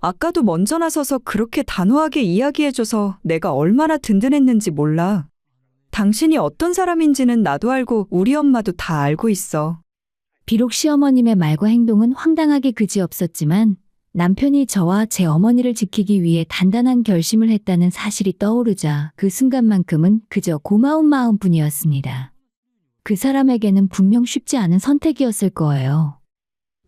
[SPEAKER 3] 아까도 먼저 나서서 그렇게 단호하게 이야기해줘서 내가 얼마나 든든했는지 몰라. 당신이 어떤 사람인지는 나도 알고 우리 엄마도 다 알고 있어.
[SPEAKER 1] 비록 시어머님의 말과 행동은 황당하게 그지없었지만 남편이 저와 제 어머니를 지키기 위해 단단한 결심을 했다는 사실이 떠오르자 그 순간만큼은 그저 고마운 마음뿐이었습니다. 그 사람에게는 분명 쉽지 않은 선택이었을 거예요.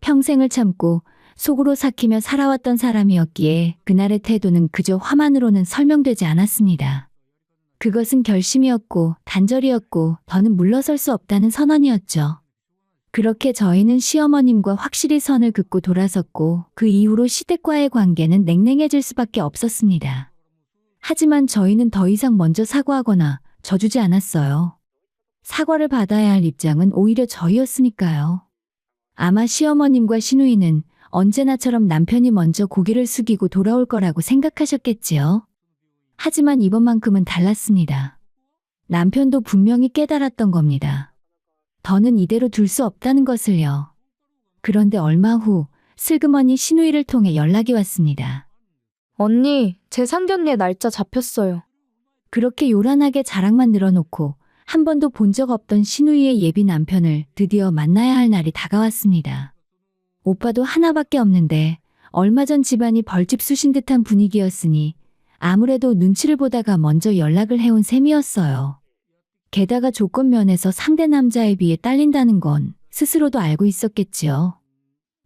[SPEAKER 1] 평생을 참고 속으로 삭히며 살아왔던 사람이었기에 그날의 태도는 그저 화만으로는 설명되지 않았습니다. 그것은 결심이었고 단절이었고 더는 물러설 수 없다는 선언이었죠. 그렇게 저희는 시어머님과 확실히 선을 긋고 돌아섰고 그 이후로 시댁과의 관계는 냉랭해질 수밖에 없었습니다. 하지만 저희는 더 이상 먼저 사과하거나 져주지 않았어요. 사과를 받아야 할 입장은 오히려 저희였으니까요. 아마 시어머님과 시누이는 언제나처럼 남편이 먼저 고개를 숙이고 돌아올 거라고 생각하셨겠지요. 하지만 이번만큼은 달랐습니다. 남편도 분명히 깨달았던 겁니다. 더는 이대로 둘 수 없다는 것을요. 그런데 얼마 후 슬그머니 시누이를 통해 연락이 왔습니다.
[SPEAKER 11] 언니, 제 상견례 날짜 잡혔어요.
[SPEAKER 1] 그렇게 요란하게 자랑만 늘어놓고 한 번도 본 적 없던 신우이의 예비 남편을 드디어 만나야 할 날이 다가왔습니다. 오빠도 하나밖에 없는데 얼마 전 집안이 벌집 쑤신 듯한 분위기였으니 아무래도 눈치를 보다가 먼저 연락을 해온 셈이었어요. 게다가 조건면에서 상대 남자에 비해 딸린다는 건 스스로도 알고 있었겠지요.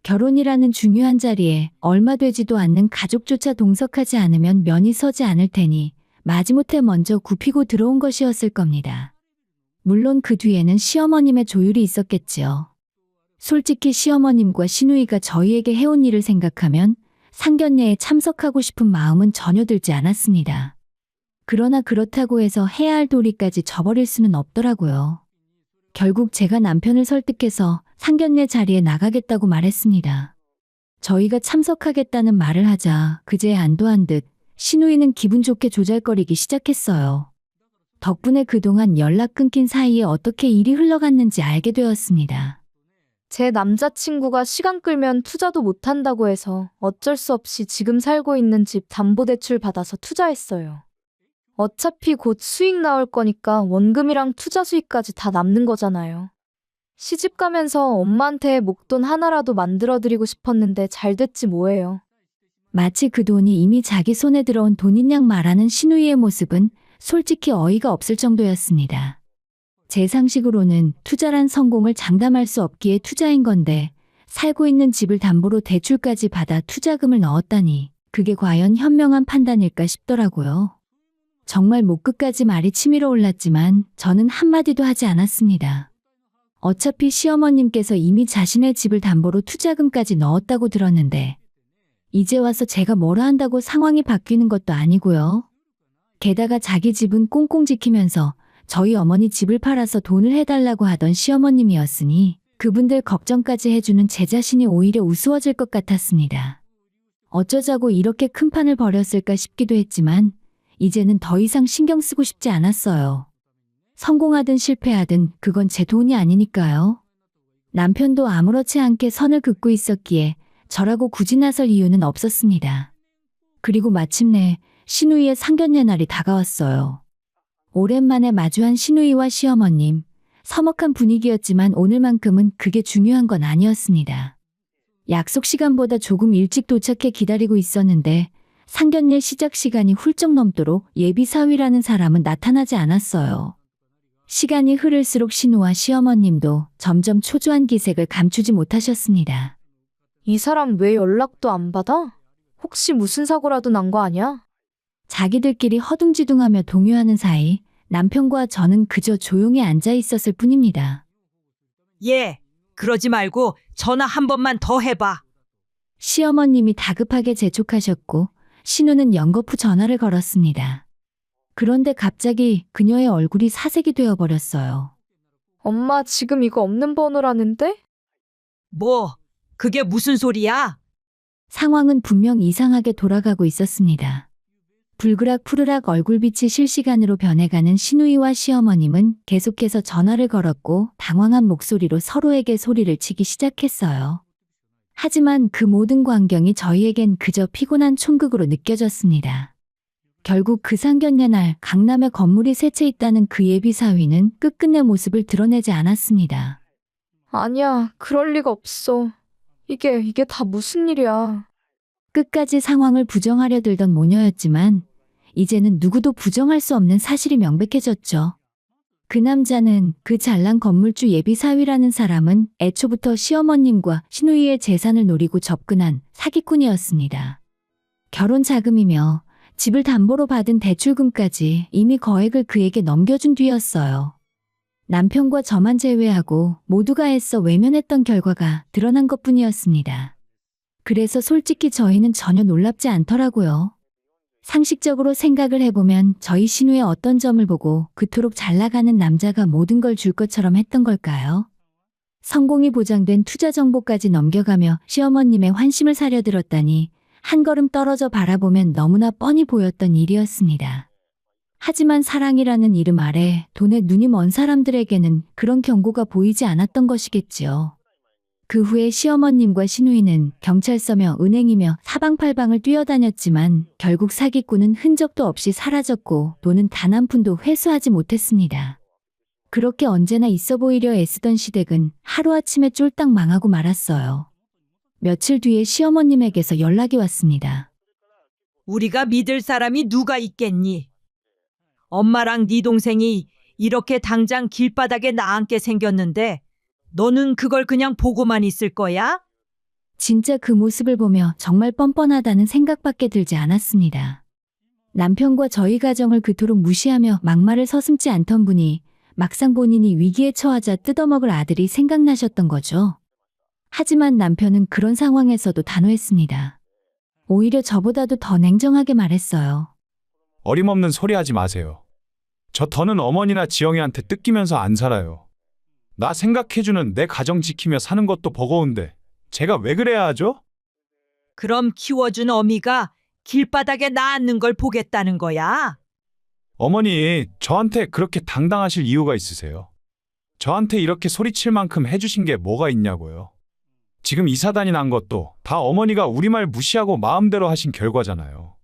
[SPEAKER 1] 결혼이라는 중요한 자리에 얼마 되지도 않는 가족조차 동석하지 않으면 면이 서지 않을 테니 마지못해 먼저 굽히고 들어온 것이었을 겁니다. 물론 그 뒤에는 시어머님의 조율이 있었겠지요. 솔직히 시어머님과 시누이가 저희에게 해온 일을 생각하면 상견례에 참석하고 싶은 마음은 전혀 들지 않았습니다. 그러나 그렇다고 해서 해야 할 도리까지 저버릴 수는 없더라고요. 결국 제가 남편을 설득해서 상견례 자리에 나가겠다고 말했습니다. 저희가 참석하겠다는 말을 하자 그제야 안도한 듯 시누이는 기분 좋게 조잘거리기 시작했어요. 덕분에 그동안 연락 끊긴 사이에 어떻게 일이 흘러갔는지 알게 되었습니다.
[SPEAKER 11] 제 남자친구가 시간 끌면 투자도 못한다고 해서 어쩔 수 없이 지금 살고 있는 집 담보대출 받아서 투자했어요. 어차피 곧 수익 나올 거니까 원금이랑 투자 수익까지 다 남는 거잖아요. 시집 가면서 엄마한테 목돈 하나라도 만들어드리고 싶었는데 잘 됐지 뭐예요.
[SPEAKER 1] 마치 그 돈이 이미 자기 손에 들어온 돈인 양 말하는 시누이의 모습은 솔직히 어이가 없을 정도였습니다. 제 상식으로는 투자란 성공을 장담할 수 없기에 투자인 건데 살고 있는 집을 담보로 대출까지 받아 투자금을 넣었다니 그게 과연 현명한 판단일까 싶더라고요. 정말 목 끝까지 말이 치밀어 올랐지만 저는 한마디도 하지 않았습니다. 어차피 시어머님께서 이미 자신의 집을 담보로 투자금까지 넣었다고 들었는데 이제 와서 제가 뭐라 한다고 상황이 바뀌는 것도 아니고요. 게다가 자기 집은 꽁꽁 지키면서 저희 어머니 집을 팔아서 돈을 해달라고 하던 시어머님이었으니 그분들 걱정까지 해주는 제 자신이 오히려 우스워질 것 같았습니다. 어쩌자고 이렇게 큰 판을 벌였을까 싶기도 했지만 이제는 더 이상 신경 쓰고 싶지 않았어요. 성공하든 실패하든 그건 제 돈이 아니니까요. 남편도 아무렇지 않게 선을 긋고 있었기에 저라고 굳이 나설 이유는 없었습니다. 그리고 마침내 시누이의 상견례 날이 다가왔어요. 오랜만에 마주한 시누이와 시어머님, 서먹한 분위기였지만 오늘만큼은 그게 중요한 건 아니었습니다. 약속 시간보다 조금 일찍 도착해 기다리고 있었는데 상견례 시작 시간이 훌쩍 넘도록 예비사위라는 사람은 나타나지 않았어요. 시간이 흐를수록 신우와 시어머님도 점점 초조한 기색을 감추지 못하셨습니다.
[SPEAKER 11] 이 사람 왜 연락도 안 받아? 혹시 무슨 사고라도 난 거 아니야?
[SPEAKER 1] 자기들끼리 허둥지둥하며 동요하는 사이 남편과 저는 그저 조용히 앉아 있었을 뿐입니다.
[SPEAKER 5] 예, 그러지 말고 전화 한 번만 더 해봐.
[SPEAKER 1] 시어머님이 다급하게 재촉하셨고 신우는 연거푸 전화를 걸었습니다. 그런데 갑자기 그녀의 얼굴이 사색이 되어버렸어요.
[SPEAKER 11] 엄마 지금 이거 없는 번호라는데?
[SPEAKER 5] 뭐, 그게 무슨 소리야?
[SPEAKER 1] 상황은 분명 이상하게 돌아가고 있었습니다. 불그락 푸르락 얼굴빛이 실시간으로 변해가는 시누이와 시어머님은 계속해서 전화를 걸었고 당황한 목소리로 서로에게 소리를 치기 시작했어요. 하지만 그 모든 광경이 저희에겐 그저 피곤한 촌극으로 느껴졌습니다. 결국 그 상견례 날 강남에 건물이 세 채 있다는 그 예비사위는 끝끝내 모습을 드러내지 않았습니다.
[SPEAKER 11] 아니야, 그럴 리가 없어. 이게 다 무슨 일이야.
[SPEAKER 1] 끝까지 상황을 부정하려 들던 모녀였지만 이제는 누구도 부정할 수 없는 사실이 명백해졌죠. 그 남자는 그 잘난 건물주 예비사위라는 사람은 애초부터 시어머님과 시누이의 재산을 노리고 접근한 사기꾼이었습니다. 결혼 자금이며 집을 담보로 받은 대출금까지 이미 거액을 그에게 넘겨준 뒤였어요. 남편과 저만 제외하고 모두가 애써 외면했던 결과가 드러난 것뿐이었습니다. 그래서 솔직히 저희는 전혀 놀랍지 않더라고요. 상식적으로 생각을 해보면 저희 신우의 어떤 점을 보고 그토록 잘 나가는 남자가 모든 걸 줄 것처럼 했던 걸까요? 성공이 보장된 투자 정보까지 넘겨가며 시어머님의 환심을 사려들었다니 한 걸음 떨어져 바라보면 너무나 뻔히 보였던 일이었습니다. 하지만 사랑이라는 이름 아래 돈에 눈이 먼 사람들에게는 그런 경고가 보이지 않았던 것이겠지요. 그 후에 시어머님과 시누이는 경찰서며 은행이며 사방팔방을 뛰어다녔지만 결국 사기꾼은 흔적도 없이 사라졌고 돈은 단 한 푼도 회수하지 못했습니다. 그렇게 언제나 있어 보이려 애쓰던 시댁은 하루아침에 쫄딱 망하고 말았어요. 며칠 뒤에 시어머님에게서 연락이 왔습니다.
[SPEAKER 5] 우리가 믿을 사람이 누가 있겠니? 엄마랑 네 동생이 이렇게 당장 길바닥에 나앉게 생겼는데 너는 그걸 그냥 보고만 있을 거야?
[SPEAKER 1] 진짜 그 모습을 보며 정말 뻔뻔하다는 생각밖에 들지 않았습니다. 남편과 저희 가정을 그토록 무시하며 막말을 서슴지 않던 분이 막상 본인이 위기에 처하자 뜯어먹을 아들이 생각나셨던 거죠. 하지만 남편은 그런 상황에서도 단호했습니다. 오히려 저보다도 더 냉정하게 말했어요.
[SPEAKER 2] 어림없는 소리 하지 마세요. 저 더는 어머니나 지영이한테 뜯기면서 안 살아요. 나 생각해주는 내 가정 지키며 사는 것도 버거운데 제가 왜 그래야 하죠?
[SPEAKER 5] 그럼 키워준 어미가 길바닥에 나앉는 걸 보겠다는 거야?
[SPEAKER 2] 어머니, 저한테 그렇게 당당하실 이유가 있으세요? 저한테 이렇게 소리칠 만큼 해주신 게 뭐가 있냐고요? 지금 이 사단이 난 것도 다 어머니가 우리 말 무시하고 마음대로 하신 결과잖아요.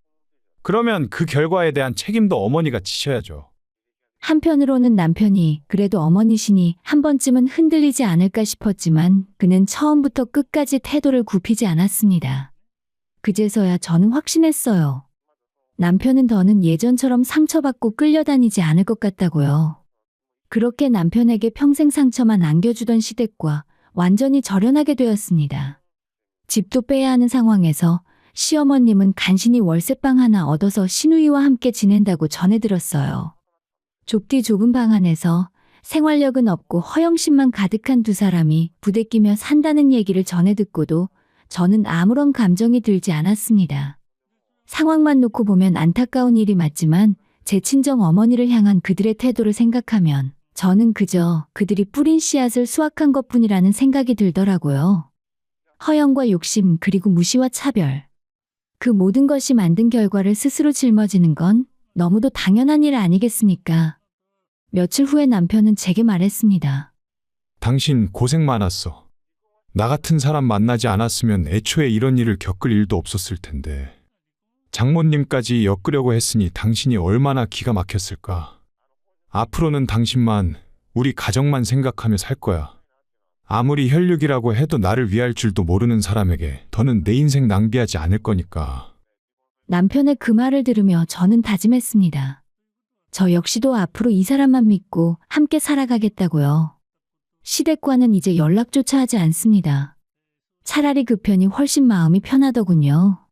[SPEAKER 2] 그러면 그 결과에 대한 책임도 어머니가 지셔야죠.
[SPEAKER 1] 한편으로는 남편이 그래도 어머니시니 한 번쯤은 흔들리지 않을까 싶었지만 그는 처음부터 끝까지 태도를 굽히지 않았습니다. 그제서야 저는 확신했어요. 남편은 더는 예전처럼 상처받고 끌려다니지 않을 것 같다고요. 그렇게 남편에게 평생 상처만 안겨주던 시댁과 완전히 절연하게 되었습니다. 집도 빼야 하는 상황에서 시어머님은 간신히 월세방 하나 얻어서 시누이와 함께 지낸다고 전해 들었어요. 좁디 좁은 방 안에서 생활력은 없고 허영심만 가득한 두 사람이 부대끼며 산다는 얘기를 전해 듣고도 저는 아무런 감정이 들지 않았습니다. 상황만 놓고 보면 안타까운 일이 맞지만 제 친정 어머니를 향한 그들의 태도를 생각하면 저는 그저 그들이 뿌린 씨앗을 수확한 것뿐이라는 생각이 들더라고요. 허영과 욕심 그리고 무시와 차별. 그 모든 것이 만든 결과를 스스로 짊어지는 건 너무도 당연한 일 아니겠습니까? 며칠 후에 남편은 제게 말했습니다.
[SPEAKER 2] 당신 고생 많았어. 나 같은 사람 만나지 않았으면 애초에 이런 일을 겪을 일도 없었을 텐데. 장모님까지 엮으려고 했으니 당신이 얼마나 기가 막혔을까. 앞으로는 당신만, 우리 가정만 생각하며 살 거야. 아무리 혈육이라고 해도 나를 위할 줄도 모르는 사람에게 더는 내 인생 낭비하지 않을 거니까.
[SPEAKER 1] 남편의 그 말을 들으며 저는 다짐했습니다. 저 역시도 앞으로 이 사람만 믿고 함께 살아가겠다고요. 시댁과는 이제 연락조차 하지 않습니다. 차라리 그 편이 훨씬 마음이 편하더군요.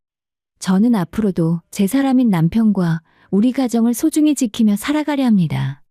[SPEAKER 1] 저는 앞으로도 제 사람인 남편과 우리 가정을 소중히 지키며 살아가려 합니다.